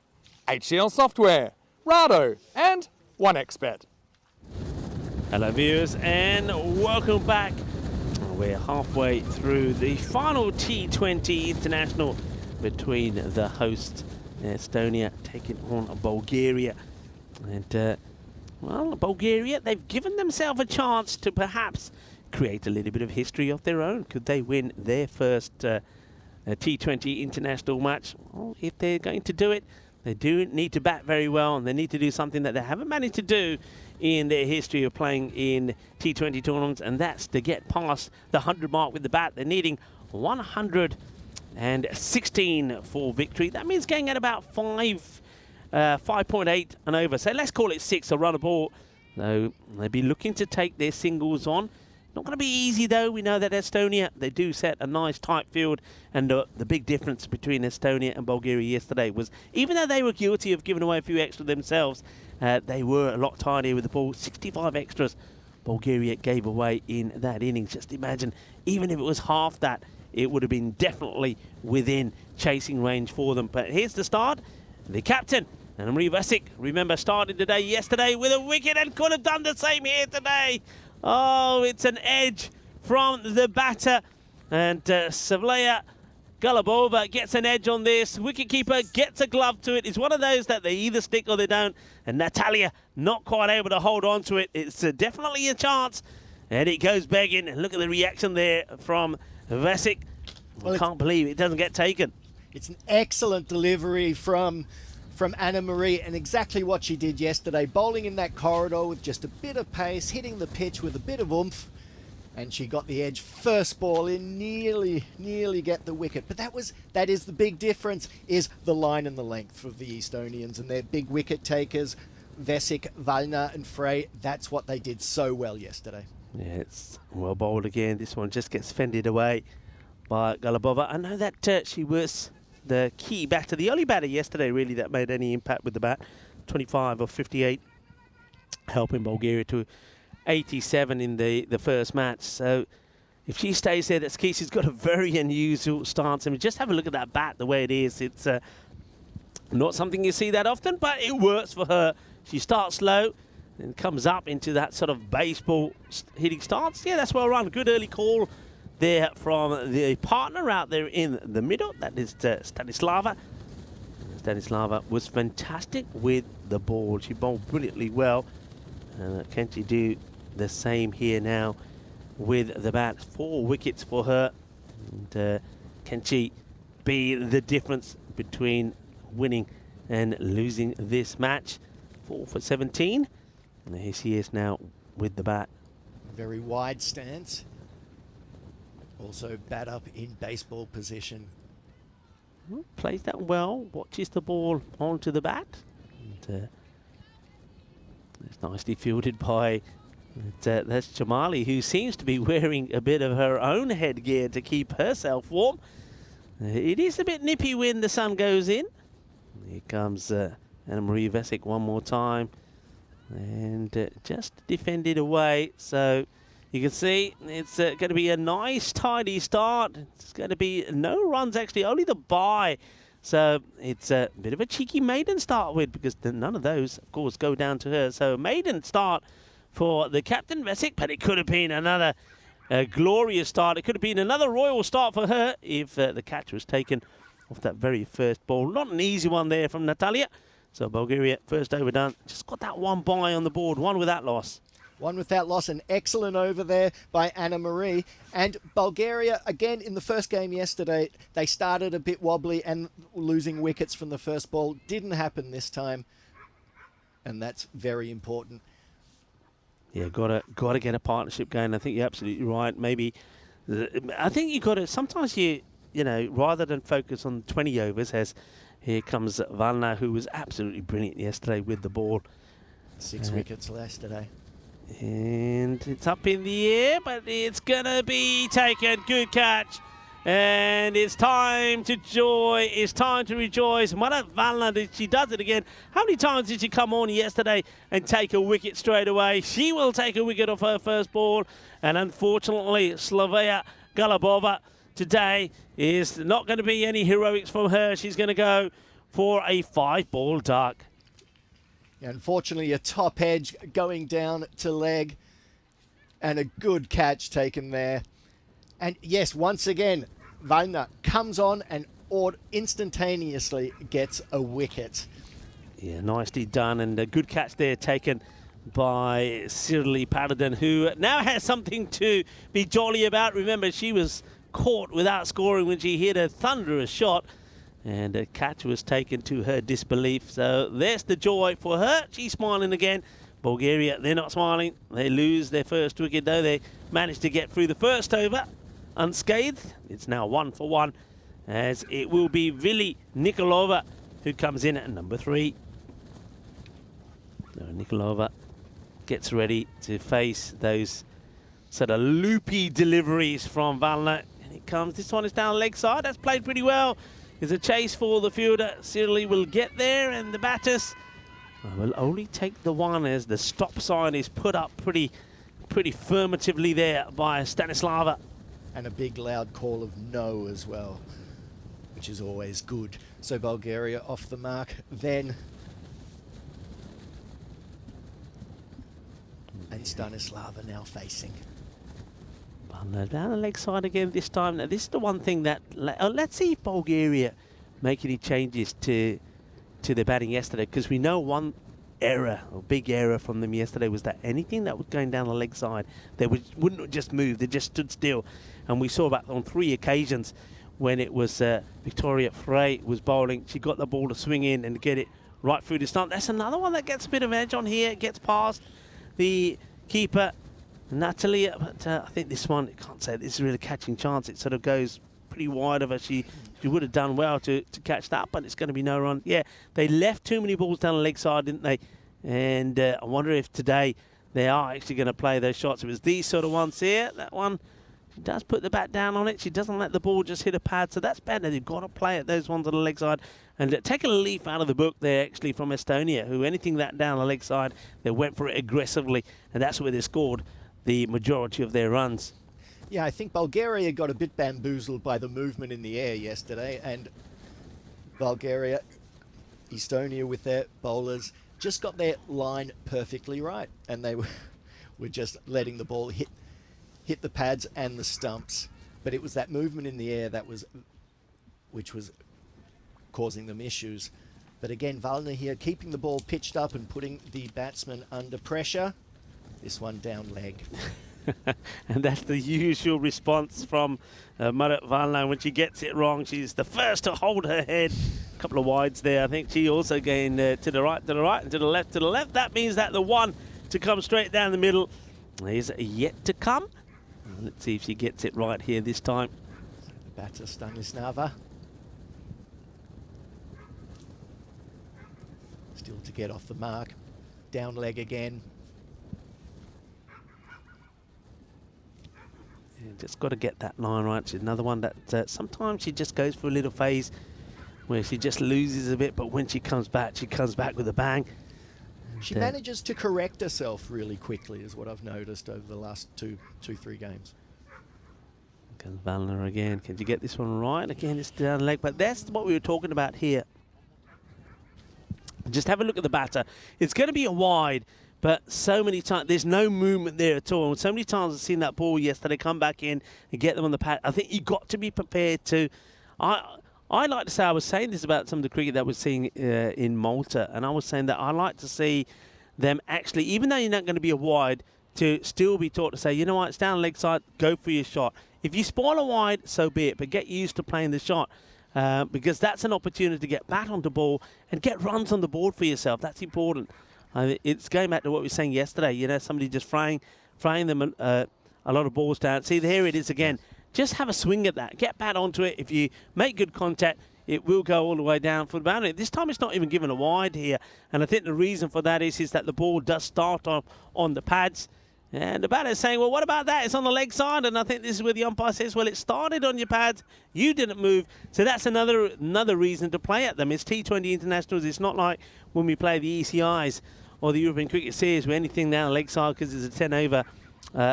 HCL Software, Rado and 1xBet. Hello viewers and welcome back. We're halfway through the final T20 international between the hosts Estonia taking on Bulgaria. And well, Bulgaria, they've given themselves a chance to perhaps create a little bit of history of their own. Could they win their first T20 international match? Well, if they're going to do it, they do need to bat very well, and they need to do something that they haven't managed to do in their history of playing in T20 tournaments, and that's to get past the 100 mark with the bat. They're needing 116 for victory. That means getting at about 5.8 and over. So let's call it 6, a run a ball. So they'll be looking to take their singles on. Not going to be easy though. We know that Estonia, they do set a nice tight field, and the big difference between Estonia and Bulgaria yesterday was, even though they were guilty of giving away a few extra themselves, they were a lot tidier with the ball. 65 extras Bulgaria gave away in that innings. Just imagine, even if it was half that, it would have been definitely within chasing range for them. But here's the start. The captain, Anna-Marie Vasic, remember, started today yesterday with a wicket and could have done the same here today. Oh, it's an edge from the batter, and Savlaya Galabova gets an edge on this. Wicketkeeper gets a glove to it. It's one of those that they either stick or they don't, and Natalia not quite able to hold on to it. It's definitely a chance, and it goes begging. And look at the reaction there from Vasic. Well, I can't believe it doesn't get taken. It's an excellent delivery from Anna-Marie, and exactly what she did yesterday, bowling in that corridor with just a bit of pace, hitting the pitch with a bit of oomph, and she got the edge first ball in, nearly get the wicket. But that is the big difference, is the line and the length of the Estonians and their big wicket takers, Vesic, Valna and Frey. That's what they did so well yesterday. Yeah, it's well bowled again. This one just gets fended away by Galabova. I know that she was the key batter, the only batter yesterday really that made any impact with the bat. 25 of 58, helping Bulgaria to 87 in the first match. So if she stays there, that's key. She's got a very unusual stance. I mean, just have a look at that bat, the way it is. It's not something you see that often, but it works for her. She starts slow and comes up into that sort of baseball hitting stance. Yeah, that's well run. Good early call there from the partner out there in the middle. That is Stanislava. Stanislava was fantastic with the ball. She bowled brilliantly well. Can she do the same here now with the bat? 4 wickets for her. And can she be the difference between winning and losing this match? 4 for 17. And here she is now with the bat. Very wide stance. Also bat up in baseball position. Plays that well, watches the ball onto the bat. And, it's nicely fielded by that's Jamali, who seems to be wearing a bit of her own headgear to keep herself warm. It is a bit nippy when the sun goes in. Here comes Anna-Marie Vesic one more time. And just defended away. So you can see it's going to be a nice, tidy start. It's going to be no runs, actually, only the bye. So it's a bit of a cheeky maiden start with, because none of those, of course, go down to her. So maiden start for the captain, Vesic, but it could have been another glorious start. It could have been another royal start for her if the catch was taken off that very first ball. Not an easy one there from Natalia. So Bulgaria, first over done. Just got that one bye on the board, one without loss. One without loss, an excellent over there by Anna-Marie. And Bulgaria, again, in the first game yesterday, they started a bit wobbly and losing wickets from the first ball. Didn't happen this time, and that's very important. Yeah, got to get a partnership going. I think you're absolutely right. Maybe, I think you got to, sometimes you know, rather than focus on 20 overs, as here comes Valna, who was absolutely brilliant yesterday with the ball. 6 wickets less today. And it's up in the air, but it's going to be taken. Good catch. And it's time to joy. It's time to rejoice. Mara Valna, she does it again. How many times did she come on yesterday and take a wicket straight away? She will take a wicket off her first ball. And unfortunately, Slavia Galabova today is not going to be any heroics from her. She's going to go for a 5-ball duck. Unfortunately, a top edge going down to leg, and a good catch taken there. And yes, once again, Wallner comes on and instantaneously gets a wicket. Yeah, nicely done, and a good catch there taken by Shirley Paradin, who now has something to be jolly about. Remember, she was caught without scoring when she hit a thunderous shot, and a catch was taken to her disbelief. So there's the joy for her. She's smiling again. Bulgaria, they're not smiling. They lose their first wicket, though. They managed to get through the first over unscathed. It's now 1 for 1, as it will be Vili Nikolova who comes in at number 3. So Nikolova gets ready to face those sort of loopy deliveries from Wallner. And it comes. This one is down the leg side. That's played pretty well. There's a chase for the fielder. Shirley will get there, and the batters will only take the one as the stop sign is put up pretty affirmatively there by Stanislava. And a big loud call of no as well, which is always good. So Bulgaria off the mark then. And Stanislava now facing. Down the leg side again this time. Now, this is the one thing that... let's see if Bulgaria make any changes to their batting yesterday, because we know one error, or big error from them yesterday, was that anything that was going down the leg side, they wouldn't just move, they just stood still. And we saw that on 3 occasions when it was Victoria Frey was bowling. She got the ball to swing in and get it right through the stump. That's another one that gets a bit of edge on here. It gets past the keeper, Natalia, but I think this one, I can't say this is really catching chance. It sort of goes pretty wide of her. She would have done well to catch that, but it's going to be no run. Yeah, they left too many balls down the leg side, didn't they? And I wonder if today they are actually going to play those shots. It was these sort of ones here. That one, she does put the bat down on it. She doesn't let the ball just hit a pad, so that's better. They've got to play at those ones on the leg side. And take a leaf out of the book there, actually, from Estonia, who anything that down the leg side, they went for it aggressively, and that's where they scored the majority of their runs. Yeah, I think Bulgaria got a bit bamboozled by the movement in the air yesterday, and Bulgaria, Estonia with their bowlers just got their line perfectly right, and they were just letting the ball hit the pads and the stumps. But it was that movement in the air which was causing them issues. But again, Wallner here keeping the ball pitched up and putting the batsman under pressure. This one down leg. And that's the usual response from Marit Wallner. When she gets it wrong, she's the first to hold her head. A couple of wides there. I think she also gained to the right, and to the left, to the left. That means that the one to come straight down the middle is yet to come. Let's see if she gets it right here this time. So the batter, Stanislava. Still to get off the mark. Down leg again. Just got to get that line right. She's another one that sometimes she just goes for a little phase where she just loses a bit, but when she comes back with a bang. She manages to correct herself really quickly, is what I've noticed over the last 2-3 games. Comes Wallner again. Can you get this one right? Again, it's down the leg, but that's what we were talking about here. Just have a look at the batter. It's going to be a wide, but so many times, there's no movement there at all. So many times I've seen that ball yesterday come back in and get them on the pad. I think you've got to be prepared to... I like to say, I was saying this about some of the cricket that we're seeing in Malta, and I was saying that I like to see them actually, even though you're not going to be a wide, to still be taught to say, you know what, it's down the leg side, go for your shot. If you spoil a wide, so be it, but get used to playing the shot. Because that's an opportunity to get back on the ball and get runs on the board for yourself. That's important. It's going back to what we were saying yesterday. You know, somebody just fraying them a lot of balls down. See, here it is again. Just have a swing at that. Get back onto it. If you make good contact, it will go all the way down for the boundary. This time it's not even given a wide here. And I think the reason for that is that the ball does start off on the pads. And the batter is saying, well, what about that? It's on the leg side. And I think this is where the umpire says, well, it started on your pads. You didn't move. So that's another reason to play at them. It's T20 internationals. It's not like when we play the ECIs or the European Cricket Series where anything down the leg side because it's a 10 over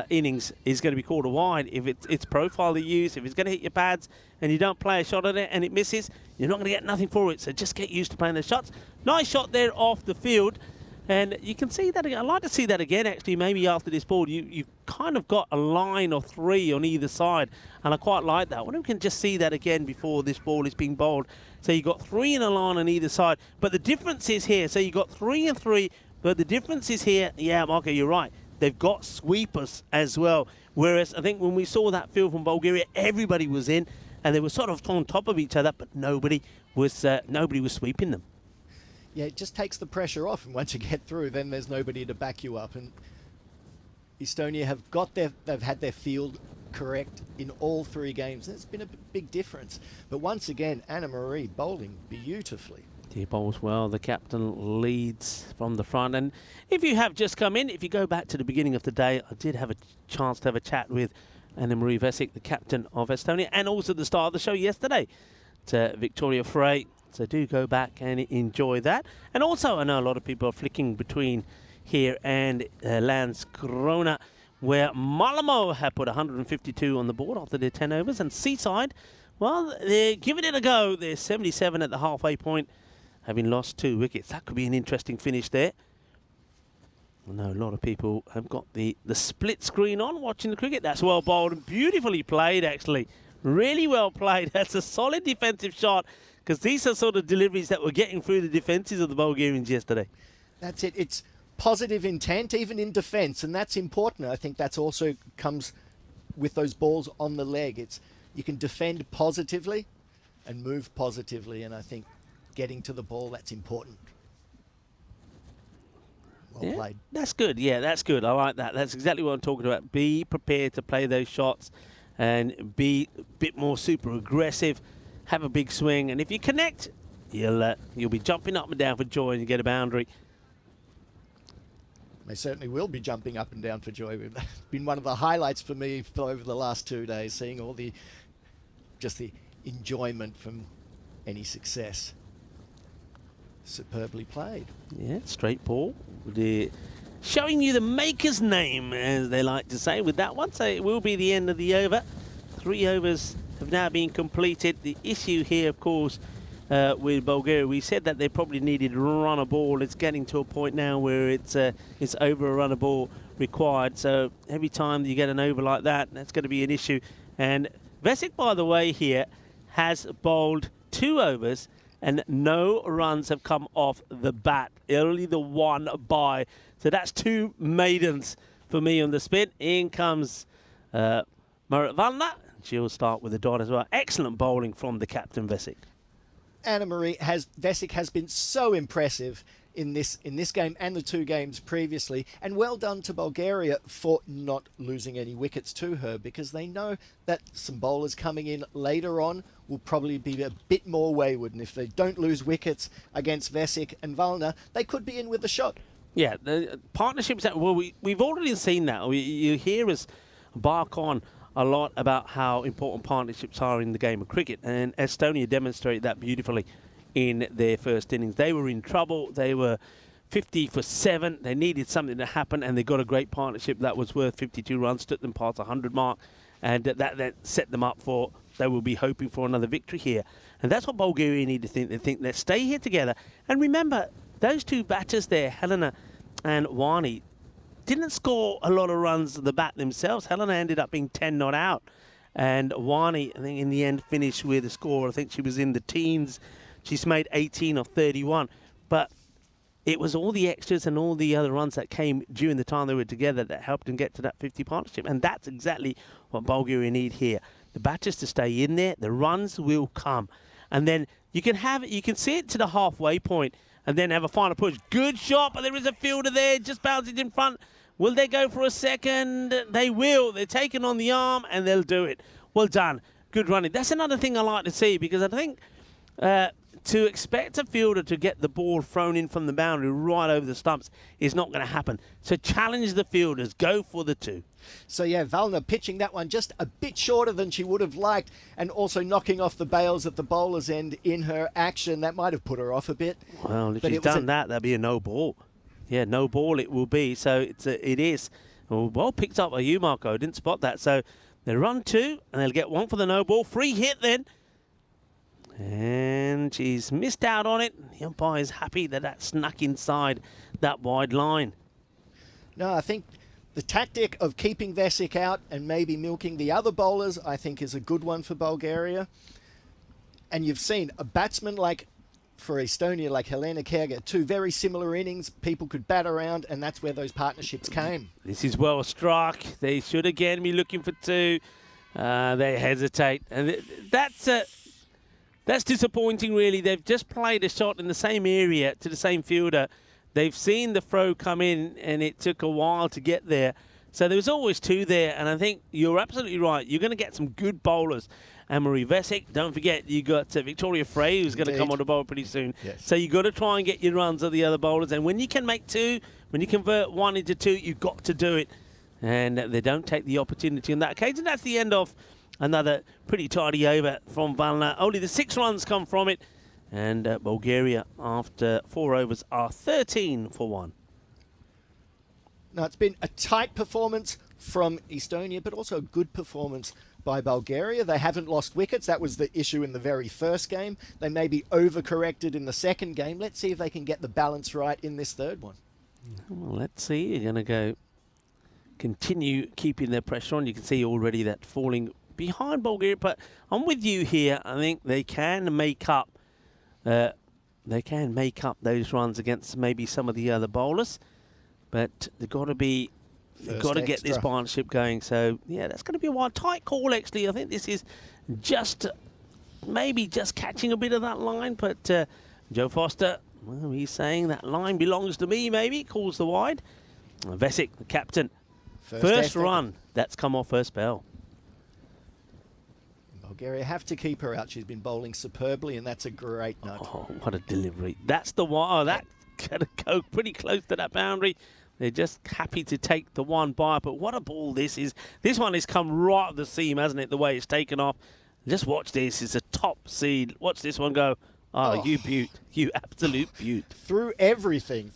innings is going to be called a wide. If it's profile you use, if it's going to hit your pads and you don't play a shot at it and it misses, you're not going to get nothing for it. So just get used to playing the shots. Nice shot there off the field. And you can see that again. I'd like to see that again, actually, maybe after this ball. You've kind of got a line of 3 on either side, and I quite like that. I wonder if we can just see that again before this ball is being bowled. So you've got 3 in a line on either side, but the difference is here. So you've got 3 and 3, but the difference is here. Yeah, Marco, you're right. They've got sweepers as well, whereas I think when we saw that field from Bulgaria, everybody was in, and they were sort of on top of each other, but nobody was sweeping them. Yeah, it just takes the pressure off, and once you get through, then there's nobody to back you up. And Estonia they've had their field correct in all 3 games. And it's been a big difference. But once again, Anna-Marie bowling beautifully. He bowls well. The captain leads from the front. And if you have just come in, if you go back to the beginning of the day, I did have a chance to have a chat with Anna-Marie Vesic, the captain of Estonia, and also the star of the show yesterday, to Victoria Frey. So do go back and enjoy that. And also, I know a lot of people are flicking between here and Landskrona, where Malmo have put 152 on the board after their 10 overs. And Seaside, well, they're giving it a go. They're 77 at the halfway point, having lost 2 wickets. That could be an interesting finish there. I know a lot of people have got the split screen on watching the cricket. That's well bowled and beautifully played, actually. Really well played. That's a solid defensive shot, because these are sort of deliveries that were getting through the defences of the Bulgarians yesterday. That's it. It's positive intent, even in defence, and that's important. I think that's also comes with those balls on the leg. You can defend positively and move positively, and I think getting to the ball, that's important. Well played. That's good. Yeah, that's good. I like that. That's exactly what I'm talking about. Be prepared to play those shots and be a bit more super aggressive. Have a big swing, and if you connect, you'll be jumping up and down for joy and you get a boundary. They certainly will be jumping up and down for joy. It's been one of the highlights for me over the last 2 days, seeing all the enjoyment from any success. Superbly played. Yeah, straight ball. Showing you the maker's name, as they like to say, with that one. So it will be the end of the over. 3 overs have now been completed. The issue here, of course, with Bulgaria, we said that they probably needed a run a ball. It's getting to a point now where it's over a run a ball required. So every time you get an over like that, that's going to be an issue. And Vesic, by the way, here has bowled 2 overs and no runs have come off the bat. Only the 1 bye. So that's 2 maidens for me on the spin. In comes Marit Valna. She'll start with a dot as well. Excellent bowling from the captain, Vesic. Anna-Marie Vesic has been so impressive in this game and the 2 games previously, and well done to Bulgaria for not losing any wickets to her, because they know that some bowlers coming in later on will probably be a bit more wayward, and if they don't lose wickets against Vesic and Valna, they could be in with a shot. Yeah, the partnerships, we've already seen that. You hear us bark on a lot about how important partnerships are in the game of cricket, and Estonia demonstrated that beautifully in their first innings. They were in trouble. They were 50 for 7. They needed something to happen, and they got a great partnership that was worth 52 runs, took them past the 100 mark, and that set them up for, they will be hoping for another victory here. And that's what Bulgaria need to think. They think, let's stay here together. And remember, those 2 batters there, Helena and Wani, didn't score a lot of runs at the bat themselves. Helena ended up being 10 not out. And Wani, I think, in the end, finished with a score. I think she was in the teens. She's made 18 of 31. But it was all the extras and all the other runs that came during the time they were together that helped them get to that 50 partnership. And that's exactly what Bulgaria need here. The batters to stay in there. The runs will come. And then you can see it to the halfway point and then have a final push. Good shot, but there is a fielder there, just bouncing in front. Will they go for a second? They will. They're taking on the arm, and they'll do it. Well done. Good running. That's another thing I like to see, because I think to expect a fielder to get the ball thrown in from the boundary right over the stumps is not going to happen. So challenge the fielders. Go for the 2. So yeah, Valna pitching that one just a bit shorter than she would have liked, and also knocking off the bails at the bowler's end in her action. That might have put her off a bit. Well, if she's done that, that'd be a no ball. Yeah, no ball it will be. So it is. Well picked up by you, Marco. Didn't spot that. So they run 2, and they'll get 1 for the no ball. Free hit then. And she's missed out on it. The umpire is happy that that snuck inside that wide line. No, I think the tactic of keeping Vesic out and maybe milking the other bowlers, I think, is a good one for Bulgaria. And you've seen a batsman like, for Estonia, like Helena Kerger, 2 very similar innings. People could bat around, and that's where those partnerships came. This is well struck. They should again be looking for 2. They hesitate. And that's disappointing, really. They've just played a shot in the same area to the same fielder. They've seen the throw come in, and it took a while to get there. So there was always 2 there, and I think you're absolutely right. You're going to get some good bowlers. Anne-Marie Vesic, don't forget, you got Victoria Frey, who's going to come on the bowl pretty soon. Yes. So you've got to try and get your runs of the other bowlers. And when you can make 2, when you convert 1 into 2, you've got to do it. And they don't take the opportunity on that occasion. That's the end of another pretty tidy over from Valna. Only the 6 runs come from it. And Bulgaria, after 4 overs, are 13 for 1. Now, it's been a tight performance from Estonia, but also a good performance by Bulgaria. They haven't lost wickets. That was the issue in the very first game. They may be overcorrected in the second game. Let's see if they can get the balance right in this third one. Well, let's see. You're going to go continue keeping their pressure on. You can see already that falling behind Bulgaria, but I'm with you here. I think they can make up those runs against maybe some of the other bowlers, but they've got to be get this partnership going. So yeah, that's going to be a wild tight call. Actually, I think this is just maybe just catching a bit of that line, but Joe Foster, well, he's saying that line belongs to me. Maybe calls the wide. Vesic, the captain, first run that's come off her spell. Bulgaria have to keep her out. She's been bowling superbly, and that's a great note. Oh, what a delivery. That's the one. Oh, that's going to go pretty close to that boundary. They're just happy to take the one by, but what a ball this is. This one has come right up the seam, hasn't it, the way it's taken off. Just watch this. It's a top seed. Watch this one go. Oh, you beaut. You absolute beaut. Through everything.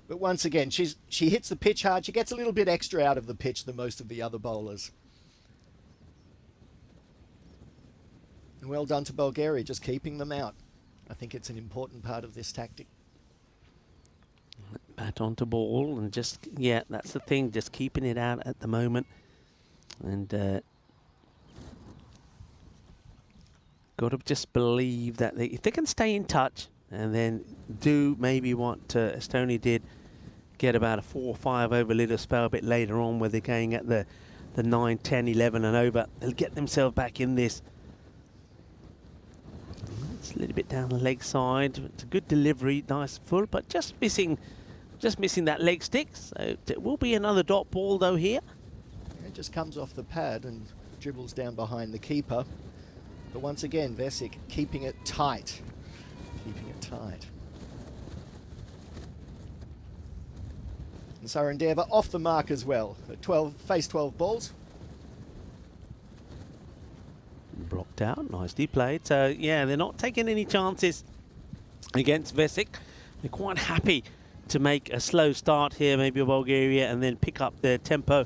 But once again, she hits the pitch hard. She gets a little bit extra out of the pitch than most of the other bowlers. And well done to Bulgaria, just keeping them out. I think it's an important part of this tactic. Bat onto ball and just, yeah, that's the thing, just keeping it out at the moment. And got to just believe that if they can stay in touch and then do maybe what Estonia did, get about a 4 or 5 over little spell a bit later on where they're going at the 9, 10, 11 and over, they'll get themselves back in this. It's a little bit down the leg side. It's a good delivery, nice full, but just missing that leg stick. So it will be another dot ball though here. It just comes off the pad and dribbles down behind the keeper. But once again, Vesic keeping it tight. And Sarandeva off the mark as well. Face 12 balls. Blocked out, nicely played. So yeah, they're not taking any chances against Vesic. They're quite happy to make a slow start here, maybe Bulgaria, and then pick up their tempo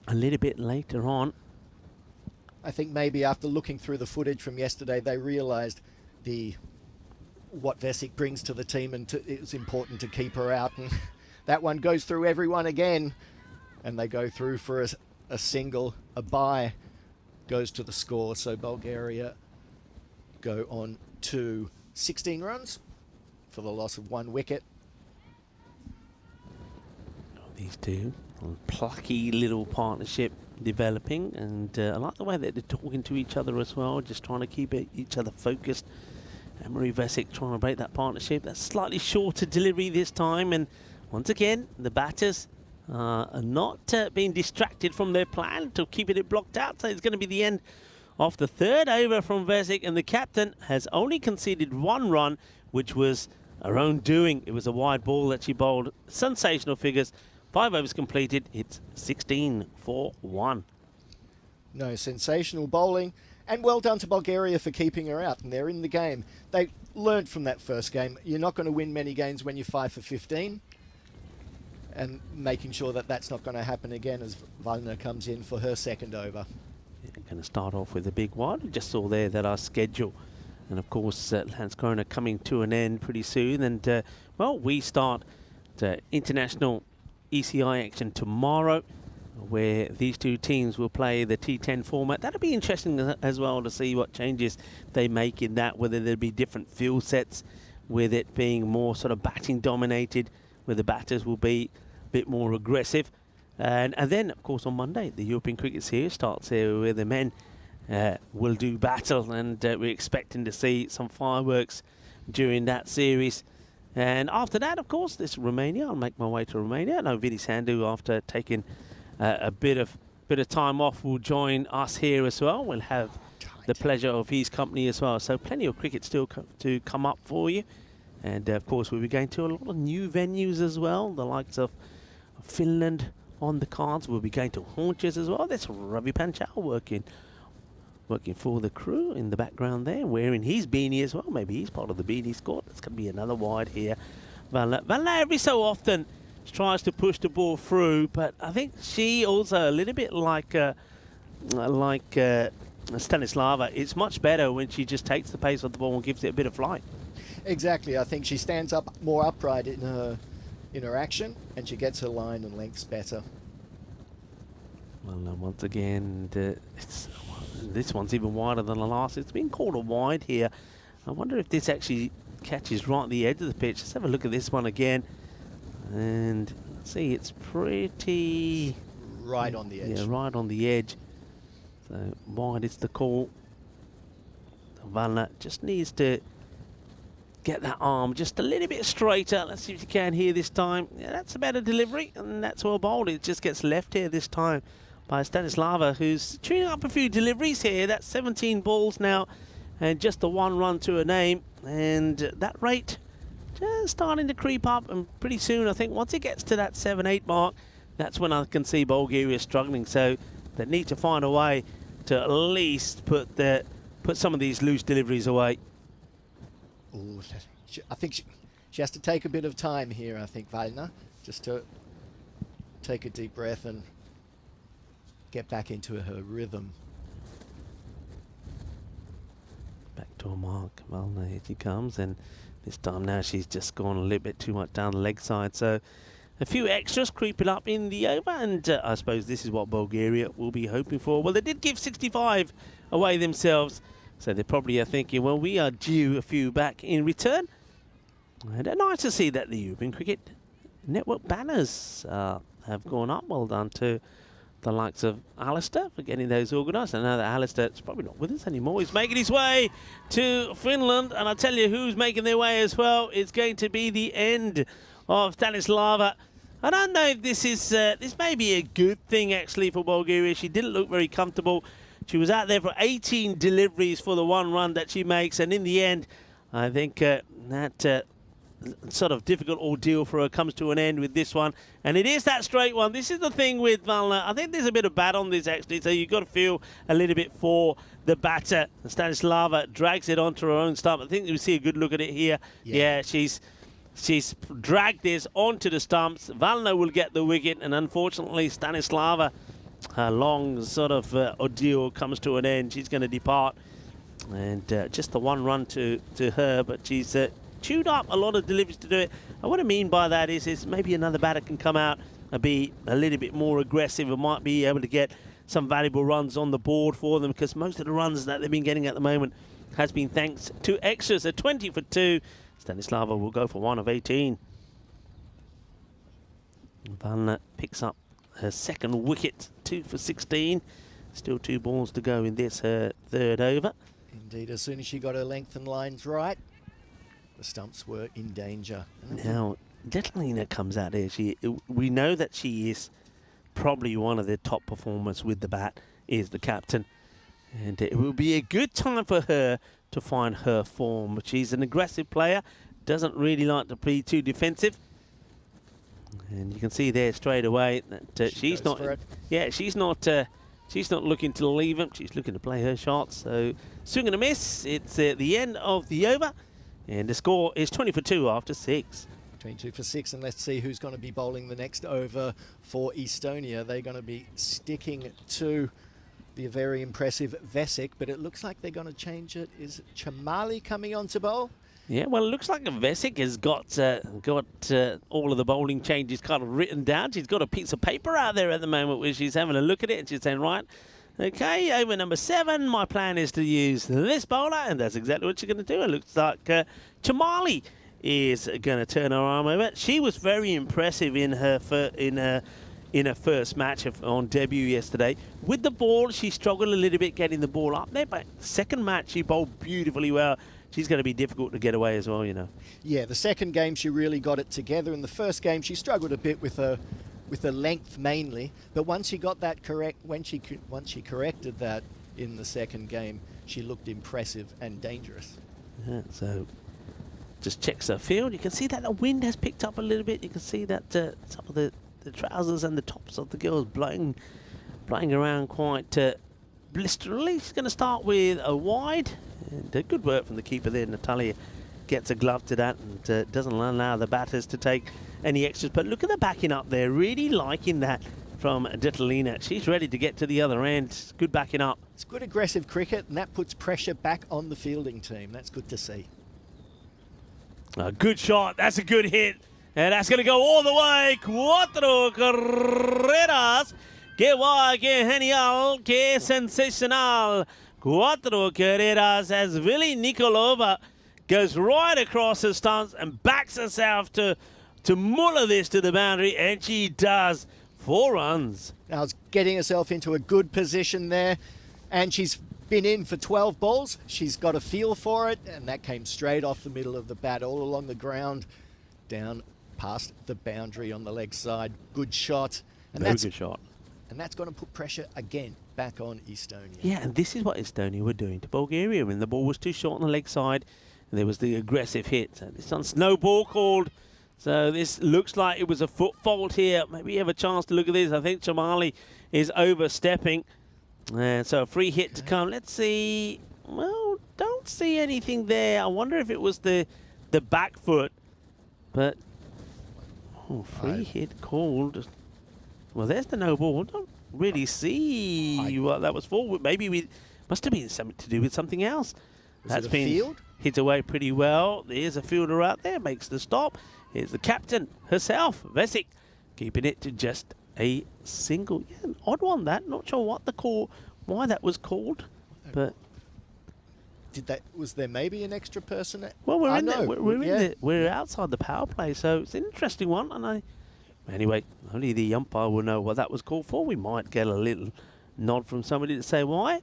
a little bit later on. I think maybe after looking through the footage from yesterday, they realised what Vesic brings to the team, and it's important to keep her out. And that one goes through everyone again, and they go through for a single, a bye. Goes to the score, so Bulgaria go on to 16 runs for the loss of 1 wicket. These two, plucky little partnership developing, and I like the way that they're talking to each other as well, just trying to keep each other focused. Anne-Marie Vesic trying to break that partnership. That's slightly shorter delivery this time, and once again, the batters are not being distracted from their plan to keeping it blocked out. So it's going to be the end of the third over from Vesic, and the captain has only conceded 1 run, which was her own doing. It was a wide ball that she bowled. Sensational figures. 5 overs completed. It's 16 for 1. No, sensational bowling, and well done to Bulgaria for keeping her out, and they're in the game. They learned from that first game. You're not going to win many games when you're 5 for 15. and making sure that that's not going to happen again as Wallner comes in for her second over. Going to start off with a big one. We just saw there that our schedule, and of course Landskrona coming to an end pretty soon, and well, we start international ECI action tomorrow, where these two teams will play the T10 format. That'll be interesting as well to see what changes they make in that, whether there'll be different field sets, with it being more sort of batting dominated, where the batters will be a bit more aggressive. And then, of course, on Monday, the European Cricket Series starts here, where the men will do battle, and we're expecting to see some fireworks during that series. And after that, of course, this Romania. I'll make my way to Romania. No, Vidi Sandu, after taking a bit of time off, will join us here as well. We'll have the pleasure of his company as well. So plenty of cricket still to come up for you. And of course, we'll be going to a lot of new venues as well, the likes of Finland on the cards. We'll be going to Haunches as well. There's Ravi Panchal working for the crew in the background there, wearing his beanie as well. Maybe he's part of the beanie squad. That's going to be another wide here. Valla every so often tries to push the ball through, but I think she also a little bit like Stanislava. It's much better when she just takes the pace of the ball and gives it a bit of flight. Exactly. I think she stands up more upright in her action, and she gets her line and lengths better. Well, once again, this one's even wider than the last. It's been called a wide here. I wonder if this actually catches right at the edge of the pitch. Let's have a look at this one again. And see, it's pretty... Right on the edge. Yeah, right on the edge. So wide is the call. Wallner just needs to get that arm just a little bit straighter. Let's see if you can here this time. Yeah, that's a better delivery, and that's well bowled. It just gets left here this time by Stanislava, who's tuning up a few deliveries here. That's 17 balls now, and just the one run to a name. And that rate just starting to creep up, and pretty soon, I think, once it gets to that 7-8 mark, that's when I can see Bulgaria struggling. So they need to find a way to at least put some of these loose deliveries away. Ooh, I think she has to take a bit of time here, I think, Wallner, just to take a deep breath and get back into her rhythm. Back to a mark. Wallner, here she comes, and this time now she's just gone a little bit too much down the leg side. So a few extras creeping up in the over, and I suppose this is what Bulgaria will be hoping for. Well, they did give 65 away themselves, so they probably are thinking, well, we are due a few back in return. And nice to see that the European Cricket Network banners have gone up. Well done to the likes of Alistair for getting those organised. I know that Alistair's probably not with us anymore. He's making his way to Finland, and I tell you who's making their way as well. It's going to be the end of Stanislava. I don't know if this is this may be a good thing actually for Bulgaria. She didn't look very comfortable. She was out there for 18 deliveries for the one run that she makes, and in the end, I think that sort of difficult ordeal for her comes to an end with this one, and it is that straight one. This is the thing with Wallner. I think there's a bit of bat on this actually, so you've got to feel a little bit for the batter. Stanislava drags it onto her own stump. I think we see a good look at it here. Yeah, she's dragged this onto the stumps. Wallner will get the wicket, and unfortunately Stanislava, her long sort of ordeal comes to an end. She's going to depart, and just the one run to her, but she's chewed up a lot of deliveries to do it. And what I mean by that is maybe another batter can come out and be a little bit more aggressive and might be able to get some valuable runs on the board for them, because most of the runs that they've been getting at the moment has been thanks to extras. A 20 for 2. Stanislava will go for 1 of 18. Wallner picks up her second wicket, 2 for 16. Still 2 balls to go in this, her third over. Indeed, as soon as she got her length and lines right, the stumps were in danger. Now, Detlina comes out there. We know that she is probably one of the top performers with the bat, is the captain. And it will be a good time for her to find her form. She's an aggressive player, doesn't really like to be too defensive. And you can see there straight away that she's not. Yeah, she's not looking to leave him. She's looking to play her shots. So swing and a miss. It's the end of the over, and the score is 20 for 2 after 6. between 2 for 6, and let's see who's going to be bowling the next over for Estonia. They're going to be sticking to the very impressive Vesic, but it looks like they're going to change it. Is Chamali coming on to bowl? Yeah, well, it looks like Vesic has got all of the bowling changes kind of written down. She's got a piece of paper out there at the moment where she's having a look at it and she's saying, right, okay, over number 7, my plan is to use this bowler, and that's exactly what she's going to do. It looks like Chamali is going to turn her arm over. She was very impressive in her first match on debut yesterday. With the ball, she struggled a little bit getting the ball up there, but second match she bowled beautifully well. She's going to be difficult to get away as well, you know. Yeah, the second game she really got it together. In the first game she struggled a bit with her length mainly, but once she got that correct, once she corrected that in the second game, she looked impressive and dangerous. Yeah, so just checks her field. You can see that the wind has picked up a little bit. You can see that some of the trousers and the tops of the girls blowing around quite blisteringly. She's going to start with a wide. And good work from the keeper there. Natalia gets a glove to that and doesn't allow the batters to take any extras. But look at the backing up there. Really liking that from Detalina. She's ready to get to the other end. Good backing up. It's good aggressive cricket, and that puts pressure back on the fielding team. That's good to see. A good shot. That's a good hit. And that's going to go all the way. Cuatro carreras. Que guay, que genial, que sensacional. Cuatro carreras as Vili Nikolova goes right across the stumps and backs herself to muller this to the boundary, and she does. 4 runs. Now it's getting herself into a good position there, and she's been in for 12 balls. She's got a feel for it, and that came straight off the middle of the bat, all along the ground, down past the boundary on the leg side. Good shot. And very good shot. And that's going to put pressure again back on Estonia. Yeah, and this is what Estonia were doing to Bulgaria when the ball was too short on the leg side. And there was the aggressive hit. And this one's no ball called. So this looks like it was a foot fault here. Maybe you have a chance to look at this. I think Chamali is overstepping. And so a free hit to come. Let's see. Well, don't see anything there. I wonder if it was the back foot. But free hit called. Well, there's the no ball. Don't really see what that was for. Maybe we must have been something to do with something else. That's been field? Hit away pretty well. There's a fielder out there, makes the stop. Here's the captain herself, Vesic, keeping it to just a single. Yeah, an odd one that. Not sure what why that was called, but was there maybe an extra person? Well, we're in there. We're outside the power play, so it's an interesting one. And anyway, only the umpire will know what that was called for. We might get a little nod from somebody to say why.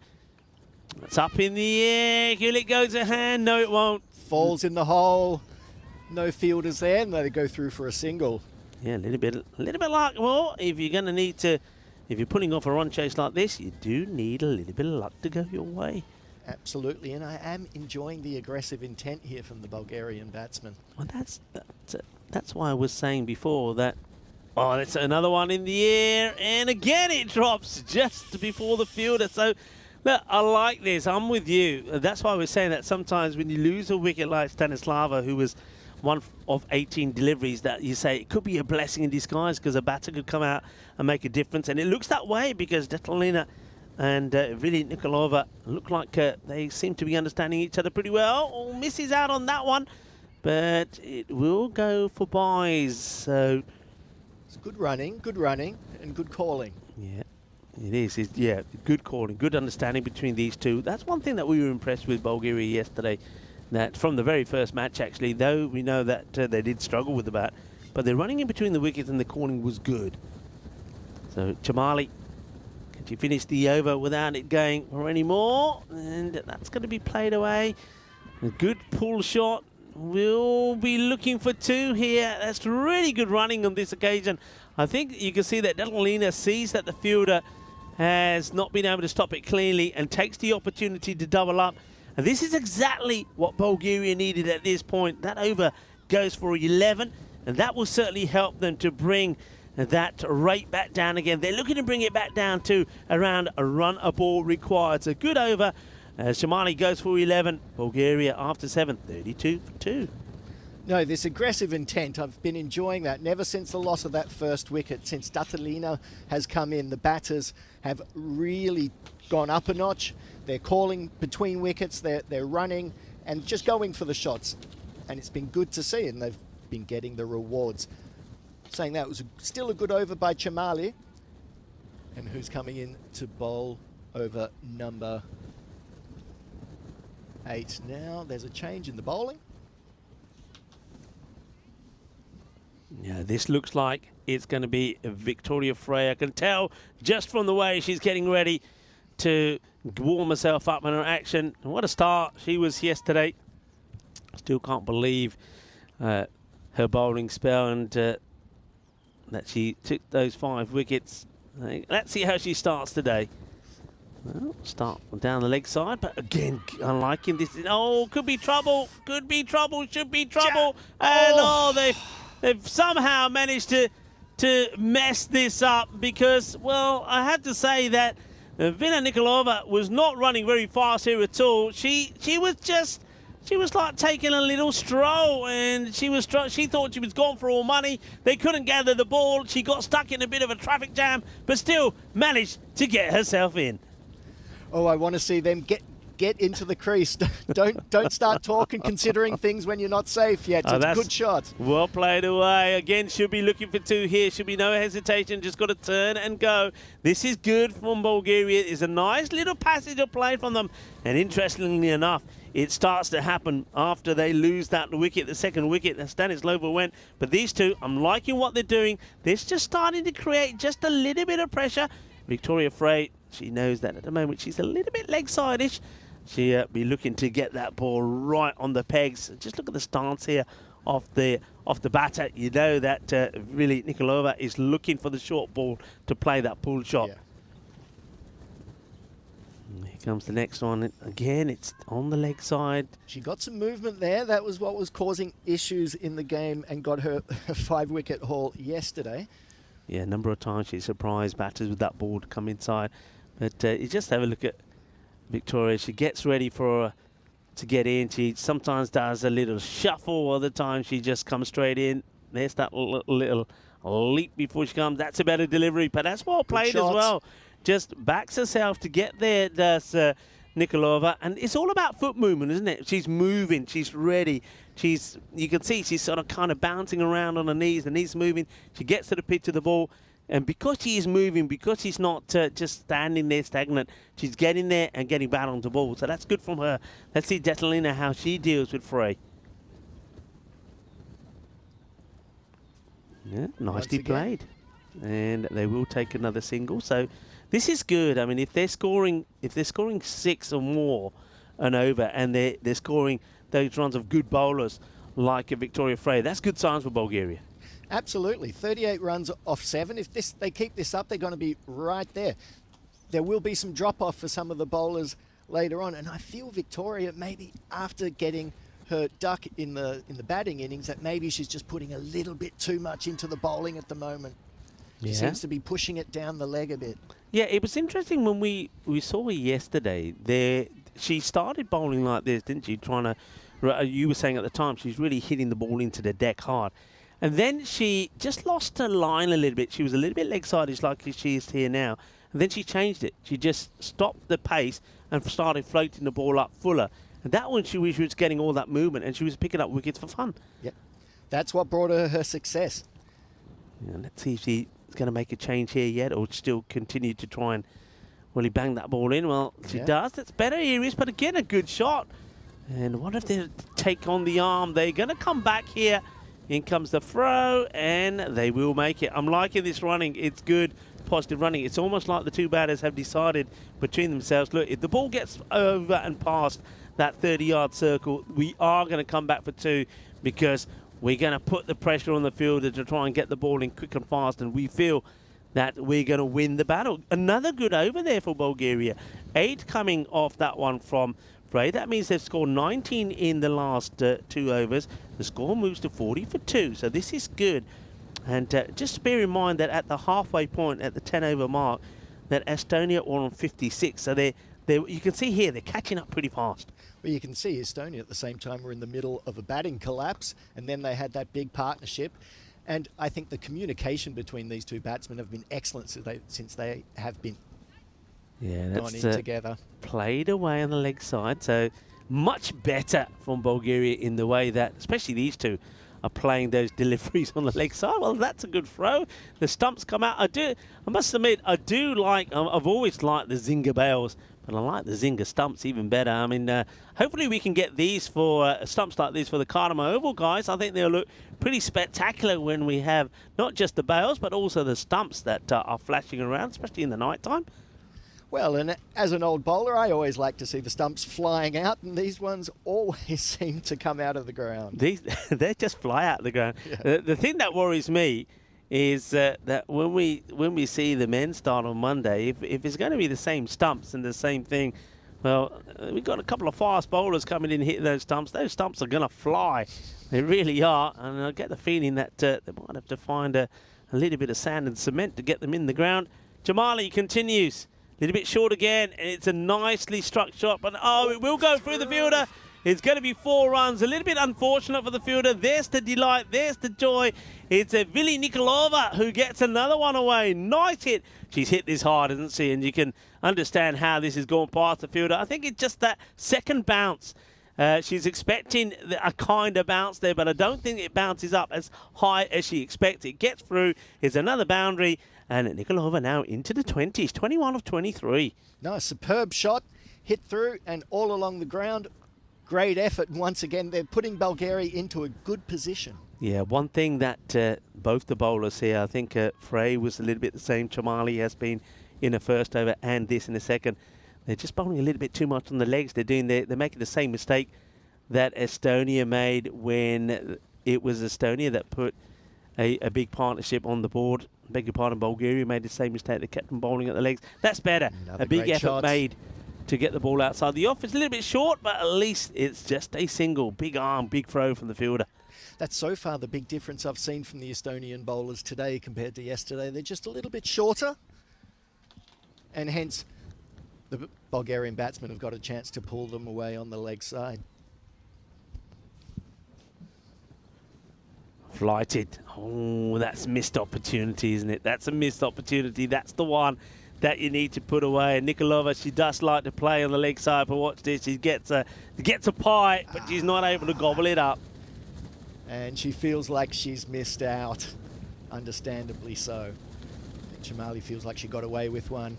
It's up in the air. Will it go to hand? No, it won't. Falls in the hole. No fielders there, and they go through for a single. Yeah, a little bit luck. Well, if you're going to need to, if you're putting off a run chase like this, you do need a little bit of luck to go your way. Absolutely, and I am enjoying the aggressive intent here from the Bulgarian batsman. Well, that's why I was saying before that. Oh, that's another one in the air, and again it drops just before the fielder. So, look, I like this. I'm with you. That's why I was saying that sometimes when you lose a wicket like Stanislava, who was one of 18 deliveries, that you say it could be a blessing in disguise because a batter could come out and make a difference. And it looks that way because Detalina and Vili Nikolova look like they seem to be understanding each other pretty well. Oh, misses out on that one, but it will go for byes. So it's good running, and good calling. Yeah, it is. Yeah, good calling, good understanding between these two. That's one thing that we were impressed with Bulgaria yesterday. That from the very first match, actually, though we know that they did struggle with the bat, but their running in between the wickets and the calling was good. So Chamali, can she finish the over without it going for any more? And that's going to be played away. A good pull shot. We'll be looking for 2 here. That's really good running on this occasion. I think you can see that Detalina sees that the fielder has not been able to stop it cleanly and takes the opportunity to double up. And this is exactly what Bulgaria needed at this point. That over goes for 11, and that will certainly help them to bring that rate back down again. They're looking to bring it back down to around a run a ball required. So good over. Chamali goes for 11. Bulgaria after 7, 32 for 2. No, this aggressive intent, I've been enjoying that. Never since the loss of that first wicket, since Datalina has come in, the batters have really gone up a notch. They're calling between wickets, they're running and just going for the shots. And it's been good to see, and they've been getting the rewards. Saying that was still a good over by Chamali. And who's coming in to bowl over number 8 now? There's a change in the bowling. Yeah, this looks like it's going to be Victoria Frey. I can tell just from the way she's getting ready to warm herself up in her action. And what a start she was yesterday. Still can't believe her bowling spell and that she took those 5 wickets. Let's see how she starts today. Well, start down the leg side, but again, I'm liking this. Oh, could be trouble, should be trouble. And they've somehow managed to mess this up because, well, I have to say that Vina Nikolova was not running very fast here at all. She was like taking a little stroll, and she thought she was gone for all money. They couldn't gather the ball. She got stuck in a bit of a traffic jam, but still managed to get herself in. Oh, I want to see them get into the crease. Don't start talking, considering things when you're not safe yet. It's a good shot. Well played away. Again, should be looking for 2 here. Should be no hesitation. Just got to turn and go. This is good from Bulgaria. It's a nice little passage of play from them. And interestingly enough, it starts to happen after they lose that wicket, the second wicket. Stanislova went. But these two, I'm liking what they're doing. They're just starting to create just a little bit of pressure. Victoria Frey, she knows that at the moment she's a little bit leg side-ish. She'll be looking to get that ball right on the pegs. Just look at the stance here off the batter. You know that really Nikolova is looking for the short ball to play that pull shot. Yeah. Here comes the next one. Again, it's on the leg side. She got some movement there. That was what was causing issues in the game and got her a 5-wicket haul yesterday. Yeah, a number of times she surprised batters with that ball to come inside. But you just have a look at Victoria. She gets ready for to get in. She sometimes does a little shuffle. Other times she just comes straight in. There's that little leap before she comes. That's a better delivery, but that's well played as well. Just backs herself to get there, does Nikolova. And it's all about foot movement, isn't it? She's moving. She's ready. You can see she's sort of kind of bouncing around on her knees. The knees moving. She gets to the pitch of the ball. And because she is moving, because she's not just standing there stagnant, she's getting there and getting back on the ball. So that's good from her. Let's see Datalina, how she deals with Frey. Yeah, nicely played. And they will take another single. So this is good. I mean, if they're scoring 6 or more and over, and they're scoring those runs of good bowlers like Victoria Frey, that's good signs for Bulgaria. Absolutely. 38 runs off 7. If they keep this up, they're going to be right there. There will be some drop-off for some of the bowlers later on, and I feel Victoria, maybe after getting her duck in the batting innings, that maybe she's just putting a little bit too much into the bowling at the moment. She seems to be pushing it down the leg a bit. Yeah, it was interesting when we saw her yesterday. She started bowling like this, didn't she? You were saying at the time, she's really hitting the ball into the deck hard. And then she just lost her line a little bit. She was a little bit leg-sided like she is here now. And then she changed it. She just stopped the pace and started floating the ball up fuller. And that one, she was getting all that movement, and she was picking up wickets for fun. Yep. That's what brought her success. Yeah, let's see if she's going to make a change here yet, or still continue to try and really bang that ball in. Well, she does. That's better, Iris, but again, a good shot. And what if they take on the arm? They're going to come back here. In comes the throw, and they will make it. I'm liking this running. It's good, positive running. It's almost like the two batters have decided between themselves, look, if the ball gets over and past that 30-yard circle, we are going to come back for 2 because we're going to put the pressure on the fielder to try and get the ball in quick and fast, and we feel that we're going to win the battle. Another good over there for Bulgaria. 8 coming off that one from Frey. That means they've scored 19 in the last 2 overs. The score moves to 40 for 2, so this is good. And just bear in mind that at the halfway point, at the 10-over mark, that Estonia were on 56, so they're you can see here they're catching up pretty fast. Well, you can see Estonia at the same time were in the middle of a batting collapse, and then they had that big partnership. And I think the communication between these two batsmen have been excellent since they have been gone in together. Played away on the leg side, so much better from Bulgaria in the way that, especially these two, are playing those deliveries on the leg side. Well, that's a good throw. The stumps come out. I must admit, I've always liked the Zinger bails, but I like the Zinger stumps even better. I mean, hopefully we can get these for stumps like these for the Cardamom Oval, guys. I think they'll look pretty spectacular when we have not just the bails, but also the stumps that are flashing around, especially in the night time. Well, and as an old bowler, I always like to see the stumps flying out, and these ones always seem to come out of the ground. They just fly out of the ground. Yeah. The thing that worries me is that when we see the men start on Monday, if it's going to be the same stumps and the same thing, well, we've got a couple of fast bowlers coming in hitting those stumps. Those stumps are going to fly. They really are, and I get the feeling that they might have to find a little bit of sand and cement to get them in the ground. Jamali continues. A little bit short again, and it's a nicely struck shot, but it will go through the fielder. It's going to be 4 runs. A little bit unfortunate for the fielder. There's the delight. There's the joy. It's a Vili Nikolova who gets another one away. Nice hit. She's hit this hard, hasn't she? And you can understand how this has gone past the fielder. I think it's just that second bounce. She's expecting a kind of bounce there, but I don't think it bounces up as high as she expects. It gets through. It's another boundary. And Nikolova now into the 20s, 21 of 23. Nice, superb shot, hit through and all along the ground. Great effort. And once again, they're putting Bulgaria into a good position. Yeah, one thing that both the bowlers here, I think Frey was a little bit the same. Chamali has been in the first over and this in the second. They're just bowling a little bit too much on the legs. They're making the same mistake that Estonia made when it was Estonia that put a big partnership on the board. Beg your pardon, Bulgaria made the same mistake. They kept them bowling at the legs. That's better. Another a big effort shot made to get the ball outside the off. It's a little bit short, but at least it's just a single. Big arm, big throw from the fielder. That's so far the big difference I've seen from the Estonian bowlers today compared to yesterday. They're just a little bit shorter, and hence the Bulgarian batsmen have got a chance to pull them away on the leg side. Flighted. Oh, that's missed opportunity, isn't it? That's a missed opportunity. That's the one that you need to put away. And Nikolova, she does like to play on the leg side, but watch this. She gets a pie, but she's not able to gobble it up. And she feels like she's missed out, understandably so. Chamali feels like she got away with one.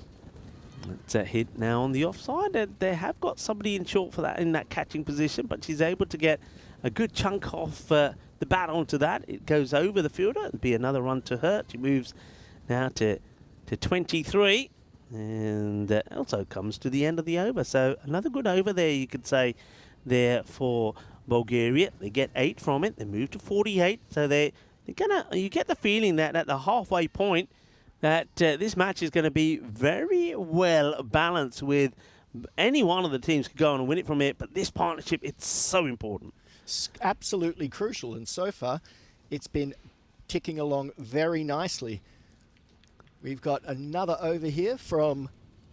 It's a hit now on the offside. They have got somebody in short for that in that catching position, but she's able to get a good chunk off the bat onto that. It goes over the fielder. It'll be another run to her. She moves now to 23, and also comes to the end of the over. So another good over there, you could say, there for Bulgaria. They get 8 from it. They move to 48. So you get the feeling that at the halfway point that this match is going to be very well balanced, with any one of the teams could go on and win it from it. But this partnership, it's so important. It's absolutely crucial, and so far it's been ticking along very nicely. We've got another over here from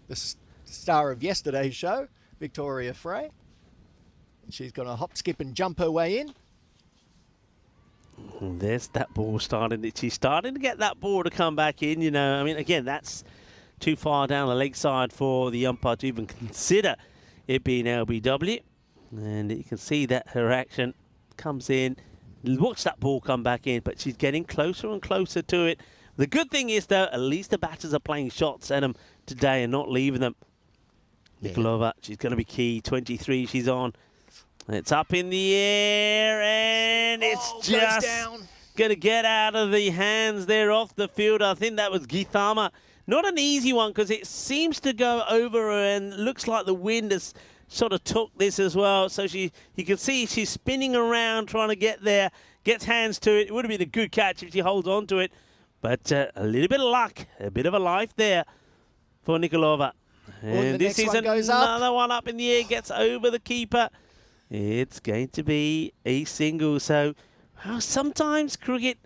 the star of yesterday's show, Victoria Frey. She's going to hop, skip and jump her way in. There's that ball starting. She's starting to get that ball to come back in, you know. I mean, again, that's too far down the leg side for the umpire to even consider it being LBW. And you can see that her action comes in. Watch that ball come back in, but she's getting closer and closer to it. The good thing is, though, at least the batters are playing shots at them today and not leaving them. Yeah. Nikolova, she's going to be key. 23 she's on. It's up in the air, and it's just going to get out of the hands there off the field. I think that was Githama. Not an easy one, because it seems to go over her, and looks like the wind has sort of took this as well. So you can see she's spinning around trying to get there, gets hands to it. It would have been a good catch if she holds on to it. But a little bit of luck, a bit of a life there for Nikolova. And this is another one up in the air, gets over the keeper. It's going to be a single. So sometimes cricket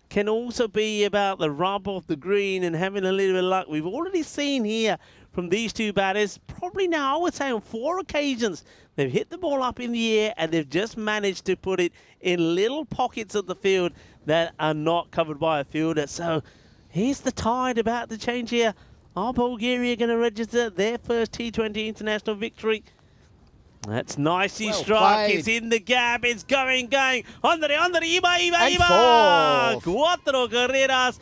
can also be about the rub off the green and having a little bit of luck. We've already seen here from these two batters, probably now I would say on 4 occasions, they've hit the ball up in the air and they've just managed to put it in little pockets of the field that are not covered by a fielder. So here's the tide about to change here. Are Bulgaria going to register their first T20 international victory? That's nicely struck. It's in the gap. It's going. Andre, iba. Cuatro carreras.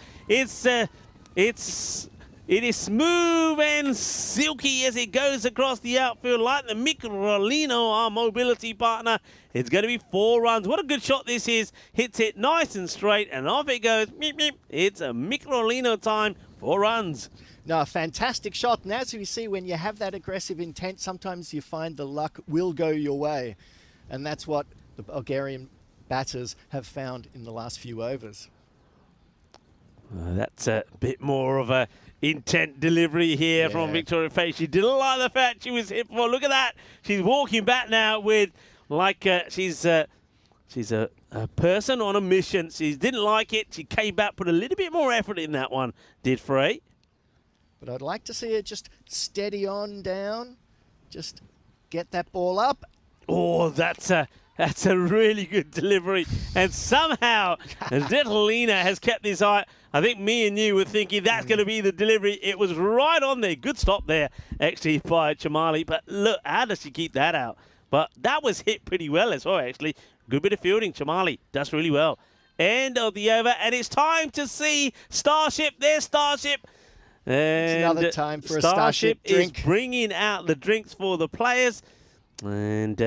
It is smooth and silky as it goes across the outfield like the Microlino, our mobility partner. It's going to be 4 runs. What a good shot this is. Hits it nice and straight, and off it goes. Meep, meep. It's a Microlino time. 4 runs. No, a fantastic shot. And as we see, when you have that aggressive intent, sometimes you find the luck will go your way. And that's what the Bulgarian batters have found in the last few overs. That's a bit more of a intent delivery here from Victoria Fate. She didn't like the fact she was hit for. Look at that. She's walking back now with like she's a person on a mission. She didn't like it. She came back, put a little bit more effort in that one, did Frey. But I'd like to see her just steady on down, just get that ball up. Oh, that's a really good delivery. And somehow, Zetalina has kept this eye. I think me and you were thinking that's going to be the delivery. It was right on there. Good stop there, actually, by Chamali. But look, how does she keep that out? But that was hit pretty well as well, actually. Good bit of fielding. Chamali does really well. End of the over, and it's time to see Starship. There's Starship. And it's another time for a Starship drink. Is bringing out the drinks for the players. And,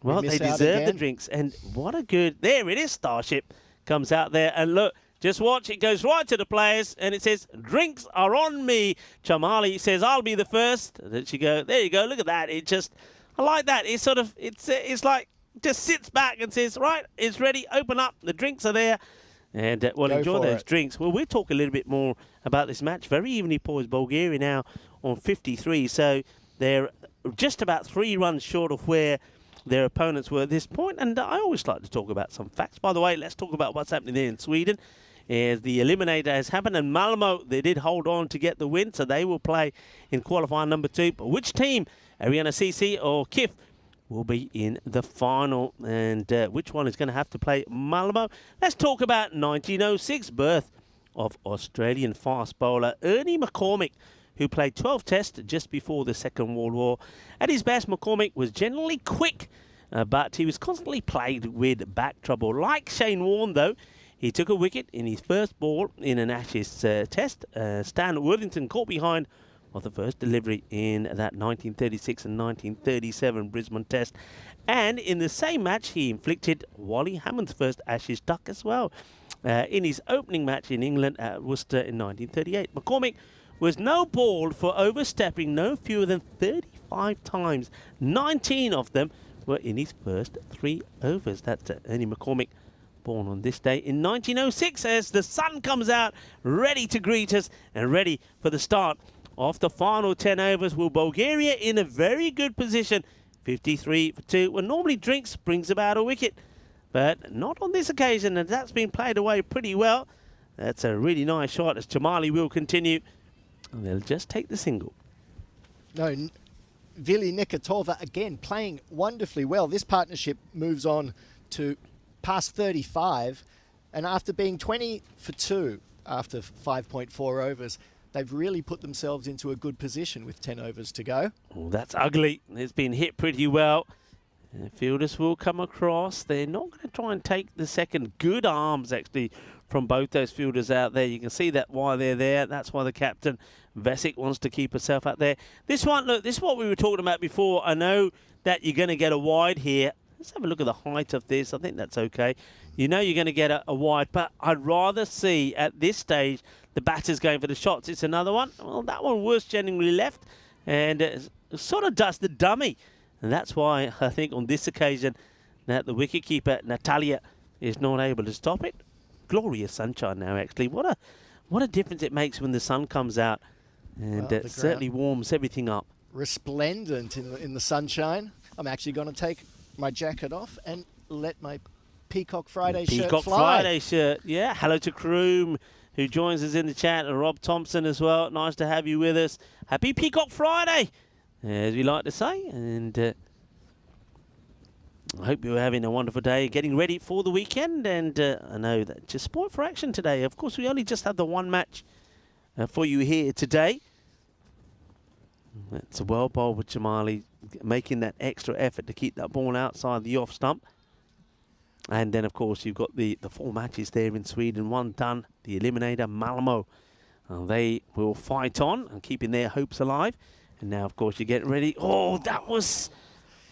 well, they deserve the drinks. And what a good... There it is, Starship comes out there. And look, just watch. It goes right to the players. And it says, drinks are on me. Chamali says, I'll be the first. And then she goes, there you go. Look at that. It just... I like that. It's sort of... It's like... Just sits back and says, right, it's ready. Open up. The drinks are there. And we'll enjoy those drinks. Well, we'll talk a little bit more about this match. Very evenly poised. Bulgaria now on 53. So they're just about 3 runs short of where their opponents were at this point. And I always like to talk about some facts. By the way, let's talk about what's happening there in Sweden. As the eliminator has happened. And Malmo, they did hold on to get the win. So they will play in qualifying number 2. But which team, Ariana CC or KIF, will be in the final, and which one is going to have to play Malmo? Let's talk about 1906 birth of Australian fast bowler Ernie McCormick, who played 12 tests just before the Second World War. At his best, McCormick was generally quick, but he was constantly plagued with back trouble. Like Shane Warne, though, he took a wicket in his first ball in an Ashes test. Stan Worthington caught behind of the first delivery in that 1936 and 1937 Brisbane Test. And in the same match, he inflicted Wally Hammond's first Ashes duck as well in his opening match in England at Worcester in 1938. McCormick was no balled for overstepping no fewer than 35 times. 19 of them were in his first 3 overs. That's Ernie McCormick, born on this day in 1906, as the sun comes out, ready to greet us and ready for the start of the final 10 overs. Will Bulgaria in a very good position, 53 for 2, when normally drinks brings about a wicket, but not on this occasion, and that's been played away pretty well. That's a really nice shot as Chamali will continue, and they'll just take the single. No, Vili Nikitova again playing wonderfully well. This partnership moves on to past 35, and after being 20 for 2 after 5.4 overs, they've really put themselves into a good position with 10 overs to go. Oh, that's ugly. It's been hit pretty well. And fielders will come across. They're not going to try and take the second. Good arms, actually, from both those fielders out there. You can see that why they're there. That's why the captain, Vesic, wants to keep herself out there. This one, look, this is what we were talking about before. I know that you're going to get a wide here. Let's have a look at the height of this. I think that's okay. You know you're going to get a wide, but I'd rather see at this stage the batter's going for the shots. It's another one. Well, that one was genuinely left and sort of does the dummy. And that's why I think on this occasion that the wicketkeeper, Natalia, is not able to stop it. Glorious sunshine now, actually. What a difference it makes when the sun comes out. And it certainly warms everything up. Resplendent in the sunshine. I'm actually going to take my jacket off and let my Peacock Friday shirt Peacock fly. Friday shirt, yeah. Hello to Kroom, who joins us in the chat, and Rob Thompson as well. Nice to have you with us. Happy Peacock Friday, as we like to say. And I hope you're having a wonderful day, getting ready for the weekend. And I know that just sport for action today. Of course, we only just had the one match for you here today. It's a well bowled with Jamali, making that extra effort to keep that ball outside the off stump. And then, of course, you've got the 4 matches there in Sweden. One done, the eliminator, Malmo. They will fight on and keeping their hopes alive. And now, of course, you get ready. Oh, that was...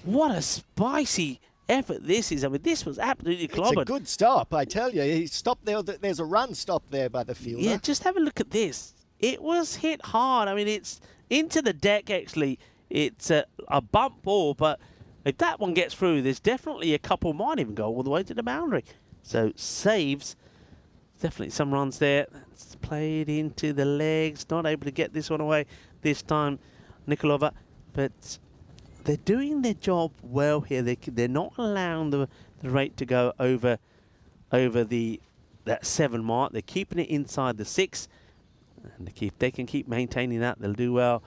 What a spicy effort this is. I mean, this was absolutely clobbered. It's a good stop, I tell you. He stopped there. There's a run stop there by the fielder. Yeah, just have a look at this. It was hit hard. I mean, it's into the deck, actually. It's a bump ball, but if that one gets through, there's definitely a couple might even go all the way to the boundary. So saves. Definitely some runs there. It's played into the legs. Not able to get this one away this time, Nikolova. But they're doing their job well here. They're not allowing the rate to go over that 7 mark. They're keeping it inside the 6. And they can keep maintaining that, they'll do well.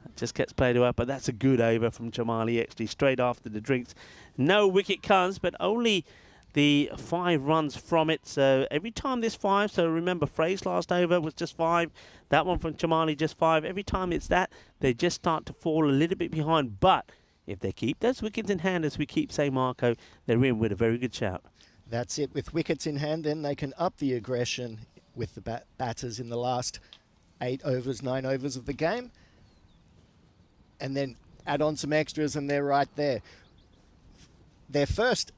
It just gets played away, but that's a good over from Jamali, actually, straight after the drinks. No wicket comes, but only the 5 runs from it. So every time there's 5, so remember, Frey's last over was just 5. That one from Jamali, just 5. Every time it's that, they just start to fall a little bit behind. But if they keep those wickets in hand, as we keep saying, Marco, they're in with a very good shout. That's it. With wickets in hand, then they can up the aggression with the batters in the last 8 overs, 9 overs of the game. And then add on some extras and they're right there. Their first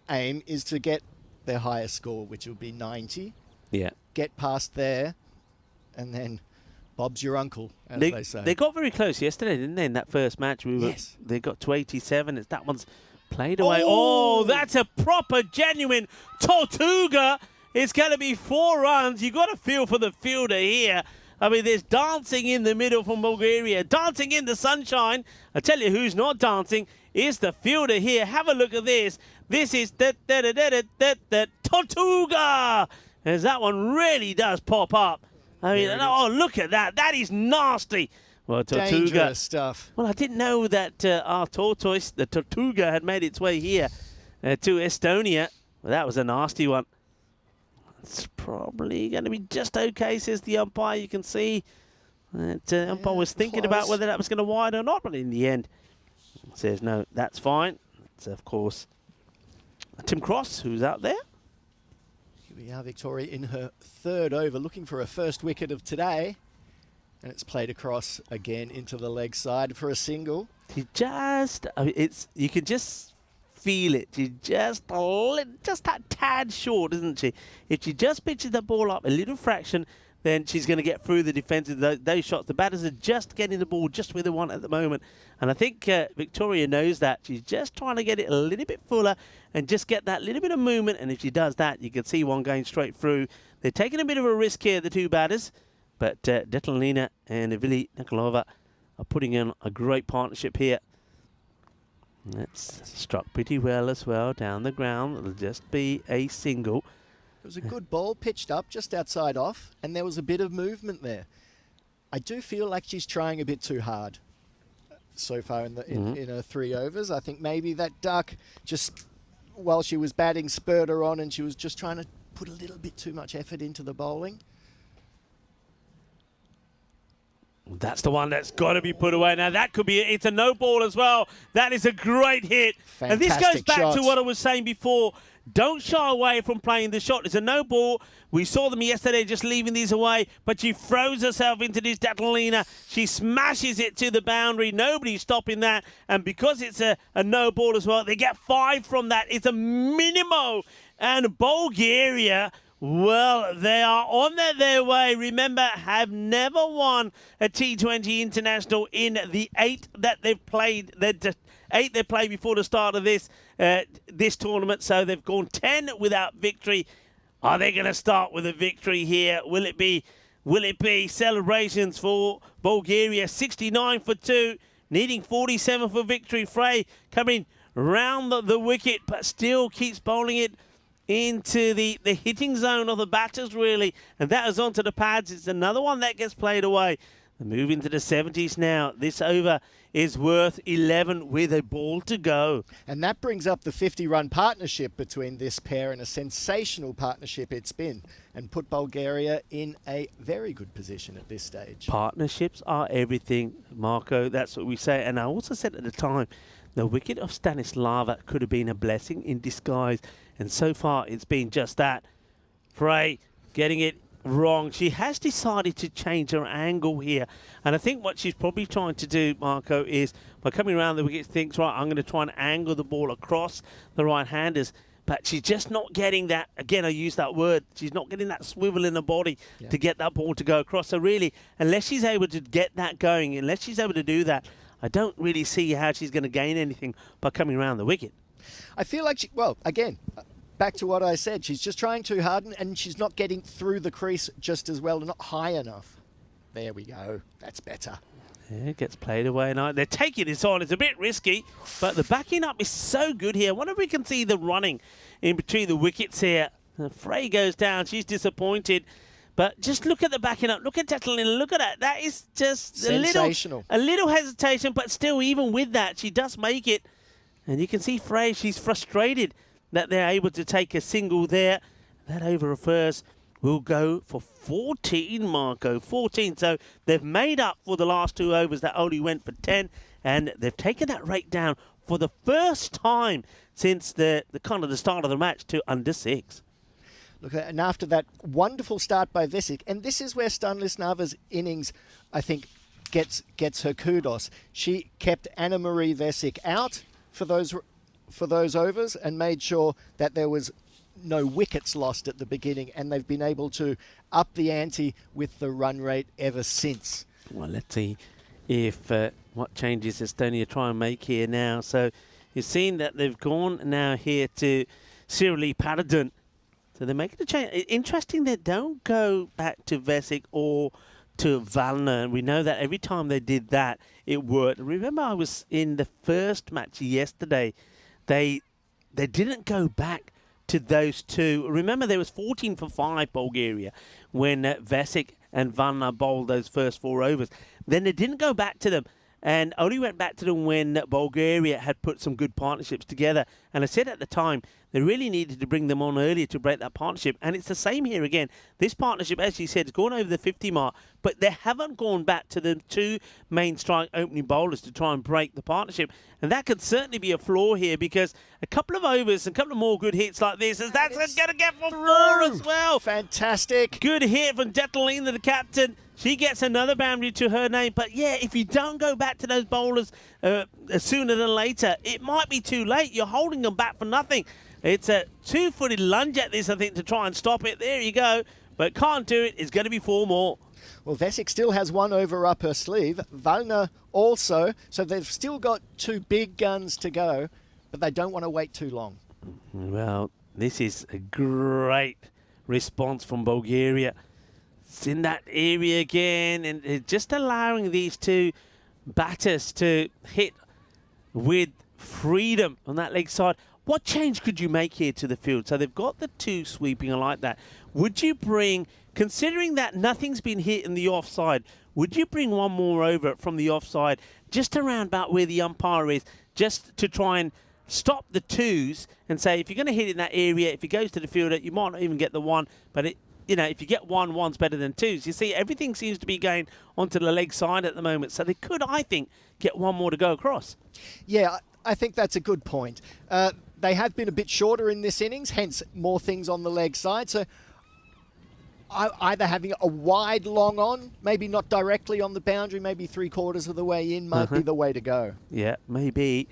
aim is to get their highest score, which will be 90. Yeah. Get past there, and then Bob's your uncle, as they say. They got very close yesterday, didn't they, in that first match? Yes. They got to 87. That one's played away. Oh, that's a proper, genuine Tortuga. It's going to be 4 runs. You've got to feel for the fielder here. I mean, there's dancing in the middle from Bulgaria, dancing in the sunshine. I tell you who's not dancing is the fielder here. Have a look at this. This is Tortuga, as that one really does pop up. I mean, oh, look at that. That is nasty. Well, Tortuga. Dangerous stuff. Well, I didn't know that our tortoise, the Tortuga, had made its way here to Estonia. Well, that was a nasty one. It's probably going to be just okay, says the umpire. You can see that umpire was thinking about whether that was going to wide or not, but in the end, says no, that's fine. It's, of course, Tim Cross, who's out there. Here we are, Victoria in her 3rd over, looking for her first wicket of today. And it's played across again into the leg side for a single. You can just feel it. She's just that tad short, isn't she? If she just pitches the ball up a little fraction, then she's going to get through the defensive those shots. The batters are just getting the ball just where they want at the moment. And I think Victoria knows that. She's just trying to get it a little bit fuller and just get that little bit of movement. And if she does that, you can see one going straight through. They're taking a bit of a risk here, the 2 batters. But Detlina and Vili Nikolova are putting in a great partnership here. That's struck pretty well as well down the ground. It'll just be a single. It was a good ball pitched up just outside off, and there was a bit of movement there. I do feel like she's trying a bit too hard so far in her 3 overs. I think maybe that duck just, while she was batting, spurred her on, and she was just trying to put a little bit too much effort into the bowling. That's the one that's got to be put away. Now, that could be it. It's a no ball as well. That is a great hit. Fantastic and this goes back shot to what I was saying before. Don't shy away from playing the shot. It's a no ball. We saw them yesterday just leaving these away, but she throws herself into this Datalina. She smashes it to the boundary. Nobody's stopping that. And because it's a no ball as well, they get 5 from that. It's a minimo. And Bulgaria, well, they are on their way. Remember, have never won a T20 international in the 8 that they've played. The 8 they played before the start of this tournament. So they've gone 10 without victory. Are they going to start with a victory here? Will it be celebrations for Bulgaria? 69 for 2, needing 47 for victory. Frey coming round the wicket, but still keeps bowling it into the hitting zone of the batters, really. And that is onto the pads. It's another one that gets played away. Move into the 70s now. This over is worth 11 with a ball to go. And that brings up the 50-run partnership between this pair, and a sensational partnership it's been, and put Bulgaria in a very good position at this stage. Partnerships are everything, Marco. That's what we say. And I also said at the time, the wicket of Stanislava could have been a blessing in disguise. And so far, it's been just that. Frey getting it wrong. She has decided to change her angle here, and I think what she's probably trying to do, Marco, is by coming around the wicket, thinks, right, I'm going to try and angle the ball across the right-handers, but she's just not getting that. Again, I use that word, she's not getting that swivel in the body to get that ball to go across. So really, unless she's able to get that going, unless she's able to do that, I don't really see how she's going to gain anything by coming around the wicket. I feel like well, again, back to what I said, she's just trying too hard, and she's not getting through the crease just as well, not high enough. There we go. That's better. Yeah, it gets played away. Now they're taking this on. It's a bit risky, but the backing up is so good here. I wonder if we can see the running in between the wickets here. Frey goes down. She's disappointed. But just look at the backing up. Look at Catalina. Look at that. That is just sensational. A little hesitation, but still, even with that, she does make it. And you can see Frey, she's frustrated that they're able to take a single there. That over of hers will go for 14, Marco. 14. So they've made up for the last 2 overs that only went for 10. And they've taken that rate down for the first time since the kind of the start of the match to under 6. Look, and after that wonderful start by Vesic, and this is where Stanislava's innings, I think, gets her kudos. She kept Anna-Marie Vesic out for those overs and made sure that there was no wickets lost at the beginning, and they've been able to up the ante with the run rate ever since. Well, let's see if what changes Estonia try and make here now. So you've seen that they've gone now here to Sirli Paradun. So they're making a change. Interesting, they don't go back to Vesic or to Valna, and we know that every time they did that, it worked. Remember, I was in the first match yesterday. They didn't go back to those two. Remember, there was 14 for 5 Bulgaria when Vesic and Valna bowled those first 4 overs. Then they didn't go back to them, and only went back to them when Bulgaria had put some good partnerships together. And I said at the time, they really needed to bring them on earlier to break that partnership. And it's the same here again. This partnership, as you said, has gone over the 50 mark, but they haven't gone back to the 2 main strike opening bowlers to try and break the partnership. And that could certainly be a flaw here, because a couple of overs, a couple of more good hits like this, and that's going to get for 4 as well. Fantastic. Good hit from Detalina, the captain. She gets another boundary to her name. But yeah, if you don't go back to those bowlers sooner than later, it might be too late. You're holding them back for nothing. It's a 2-footed lunge at this, I think, to try and stop it. There you go. But can't do it. It's going to be 4 more. Well, Vesic still has 1 over up her sleeve. Valna also. So they've still got 2 big guns to go, but they don't want to wait too long. Well, this is a great response from Bulgaria. It's in that area again, and just allowing these 2 batters to hit with freedom on that leg side. What change could you make here to the field? So they've got the 2 sweeping like that. Would you bring, considering that nothing's been hit in the offside, would you bring 1 more over from the offside, just around about where the umpire is, just to try and stop the 2s and say, if you're going to hit in that area, if it goes to the fielder, you might not even get the 1, but if you get 1, 1's better than 2s. You see, everything seems to be going onto the leg side at the moment, so they could, I think, get 1 more to go across. Yeah, I think that's a good point. They have been a bit shorter in this innings, hence more things on the leg side. So either having a wide long on, maybe not directly on the boundary, maybe 3/4 of the way in might be the way to go. Yeah, maybe.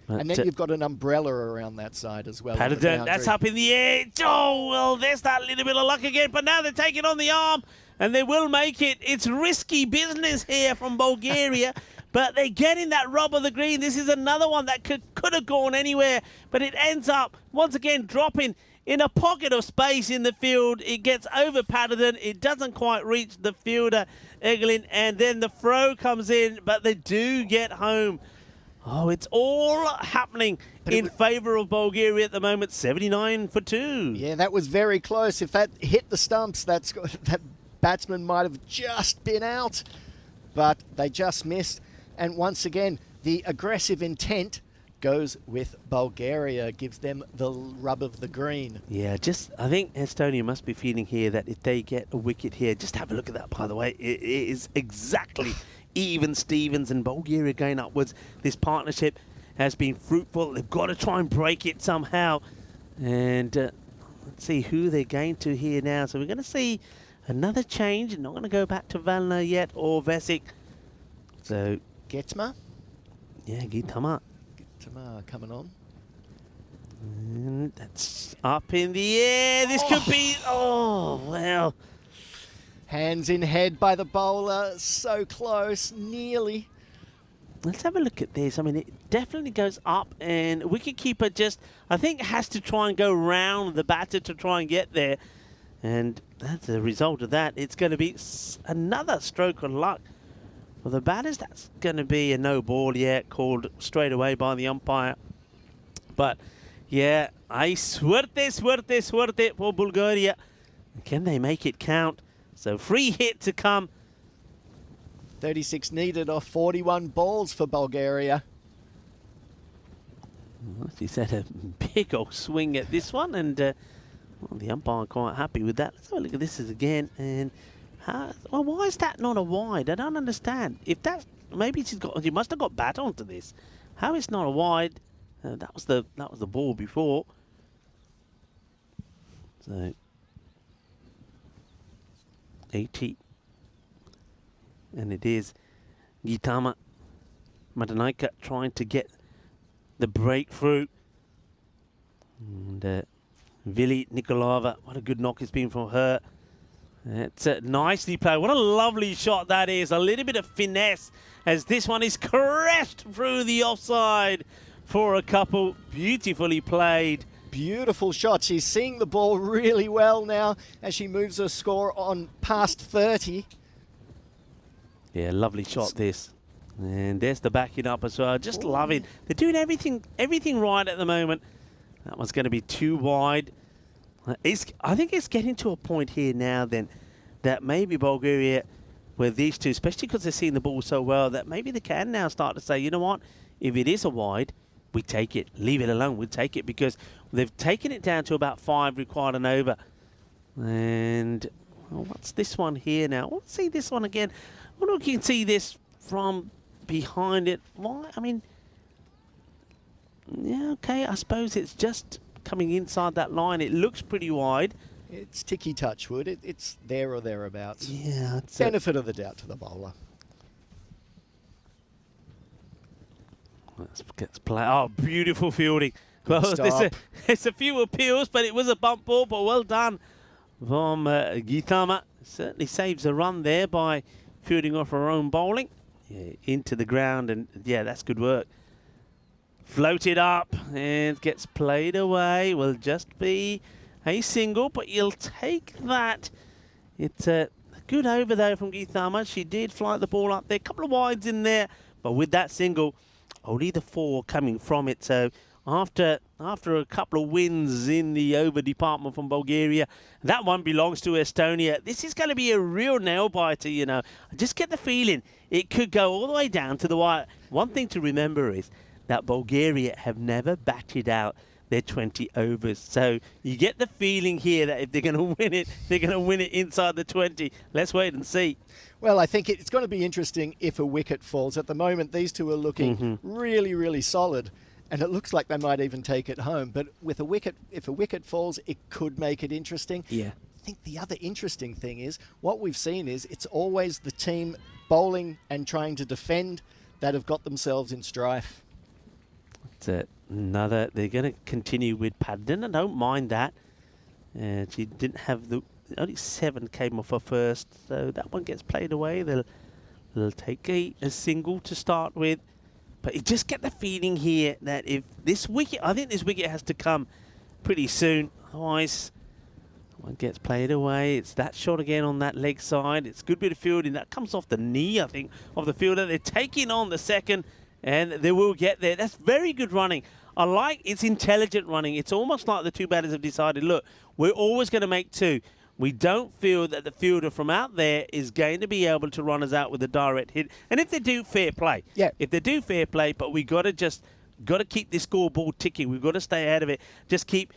And then you've got an umbrella around that side as well. Paradon, that's up in the air. Oh, well, there's that little bit of luck again. But now they're taking on the arm, and they will make it. It's risky business here from Bulgaria. But they're getting that rob of the green. This is another one that could have gone anywhere. But it ends up, once again, dropping in a pocket of space in the field. It gets over Paradon. It doesn't quite reach the fielder, Egelin. And then the throw comes in, but they do get home. Oh, it's all happening in favour of Bulgaria at the moment. 79 for 2. Yeah, that was very close. If that hit the stumps, that batsman might have just been out, but they just missed. And once again, the aggressive intent goes with Bulgaria, gives them the rub of the green. Yeah, I think Estonia must be feeling here that if they get a wicket here, just have a look at that, by the way. It is exactly even Stevens and Bulgaria going upwards. This partnership has been fruitful. They've got to try and break it somehow. And let's see who they're going to here now. So we're going to see another change. Not going to go back to Valner yet or Vesic. So Getsma? Yeah, Gitama. Gitama coming on. And that's up in the air. This could be... Oh, well... Hands in head by the bowler, so close, nearly. Let's have a look at this. I mean, it definitely goes up, and wicketkeeper just, I think, has to try and go round the batter to try and get there. And that's the result of that. It's going to be another stroke of luck for the batters. That's going to be a no ball yet, called straight away by the umpire. But, yeah, suerte for Bulgaria. Can they make it count? So free hit to come. 36 needed off 41 balls for Bulgaria. Well, he's had a big old swing at this one, and well, the umpire quite happy with that. Let's have a look at this again. And well, why is that not a wide? I don't understand. If that's maybe she must have got bat onto this. How it's not a wide? That was the ball before. So 80, and it is Gitama Matanaika trying to get the breakthrough. And Vili Nikolova, what a good knock it's been from her. It's nicely played. What a lovely shot that is. A little bit of finesse as this one is crashed through the offside for a couple. Beautifully played. Beautiful shot. She's seeing the ball really well now as she moves her score on past 30. Yeah, lovely shot this. And there's the backing up as well. Just love it. They're doing everything right at the moment. That one's going to be too wide. I think it's getting to a point here now then that maybe Bulgaria, with these two, especially because they're seeing the ball so well, that maybe they can now start to say, you know what, if it is a wide, we take it. Leave it alone. We take it, because they've taken it down to about 5 required and over. And well, what's this one here now? Let's see this one again. I wonder if you can see this from behind it. Why? I mean, yeah, okay. I suppose it's just coming inside that line. It looks pretty wide. It's ticky touchwood. It's there or thereabouts. Yeah. Benefit of the doubt to the bowler. Let's play. Oh, beautiful fielding. Well, there's a few appeals, but it was a bump ball, but well done from Gitama. Certainly saves a run there by fielding off her own bowling. Yeah, into the ground, and yeah, that's good work. Floated up and gets played away. Will just be a single, but you'll take that. It's a good over though from Gitama. She did fly the ball up there. A couple of wides in there, but with that single, only the 4 coming from it. So after a couple of wins in the over department from Bulgaria, that one belongs to Estonia. This is going to be a real nail biter, you know. I just get the feeling it could go all the way down to the wire. One thing to remember is that Bulgaria have never batted out their 20 overs. So you get the feeling here that if they're going to win it, they're going to win it inside the 20. Let's wait and see. Well, I think it's going to be interesting if a wicket falls. At the moment, these two are looking really, really solid, and it looks like they might even take it home. But with a wicket, if a wicket falls, it could make it interesting. Yeah. I think the other interesting thing is what we've seen is it's always the team bowling and trying to defend that have got themselves in strife. It's another. They're going to continue with Paddington. I don't mind that. She didn't have only 7 came off her first, so that one gets played away. They'll take a single to start with, but you just get the feeling here that if this wicket, I think this wicket has to come pretty soon. Otherwise, one gets played away. It's that shot again on that leg side. It's a good bit of fielding. That comes off the knee, I think, of the fielder. They're taking on the second, and they will get there. That's very good running. I like it's intelligent running. It's almost like the two batters have decided, look, we're always going to make two. We don't feel that the fielder from out there is going to be able to run us out with a direct hit. And if they do, fair play. Yeah. If they do, fair play. But we got to keep this scoreboard ticking. We've got to stay ahead of it. Just keep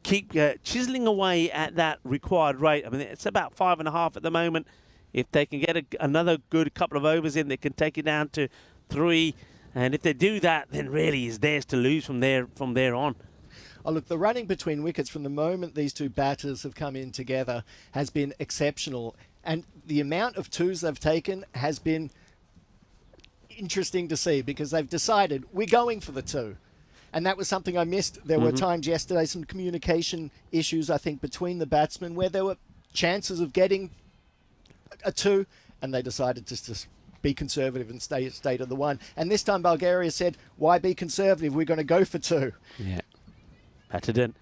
chiseling away at that required rate. I mean, it's about 5.5 at the moment. If they can get another good couple of overs in, they can take it down to 3. And if they do that, then really it's theirs to lose from there on. Oh, look, the running between wickets from the moment these two batters have come in together has been exceptional. And the amount of twos they've taken has been interesting to see, because they've decided we're going for the 2. And that was something I missed. There were times yesterday, some communication issues, I think, between the batsmen where there were chances of getting a 2, and they decided just to be conservative and stay to the 1. And this time Bulgaria said, why be conservative? We're going to go for 2. Yeah. Batted in.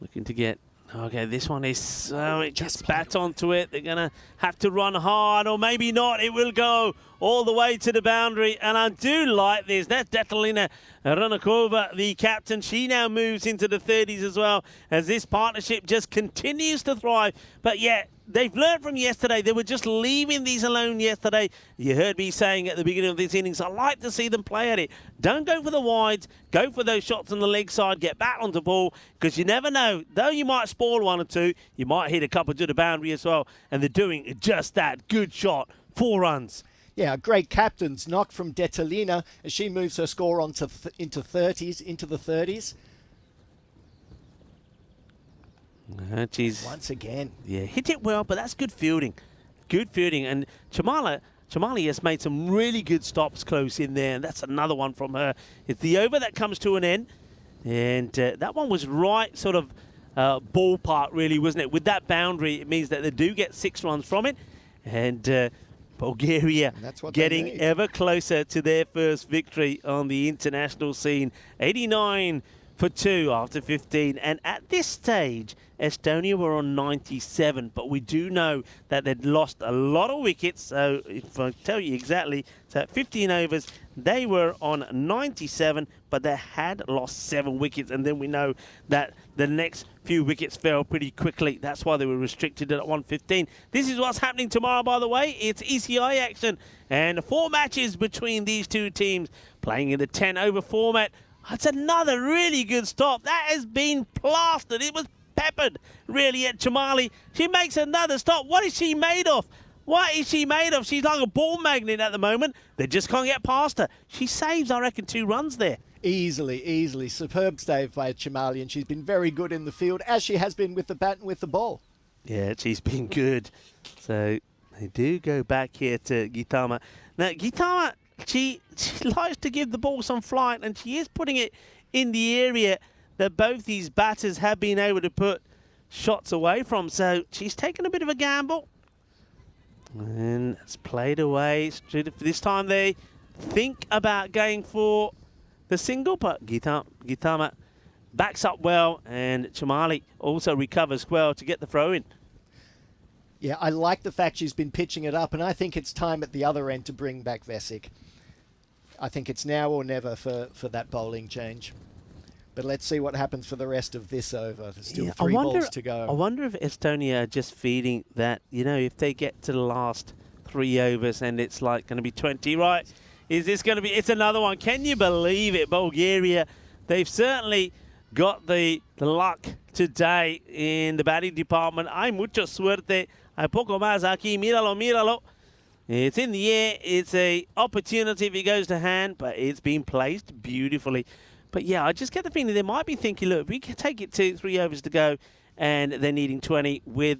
Looking to get... Okay, this one is... So it just bats onto it. They're going to have to run hard, or maybe not. It will go all the way to the boundary. And I do like this. That's Detalina Ranakova, the captain. She now moves into the 30s as well, as this partnership just continues to thrive. But yeah, they've learned from yesterday. They were just leaving these alone yesterday. You heard me saying at the beginning of this innings, I like to see them play at it. Don't go for the wides. Go for those shots on the leg side. Get back onto ball, because you never know. Though you might spoil 1 or 2, you might hit a couple to the boundary as well. And they're doing just that. Good shot. 4 runs. Yeah, a great captain's knock from Detalina as she moves her score into the 30s. She's Once again. Yeah, hit it well, but that's good fielding. Good fielding. And Chamali has made some really good stops close in there, and that's another one from her. It's the over that comes to an end, and that one was right sort of ballpark, really, wasn't it? With that boundary, it means that they do get 6 runs from it, and Bulgaria getting ever closer to their first victory on the international scene. 89 for 2 after 15, and at this stage Estonia were on 97, but we do know that they'd lost a lot of wickets. So if I tell you exactly, so at 15 overs they were on 97, but they had lost 7 wickets, and then we know that the next few wickets fell pretty quickly. That's why they were restricted at 115. This is what's happening tomorrow, by the way. It's ECI action, and 4 matches between these two teams playing in the 10-over format. That's another really good stop. That has been plastered. It was peppered, really, at Chamali. She makes another stop. What is she made of? What is she made of? She's like a ball magnet at the moment. They just can't get past her. She saves, I reckon, 2 runs there. Easily. Superb save by Chamali, and she's been very good in the field, as she has been with the bat and with the ball. Yeah, she's been good. So they do go back here to Gitama. Now, Gitama, she likes to give the ball some flight, and she is putting it in the area that both these batters have been able to put shots away from. So she's taken a bit of a gamble. And it's played away. This time they think about going for the single, but Gitama backs up well, and Chamali also recovers well to get the throw in. Yeah, I like the fact she's been pitching it up, and I think it's time at the other end to bring back Vesic. I think it's now or never for that bowling change. But let's see what happens for the rest of this over. There's still 3 balls to go. I wonder if Estonia are just feeding that, you know, if they get to the last 3 overs and it's like going to be 20, right? Is this going to be... It's another one. Can you believe it? Bulgaria, they've certainly got the luck today in the batting department. Hay mucha suerte. Hay poco más aquí. Míralo. It's in the air. It's a opportunity if it goes to hand, but it's been placed beautifully. But yeah, I just get the feeling they might be thinking, look, we can take it to 3 overs to go, and they're needing 20 with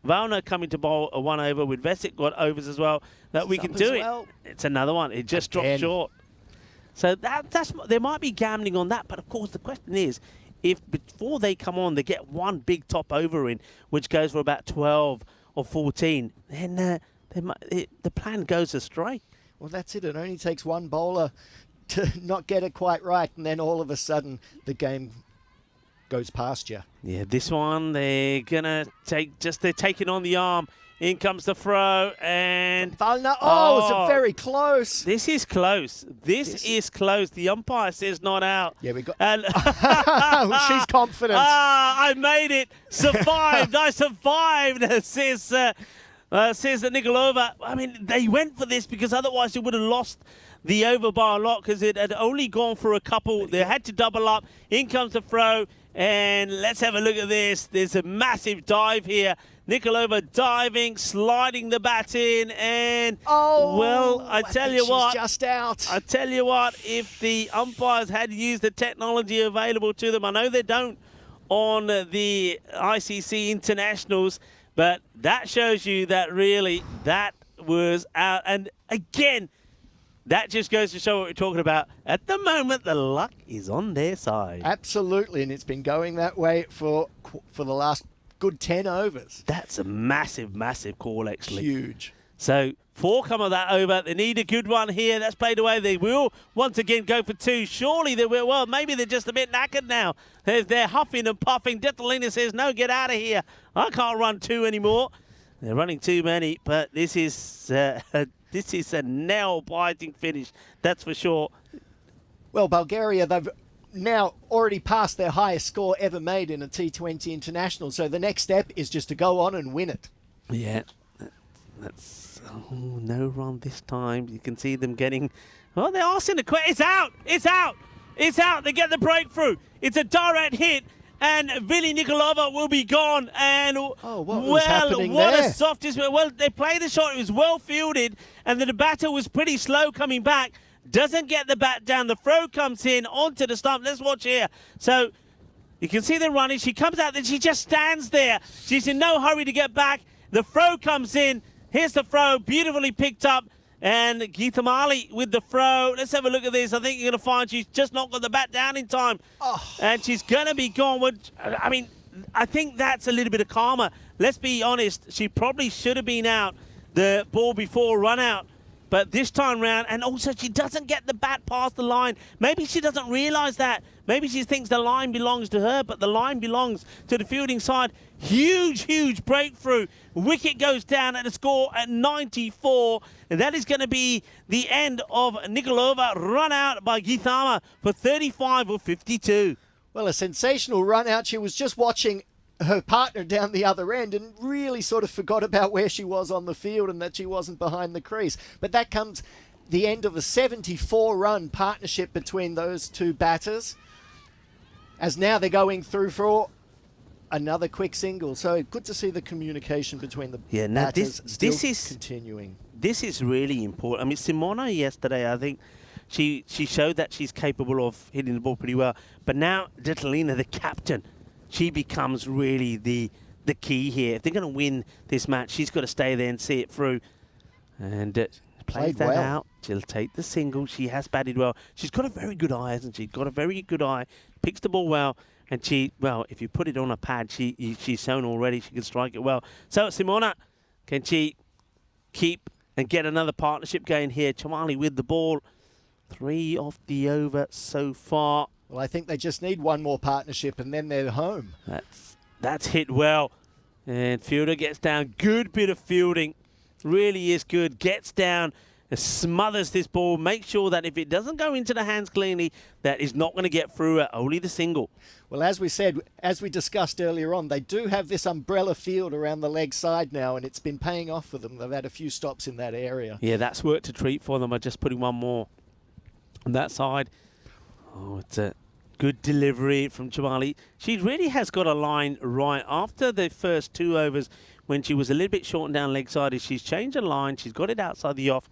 Valna coming to bowl a 1 over, with Vesic got overs as well, that we can do it. It's another one. It just dropped short. So that's they might be gambling on that. But of course, the question is, if before they come on, they get 1 big top over in, which goes for about 12 or 14, then the plan goes astray. Well, that's it. It only takes 1 bowler to not get it quite right, and then all of a sudden the game goes past you. Yeah, this one they're gonna take. They're taking on the arm In comes the throw, and Valna, it's very close. This is close. This is close. The umpire says not out. Yeah, we got. And she's confident. I made it. Survived. I survived. Says Nikolova. I mean, they went for this because otherwise they would have lost the overbar a lot because it had only gone for a couple. They had to double up. In comes the throw, and let's have a look at this. There's a massive dive here. Nikolova diving, sliding the bat in, and I tell you what, she's just out. I tell you what, if the umpires had used the technology available to them, I know they don't on the ICC internationals, but that shows you that really that was out. And again, that just goes to show what we're talking about. At the moment, the luck is on their side. Absolutely, and it's been going that way for the last good 10 overs. That's a massive, massive call, actually. Huge. So 4 come of that over. They need a good one here. That's played away. They will once again go for 2. Surely they will. Well, maybe they're just a bit knackered now. They're huffing and puffing. Detalina says, no, get out of here. I can't run 2 anymore. They're running too many, but this is a nail-biting finish. That's for sure. Well, Bulgaria, they've now already passed their highest score ever made in a T20 international. So the next step is just to go on and win it. Yeah, that's no run this time. You can see them getting. Well, they're asking the question. It's out. It's out. It's out. They get the breakthrough. It's a direct hit, and Vili Nikolova will be gone. And what was happening there? A softest. Well, they played the shot. It was well fielded, and the batter was pretty slow coming back. Doesn't get the bat down. The throw comes in onto the stump. Let's watch here. So you can see them running. She comes out, then she just stands there. She's in no hurry to get back. The throw comes in. Here's the throw, beautifully picked up. And Geetha Mali with the throw. Let's have a look at this. I think you're going to find she's just not got the bat down in time. And she's going to be gone. I mean, I think that's a little bit of karma. Let's be honest. She probably should have been out the ball before run out. But this time round, and also she doesn't get the bat past the line. Maybe she doesn't realise that. Maybe she thinks the line belongs to her, but the line belongs to the fielding side. Huge, huge breakthrough. Wicket goes down at a score at 94. And that is going to be the end of Nikolova, run out by Geethama for 35 or 52. Well, a sensational run out. She was just watching her partner down the other end and really sort of forgot about where she was on the field and that she wasn't behind the crease. But that comes the end of a 74-run partnership between those two batters, as now they're going through for another quick single. So good to see the communication between the batters this is continuing. This is really important. I mean, Simona yesterday, I think she showed that she's capable of hitting the ball pretty well. But now Detalina, the captain, she becomes really the key here. If they're going to win this match, she's got to stay there and see it through. And plays that well out. She'll take the single. She has batted well. She's got a very good eye, hasn't she? Got a very good eye. Picks the ball well. And if you put it on a pad, she's shown already she can strike it well. So Simona, can she keep and get another partnership going here? Chamali with the ball. 3 off the over so far. Well, I think they just need one more partnership and then they're home. That's hit well. And fielder gets down. Good bit of fielding. Really is good. Gets down, smothers this ball. Make sure that if it doesn't go into the hands cleanly, that is not going to get through it. Only the single. Well, as we said, as we discussed earlier on, they do have this umbrella field around the leg side now, and it's been paying off for them. They've had a few stops in that area. Yeah, that's worked a treat for them. I'm just putting one more on that side. Oh, it's a good delivery from Chamali. She really has got a line right after the first 2 overs when she was a little bit short and down leg side. She's changed her line. She's got it outside the off.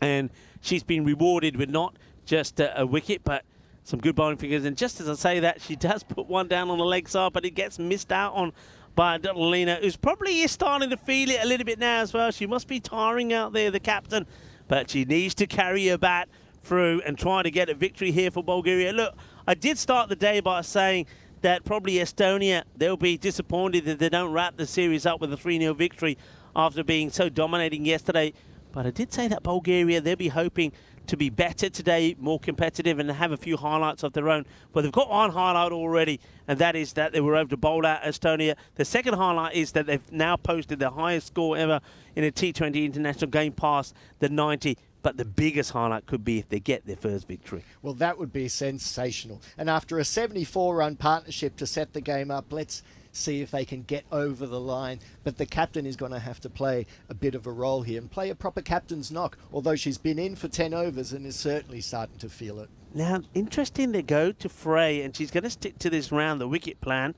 And she's been rewarded with not just a wicket, but some good bowling figures. And just as I say that, she does put one down on the leg side, but it gets missed out on by Detalina, who's probably starting to feel it a little bit now as well. She must be tiring out there, the captain. But she needs to carry her bat through and try to get a victory here for Bulgaria. Look, I did start the day by saying that probably Estonia, they'll be disappointed that they don't wrap the series up with a 3-0 victory after being so dominating yesterday. But I did say that Bulgaria, they'll be hoping to be better today, more competitive, and have a few highlights of their own. But they've got one highlight already, and that is that they were able to bowl out Estonia. The second highlight is that they've now posted the highest score ever in a T20 international game past the 90. But the biggest highlight could be if they get their first victory. Well, that would be sensational. And after a 74-run partnership to set the game up, let's see if they can get over the line. But the captain is going to have to play a bit of a role here and play a proper captain's knock, although she's been in for 10 overs and is certainly starting to feel it. Now, interesting, they go to Frey, and she's going to stick to this round the wicket plan.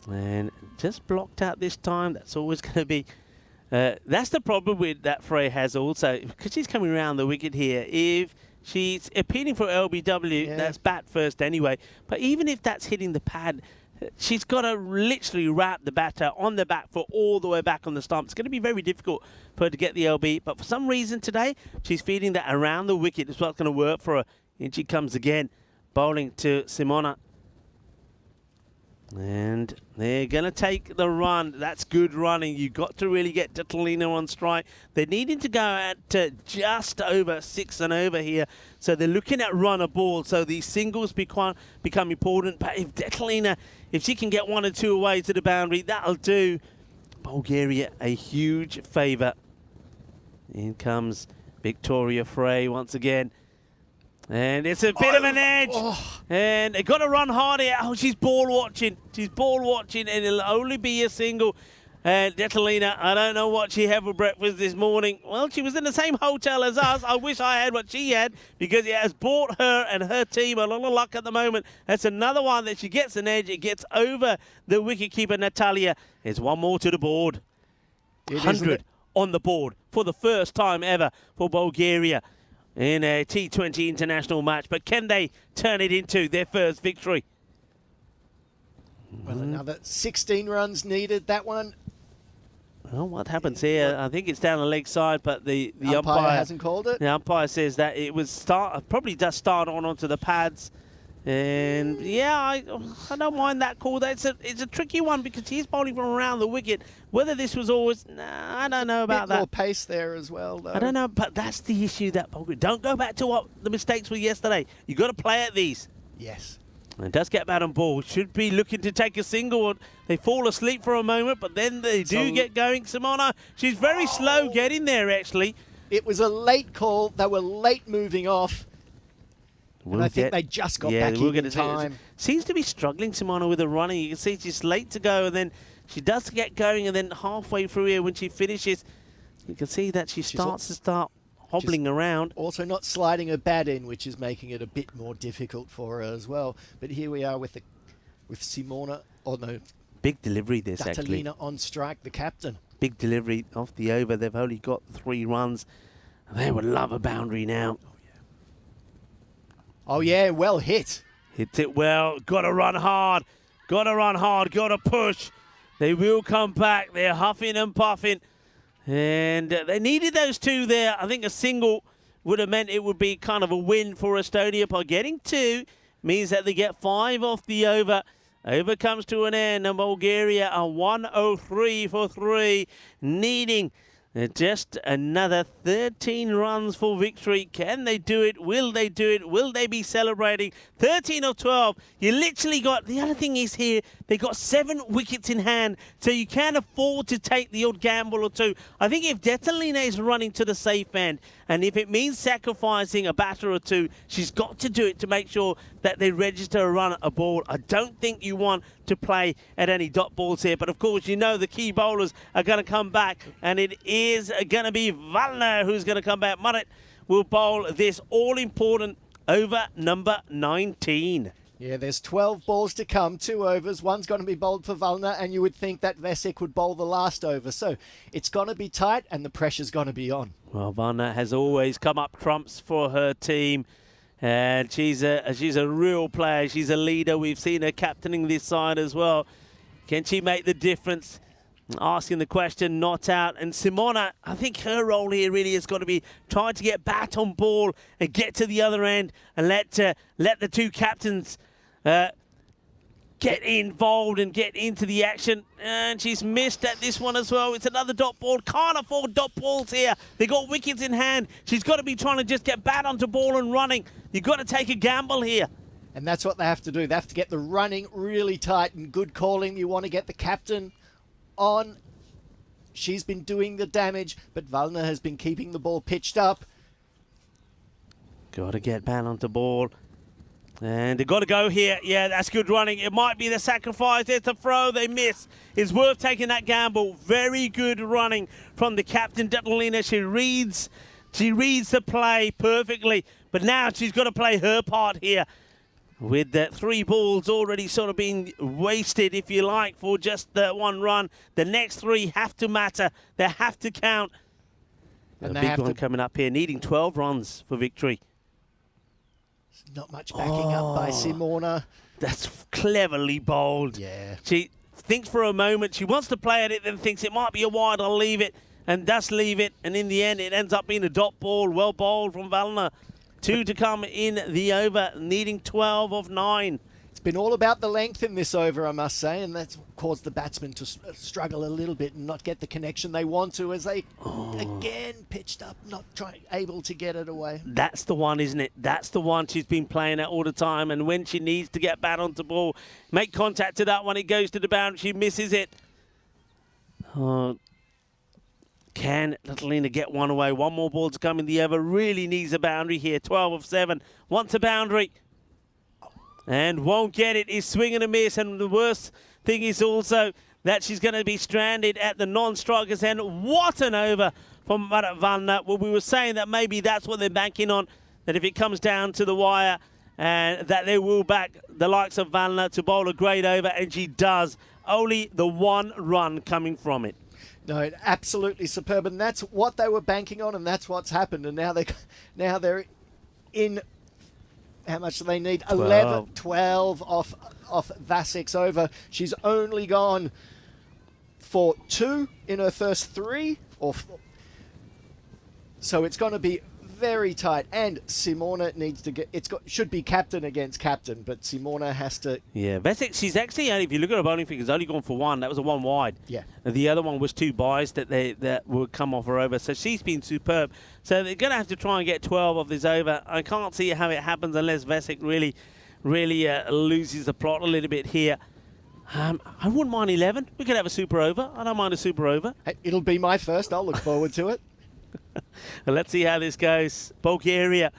And just blocked out this time. That's always going to be... that's the problem with that Frey has also, because she's coming around the wicket here. If she's appealing for LBW, that's bat first anyway. But even if that's hitting the pad, she's got to literally wrap the batter on the back foot all the way back on the stump. It's going to be very difficult for her to get the LB. But for some reason today, she's feeling that around the wicket is what's going to work for her. And she comes again, bowling to Simona. And they're going to take the run. That's good running. You've got to really get T20 on strike. They're needing to go at just over 6 and over here. So they're looking at run a ball. So these singles become important. But if T20, if she can get 1 or 2 away to the boundary, that'll do Bulgaria a huge favour. In comes Victoria Frey once again. And it's a bit of an edge. And they've got to run hard here. Oh, she's ball watching. She's ball watching, and it'll only be a single. And T20, I don't know what she had for breakfast this morning. Well, she was in the same hotel as us. I wish I had what she had, because it has brought her and her team a lot of luck at the moment. That's another one that she gets an edge. It gets over the wicketkeeper, Natalia. There's one more to the board. 100 on the board for the first time ever for Bulgaria in a T20 international match. But can they turn it into their first victory? Well, another 16 runs needed. That one. Well, what happens here? I think it's down the leg side, but the umpire hasn't called it. The umpire says that it was probably does start onto the pads. And yeah, I don't mind that call. It's a tricky one, because he's bowling from around the wicket. Whether this was always, I don't know about that. More pace there as well, though. I don't know, but that's the issue. That don't go back to what the mistakes were yesterday. You got to play at these. Yes. And it does get bat on ball. Should be looking to take a single. They fall asleep for a moment, but then they do get going. Simona, she's very slow getting there, actually. It was a late call. They were late moving off. And I think they just got back in time. Seems to be struggling, Simona, with the running. You can see she's late to go, and then she does get going, and then halfway through here when she finishes, you can see that she starts to start hobbling around. Also not sliding her bat in, which is making it a bit more difficult for her as well. But here we are with Simona. Oh, no. Big delivery this, actually. T20 on strike, the captain. Big delivery off the over. They've only got 3 runs. They would love a boundary now. Oh, yeah, well hit. Hits it well. Got to run hard. Got to run hard. Got to push. They will come back. They're huffing and puffing. And they needed those 2 there. I think a single would have meant it would be kind of a win for Estonia. But getting 2 means that they get 5 off the over. Over comes to an end. And Bulgaria are 103 for 3, needing just another 13 runs for victory. Can they do it? Will they do it? Will they be celebrating? 13 of 12. You literally got... The other thing is here, they got 7 wickets in hand, so you can't afford to take the odd gamble or 2. I think if T20 is running to the safe end, and if it means sacrificing a batter or 2, she's got to do it to make sure that they register a run at a ball. I don't think you want to play at any dot balls here, but of course you know the key bowlers are going to come back, and it is going to be Valner who's going to come back. Murray will bowl this all-important over number 19. Yeah, there's 12 balls to come, 2 overs. One's going to be bowled for Valner, and you would think that Vesek would bowl the last over. So it's going to be tight, and the pressure's going to be on. Well, Valner has always come up trumps for her team, and she's a real player. She's a leader. We've seen her captaining this side as well. Can she make the difference? Asking the question, not out. And Simona, I think her role here really has got to be trying to get bat on ball and get to the other end and let the 2 captains get get involved and get into the action. And she's missed at this one as well. It's another dot ball. Can't afford dot balls here. They got wickets in hand. She's got to be trying to just get bat onto ball and running. You've got to take a gamble here. And that's what they have to do. They have to get the running really tight and good calling. You want to get the captain on. She's been doing the damage, but Valna has been keeping the ball pitched up. Got to get bat onto ball. And they've got to go here. Yeah, that's good running. It might be the sacrifice. There's the throw. They miss. It's worth taking that gamble. Very good running from the captain, Detlina. She reads the play perfectly. But now she's got to play her part here. With the 3 balls already sort of being wasted, if you like, for just the 1 run. The next 3 have to matter. They have to count. And a big one coming up here, needing 12 runs for victory. Not much backing up by Simona. That's cleverly bowled. Yeah. She thinks for a moment, she wants to play at it, then thinks it might be a wide, I'll leave it, and does leave it. And in the end, it ends up being a dot ball. Well bowled from Valna. 2 to come in the over, needing 12 of 9. It's been all about the length in this over, I must say, and that's caused the batsmen to struggle a little bit and not get the connection they want to as they, again, pitched up, not able to get it away. That's the one, isn't it? That's the one she's been playing at all the time, and when she needs to get bat onto ball, make contact to that one, it goes to the boundary, she misses it. Can Natalina get one away? 1 more ball to come in the over. Really needs a boundary here. 12 of 7. Wants a boundary. And won't get it. Is swing and a miss. And the worst thing is also that she's going to be stranded at the non-strikers end. What an over from Valna. Well, we were saying that maybe that's what they're banking on. That if it comes down to the wire, and that they will back the likes of Valna to bowl a great over. And she does. Only the 1 run coming from it. No, absolutely superb, and that's what they were banking on, and that's what's happened. And now they're in. How much do they need? 12 off Vasek's over. She's only gone for 2 in her first 3, so it's going to be very tight. And Simona needs to get. Should be captain against captain, but Simona has to. Yeah, Vasek, she's actually only, if you look at her bowling figures, only gone for 1. That was a 1 wide. Yeah. And the other one was 2 byes that would come off her over. So she's been superb. So they're going to have to try and get 12 of this over. I can't see how it happens unless Vasek really loses the plot a little bit here. I wouldn't mind 11. We could have a super over. I don't mind a super over. It'll be my first. I'll look forward to it. Well, let's see how this goes. Bulgaria,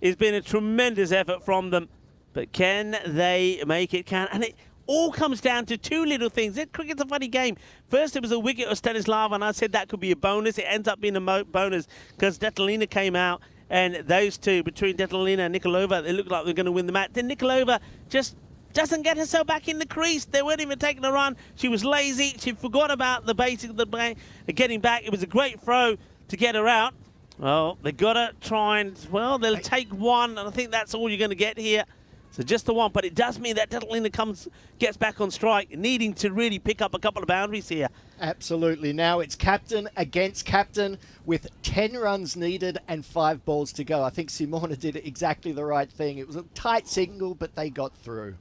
it's been a tremendous effort from them, but can they make it count? And it all comes down to 2 little things. Cricket's a funny game. First, it was a wicket of Stanislava, and I said that could be a bonus. It ends up being a bonus because Detlina came out, and those 2, between Detlina and Nikolova, they looked like they're going to win the match. Then Nikolova just doesn't get herself back in the crease. They weren't even taking a run. She was lazy. She forgot about the basics of the getting back. It was a great throw to get her out. Well, they've got to try and, well, they'll take 1, and I think that's all you're going to get here. So just the 1, but it does mean that Detlina gets back on strike, needing to really pick up a couple of boundaries here. Absolutely. Now it's captain against captain with 10 runs needed and 5 balls to go. I think Simona did exactly the right thing. It was a tight single, but they got through.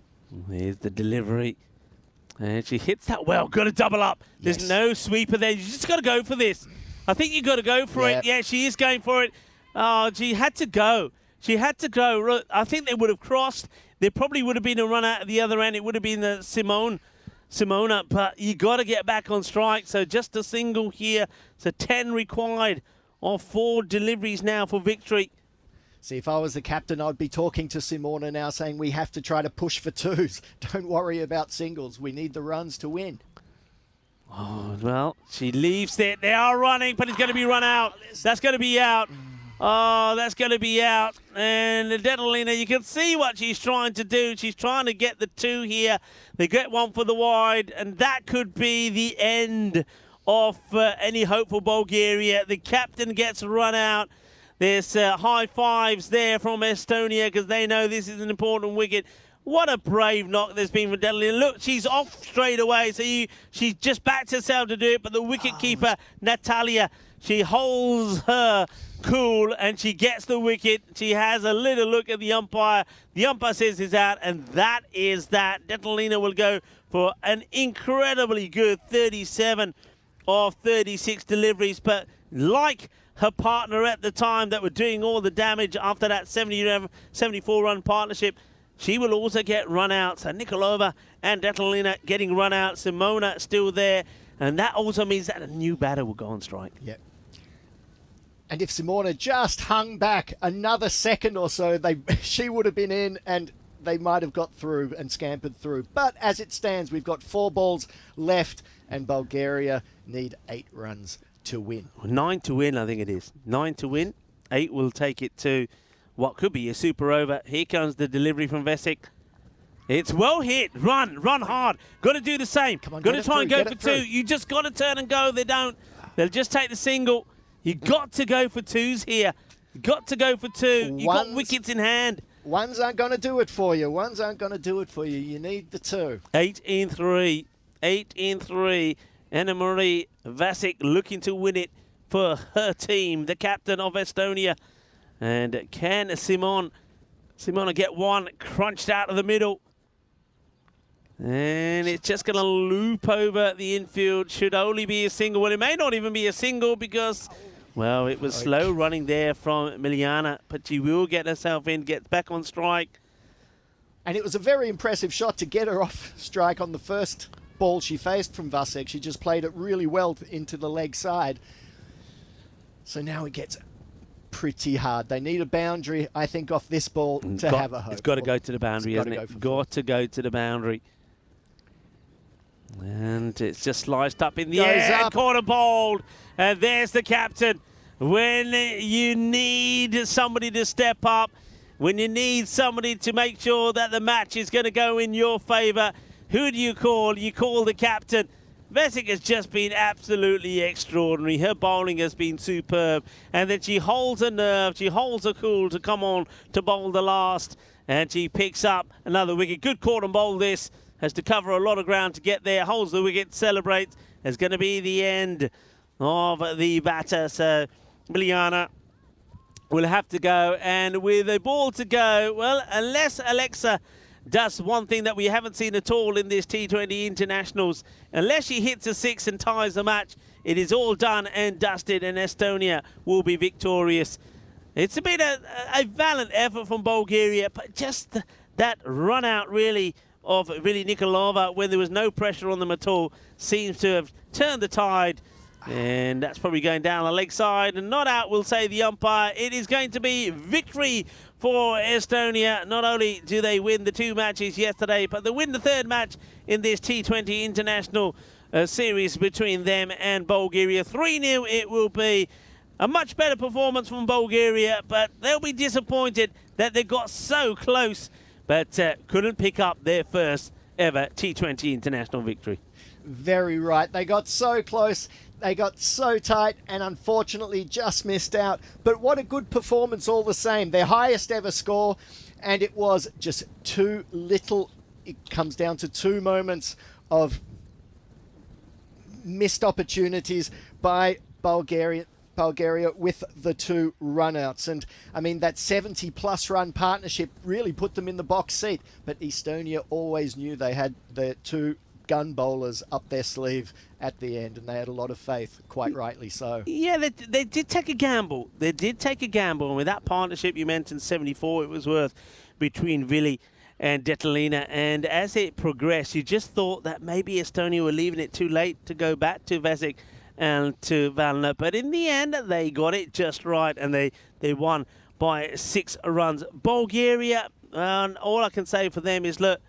Here's the delivery. And she hits that well. Got to double up. Yes. There's no sweeper there. You just got to go for this. I think you got to go for it. Yeah, she is going for it. Oh, she had to go. She had to go. I think they would have crossed. There probably would have been a run out at the other end. It would have been the Simona, but you got to get back on strike. So just a single here. So 10 required of 4 deliveries now for victory. See, if I was the captain, I'd be talking to Simona now saying we have to try to push for 2s. Don't worry about singles. We need the runs to win. Oh, well, she leaves it. They are running, but it's going to be run out. That's going to be out. Oh, that's going to be out. And Detlina, you can see what she's trying to do. She's trying to get the 2 here. They get 1 for the wide, and that could be the end of any hope for Bulgaria. The captain gets run out. There's high fives there from Estonia because they know this is an important wicket. What a brave knock there's been for Detlina. Look, she's off straight away, so she just backed herself to do it, but the wicketkeeper, Natalia, She holds her cool and she gets the wicket. She has a little look at the umpire. The umpire says it's out, and that is that. Detalina will go for an incredibly good 37 of 36 deliveries, but like her partner at the time that were doing all the damage after that 74-run partnership, she will also get run-outs. So Nikolova and Detalina getting run-outs. Simona still there. And that also means that a new batter will go on strike. Yep. And if Simona just hung back another second or so, she would have been in and they might have got through and scampered through. But as it stands, we've got 4 balls left and Bulgaria need 8 runs to win. 9 to win, I think it is. 9 to win. 8 will take it to what could be a super over. Here comes the delivery from Vesic. It's well hit. Run hard. Got to do the same. Come on, got to try and go for 2. through. You just got to turn and go. They don't. They'll just take the single. You got to go for 2s here. You got to go for 2. You got wickets in hand. Ones aren't going to do it for you. Ones aren't going to do it for you. You need the 2. 8 in 3. 8 in 3. Anna-Marie Vasic looking to win it for her team, the captain of Estonia. And can Simona get one crunched out of the middle? And it's just going to loop over the infield. Should only be a single. Well, it may not even be a single because, well, it was slow running there from Miliana. But she will get herself in, gets back on strike. And it was a very impressive shot to get her off strike on the first ball she faced from Vasek. She just played it really well into the leg side. So now it gets pretty hard. They need a boundary, I think, off this ball to have a hope. It's got to go to the boundary, hasn't it? Got to go to the boundary. And it's just sliced up in the air. Corner bowled. And there's the captain. When you need somebody to step up, when you need somebody to make sure that the match is going to go in your favour, who do you call? You call the captain. Vesic has just been absolutely extraordinary. Her bowling has been superb. And then she holds her nerve, she holds her cool to come on to bowl the last. And she picks up another wicket. Good corner bowl this. Has to cover a lot of ground to get there. Holds the wicket, celebrates. It's going to be the end of the batter. So Miliana will have to go. And with a ball to go, well, unless Alexa does one thing that we haven't seen at all in this T20 internationals, unless she hits a 6 and ties the match, it is all done and dusted, and Estonia will be victorious. It's been a valiant effort from Bulgaria, but just that run out really of Vili Nikolova when there was no pressure on them at all seems to have turned the tide. And that's probably going down the leg side. And not out, will say the umpire. It is going to be victory for Estonia. Not only do they win the 2 matches yesterday, but they win the 3rd match in this T20 international series between them and Bulgaria. 3-0 it will be. A much better performance from Bulgaria, but they'll be disappointed that they got so close, but couldn't pick up their first ever T20 international victory. Very right. They got so close. They got so tight and unfortunately just missed out. But what a good performance all the same. Their highest ever score, and it was just too little. It comes down to 2 moments of missed opportunities by Bulgaria with the 2 run-outs. And, I mean, that 70-plus run partnership really put them in the box seat. But Estonia always knew they had the 2 gun bowlers up their sleeve at the end, and they had a lot of faith, quite rightly so. Yeah, they did take a gamble. They did take a gamble, and with that partnership you mentioned, 74, it was worth between Vili and Detalina. And as it progressed, you just thought that maybe Estonia were leaving it too late to go back to Vesic and to Valna. But in the end, they got it just right, and they won by 6 runs. Bulgaria, all I can say for them is, look,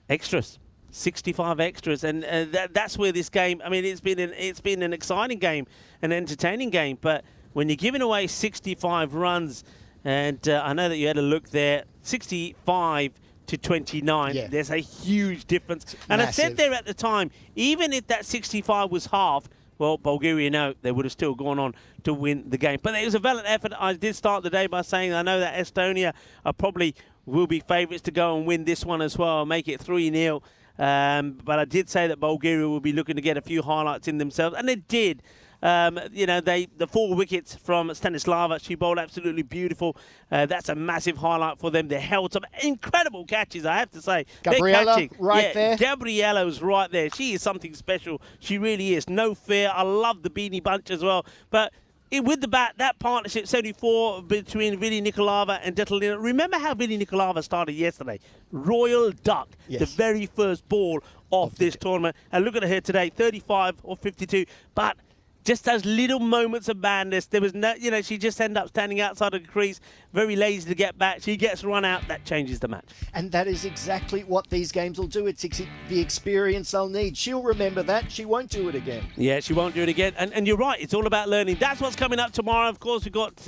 extras. 65 extras, and that's where this game, I mean, it's been an exciting game, an entertaining game, but when you're giving away 65 runs, and I know that you had a look there, 65 to 29, yeah. There's a huge difference. And massive. I said there at the time, even if that 65 was half, well, Bulgaria know they would have still gone on to win the game. But it was a valiant effort. I did start the day by saying I know that Estonia are probably will be favourites to go and win this one as well, make it 3-0. But I did say that Bulgaria will be looking to get a few highlights in themselves, and they did. You know, the 4 wickets from Stanislava, she bowled absolutely beautiful. That's a massive highlight for them. They held some incredible catches, I have to say. Gabriella, right there. Gabriella was right there. She is something special. She really is. No fear. I love the Beanie Bunch as well. But with the bat, that partnership, 74 between Vili Nikolava and Detalina. Remember how Vili Nikolava started yesterday? Royal Duck, the very first ball of this tournament. And look at her today, 35 or 52. But just those little moments of madness. There was no, you know, she just ended up standing outside of the crease, very lazy to get back. She gets run out. That changes the match. And that is exactly what these games will do. It's the experience they'll need. She'll remember that. She won't do it again. Yeah, she won't do it again. And you're right. It's all about learning. That's what's coming up tomorrow. Of course, we've got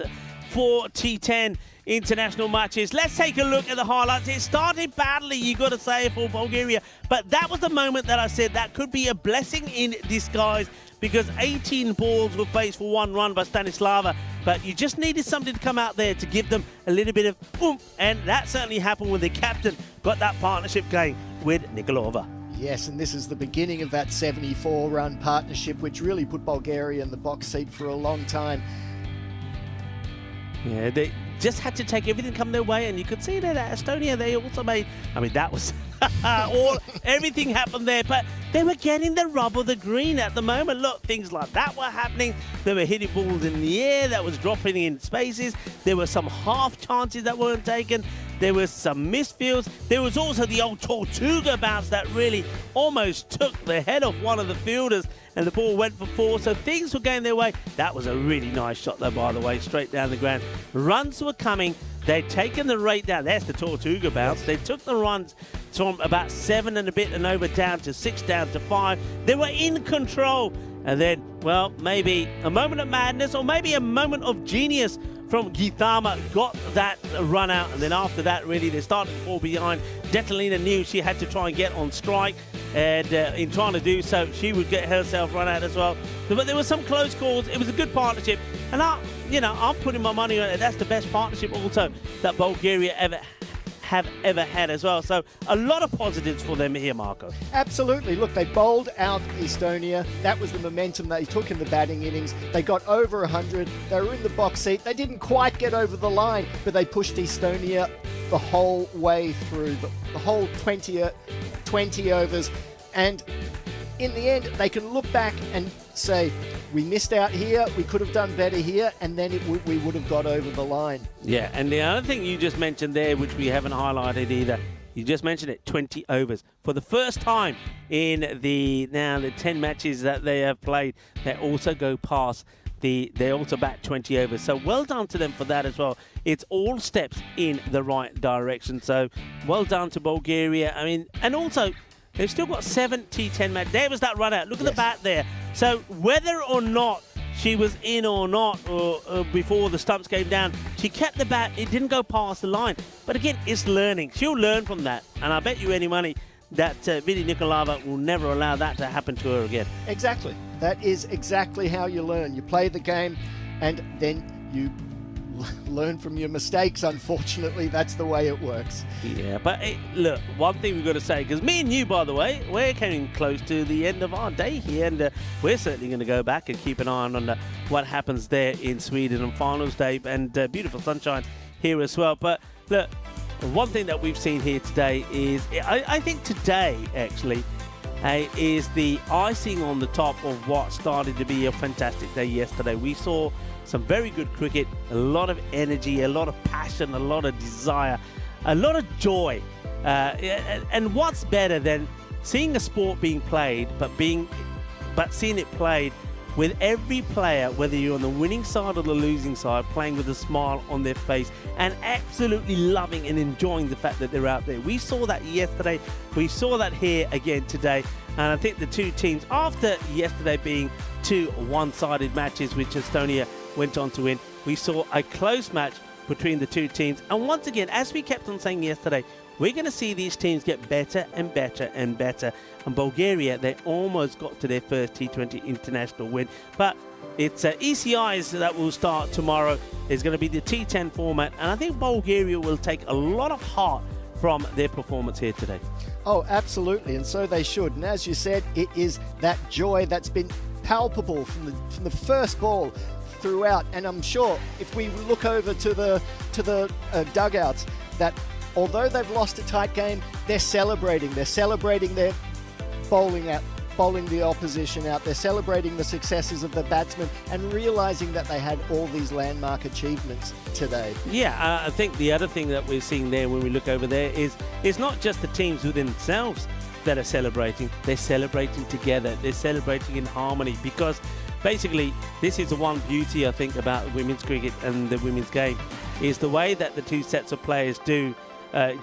4 T10 international matches. Let's take a look at the highlights. It started badly, you got to say, for Bulgaria. But that was the moment that I said that could be a blessing in disguise, because 18 balls were faced for 1 run by Stanislava, but you just needed something to come out there to give them a little bit of oomph, and that certainly happened when the captain got that partnership going with Nikolova. Yes, and this is the beginning of that 74-run partnership, which really put Bulgaria in the box seat for a long time. Yeah, they just had to take everything come their way, and you could see that at Estonia they also made, I mean, that was everything happened there, but they were getting the rub of the green at the moment. Look, things like that were happening. They were hitting balls in the air that was dropping in spaces. There were some half chances that weren't taken. There was some misfields. There was also the old Tortuga bounce that really almost took the head off one of the fielders, and the ball went for 4, so things were going their way. That was a really nice shot though, by the way, straight down the ground. Runs were coming. They'd taken the rate down. There's the Tortuga bounce. They took the runs from about 7 and a bit and over down to 6, down to 5. They were in control. And then, well, maybe a moment of madness or maybe a moment of genius from Githama got that run out. And then after that, really, they started to fall behind. Detalina knew she had to try and get on strike. And in trying to do so, she would get herself run out as well. But there were some close calls. It was a good partnership. And I'm putting my money on it. That's the best partnership also that Bulgaria have ever had as well. So a lot of positives for them here, Marco. Absolutely. Look, they bowled out Estonia. That was the momentum they took in the batting innings. They got over 100. They were in the box seat. They didn't quite get over the line, but they pushed Estonia the whole way through, the whole 20 overs. And in the end, they can look back and say, we missed out here, we could have done better here, and then we would have got over the line. Yeah, and the other thing you just mentioned there, which we haven't highlighted either, you just mentioned it, 20 overs. For the first time in the 10 matches that they have played, they also go past they also bat 20 overs. So well done to them for that as well. It's all steps in the right direction. So well done to Bulgaria. I mean, and also, they've still got 7 T10 matches. There was that run out. Look at the bat there. So whether or not she was in or not or before the stumps came down, she kept the bat. It didn't go past the line. But again, it's learning. She'll learn from that. And I bet you any money that Vili Nikolava will never allow that to happen to her again. Exactly. That is exactly how you learn. You play the game and then you learn from your mistakes. Unfortunately, that's the way it works. Yeah, but look, one thing we've got to say, because me and you, by the way, we're coming close to the end of our day here, and we're certainly going to go back and keep an eye on what happens there in Sweden on finals day, and beautiful sunshine here as well. But look, one thing that we've seen here today is, I think today actually is the icing on the top of what started to be a fantastic day yesterday. We saw some very good cricket, a lot of energy, a lot of passion, a lot of desire, a lot of joy. And what's better than seeing a sport being played, but seeing it played with every player, whether you're on the winning side or the losing side, playing with a smile on their face and absolutely loving and enjoying the fact that they're out there. We saw that yesterday. We saw that here again today. And I think the two teams, after yesterday being 2 one-sided matches, which Estonia went on to win, we saw a close match between the two teams. And once again, as we kept on saying yesterday, we're going to see these teams get better and better and better. And Bulgaria, they almost got to their first T20 international win. But it's ECIs that will start tomorrow. It's going to be the T10 format. And I think Bulgaria will take a lot of heart from their performance here today. Oh, absolutely. And so they should. And as you said, it is that joy that's been palpable from the first ball throughout. And I'm sure if we look over to the dugouts, that although they've lost a tight game, they're celebrating. They're celebrating their bowling the opposition out. They're celebrating the successes of the batsmen and realizing that they had all these landmark achievements today. Yeah, I think the other thing that we're seeing there when we look over there is it's not just the teams within themselves that are celebrating. They're celebrating together. They're celebrating in harmony, because basically this is the one beauty I think about women's cricket and the women's game, is the way that the two sets of players do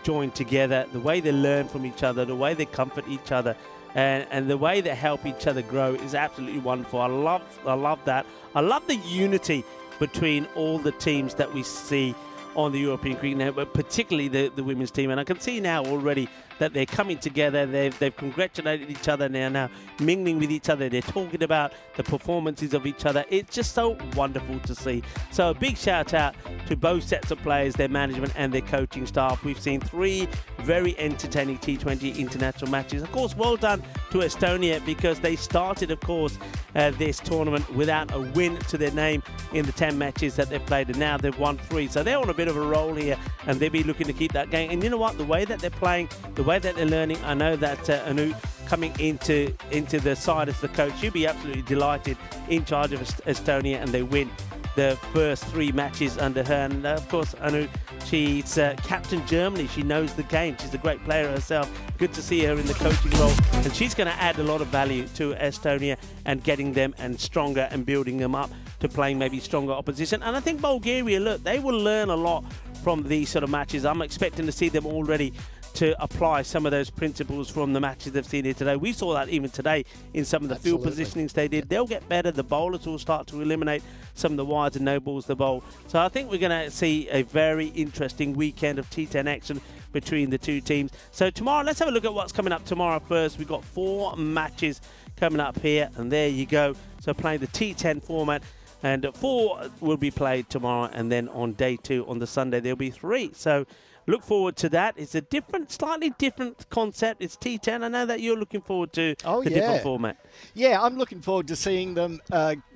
join together, the way they learn from each other, the way they comfort each other, and the way they help each other grow is absolutely wonderful. I love that. I love the unity between all the teams that we see on the European Cricket Network, particularly the women's team. And I can see now already that they're coming together. They've congratulated each other. They're now mingling with each other. They're talking about the performances of each other. It's just so wonderful to see. So a big shout out to both sets of players, their management and their coaching staff. We've seen 3 very entertaining T20 international matches. Of course, well done to Estonia, because they started, of course, this tournament without a win to their name in the 10 matches that they've played, and now they've won 3. So they're on a bit of a roll here, and they'll be looking to keep that going. And you know what? The way that they're playing, the way that they're learning, I know that Anu coming into the side as the coach, she'll be absolutely delighted, in charge of Estonia, and they win the first 3 matches under her. And of course, Anu, she's captain Germany. She knows the game. She's a great player herself. Good to see her in the coaching role, and she's going to add a lot of value to Estonia and getting them and stronger and building them up to playing maybe stronger opposition. And I think Bulgaria, look, they will learn a lot from these sort of matches. I'm expecting to see them already to apply some of those principles from the matches they've seen here today. We saw that even today in some of the field positionings they did. They'll get better. The bowlers will start to eliminate some of the wides and no balls they bowl. So I think we're going to see a very interesting weekend of T10 action between the two teams. So tomorrow, let's have a look at what's coming up tomorrow first. We've got 4 matches coming up here, and there you go. So playing the T10 format, and 4 will be played tomorrow, and then on day 2 on the Sunday there'll be 3. So look forward to that. It's a slightly different concept. It's T10. I know that you're looking forward to the different format. Yeah, I'm looking forward to seeing them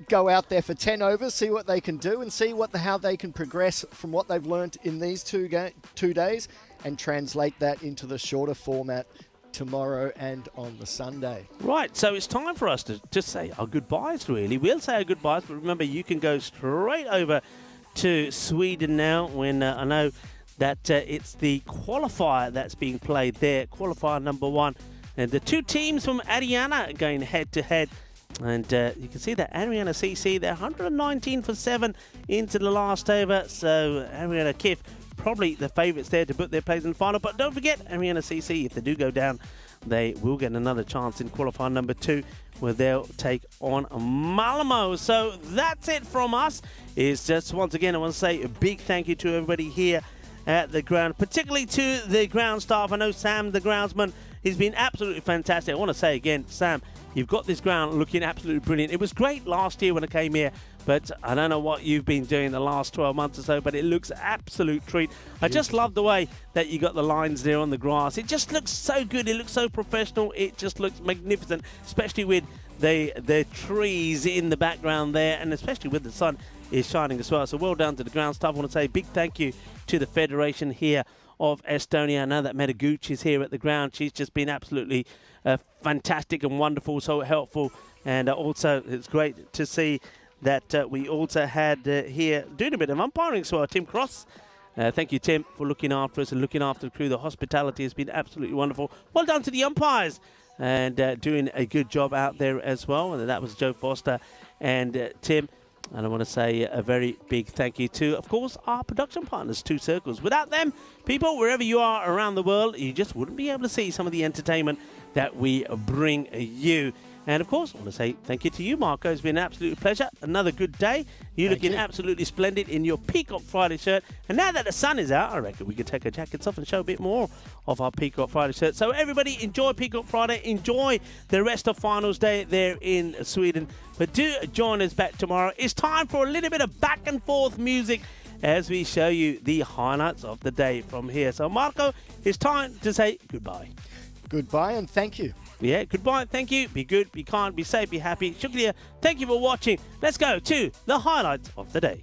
go out there for 10 overs, see what they can do, and see how they can progress from what they've learnt in these 2 days, and translate that into the shorter format tomorrow and on the Sunday. Right, so it's time for us to just say our goodbyes, really. We'll say our goodbyes, but remember, you can go straight over to Sweden now, when I know that it's the qualifier that's being played there, qualifier number 1. And the 2 teams from Ariana going head-to-head. And you can see that Ariana CC, they're 119 for 7 into the last over. So Ariana Kif, probably the favourites there to put their place in the final. But don't forget, Ariana CC, if they do go down, they will get another chance in qualifier number 2, where they'll take on Malmo. So that's it from us. It's just, once again, I want to say a big thank you to everybody here at the ground, particularly to the ground staff. I know Sam, the groundsman, he's been absolutely fantastic. I want to say again, Sam, you've got this ground looking absolutely brilliant. It was great last year when I came here, but I don't know what you've been doing the last 12 months or so, but it looks absolute treat. I just love the way that you got the lines there on the grass. It just looks so good. It looks so professional. It just looks magnificent, especially with the trees in the background there, and especially with the sun is shining as well. So well done to the ground staff. I want to say a big thank you to the Federation here of Estonia. I know that Medaguch is here at the ground. She's just been absolutely fantastic and wonderful, so helpful. And also, it's great to see that we also had here doing a bit of umpiring as well, Tim Cross. Thank you, Tim, for looking after us and looking after the crew. The hospitality has been absolutely wonderful. Well done to the umpires, and doing a good job out there as well. And that was Joe Foster and Tim. And I want to say a very big thank you to, of course, our production partners, 2 Circles. Without them, people, wherever you are around the world, you just wouldn't be able to see some of the entertainment that we bring you. And, of course, I want to say thank you to you, Marco. It's been an absolute pleasure. Another good day. You're looking absolutely splendid in your Peacock Friday shirt. And now that the sun is out, I reckon we could take our jackets off and show a bit more of our Peacock Friday shirt. So, everybody, enjoy Peacock Friday. Enjoy the rest of Finals Day there in Sweden. But do join us back tomorrow. It's time for a little bit of back and forth music as we show you the highlights of the day from here. So, Marco, it's time to say goodbye. Goodbye and thank you. Yeah, goodbye, thank you. Be good, be kind, be safe, be happy. Shukriya, thank you for watching. Let's go to the highlights of the day.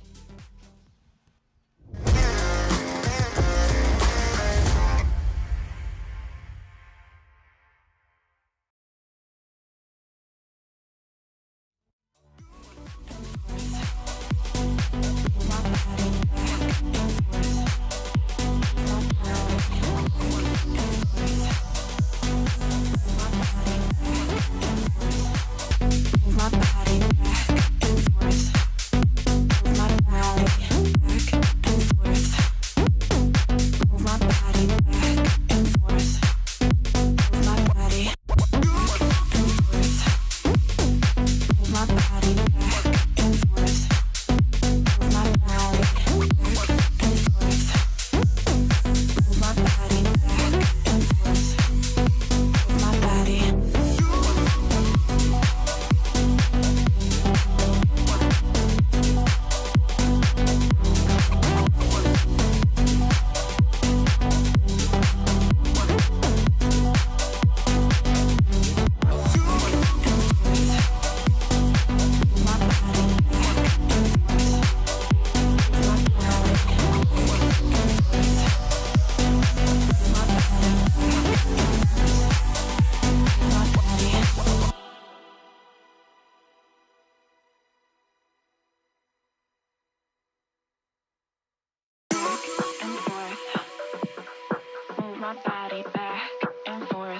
my body back and forth.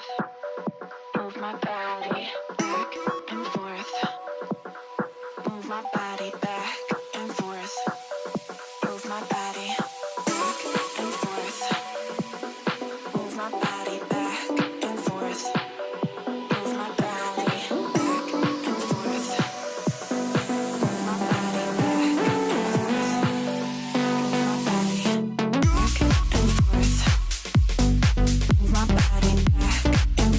Move my body back and forth. Move my body back and forth. Move my body back and forth. Move my body back and forth. Move my body back and forth. Move my body back and forth. Move my body back and forth. Move my body back and forth. Move my body back and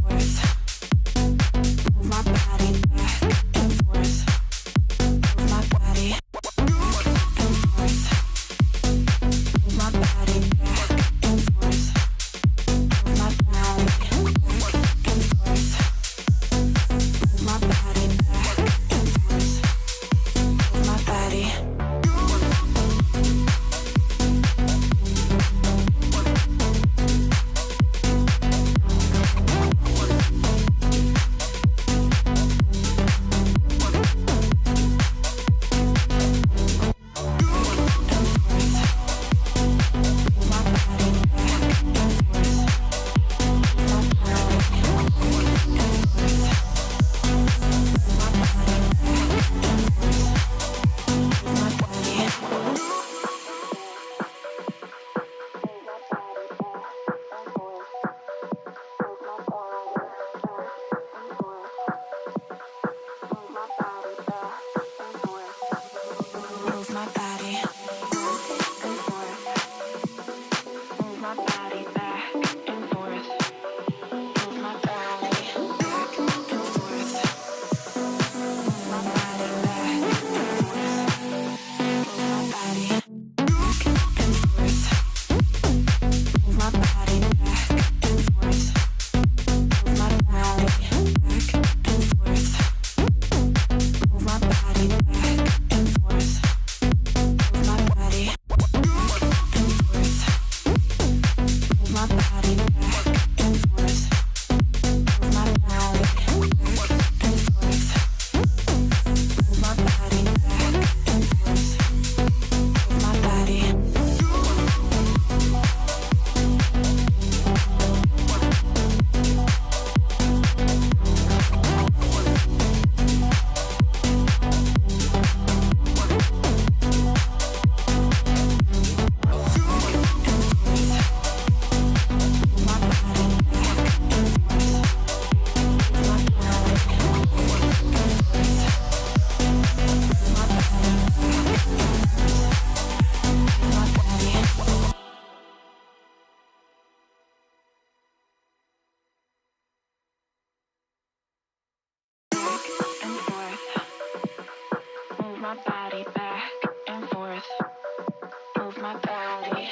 forth. Move my body back and forth. Move my body back and forth. Move my body back and forth. Move my body back and forth. Move my body back and forth. Move my body. Move my body and forth. Move my body back and forth. Move my body back and forth. Move my body back and forth. Move my body back and forth. Move my body back and forth. Move my body back and forth. Move my body back and forth. Move my body back and forth. Move my body back and forth. Move my body back and forth. Move my body back and forth. Move my body. And forth. Move my body back and forth. Move my body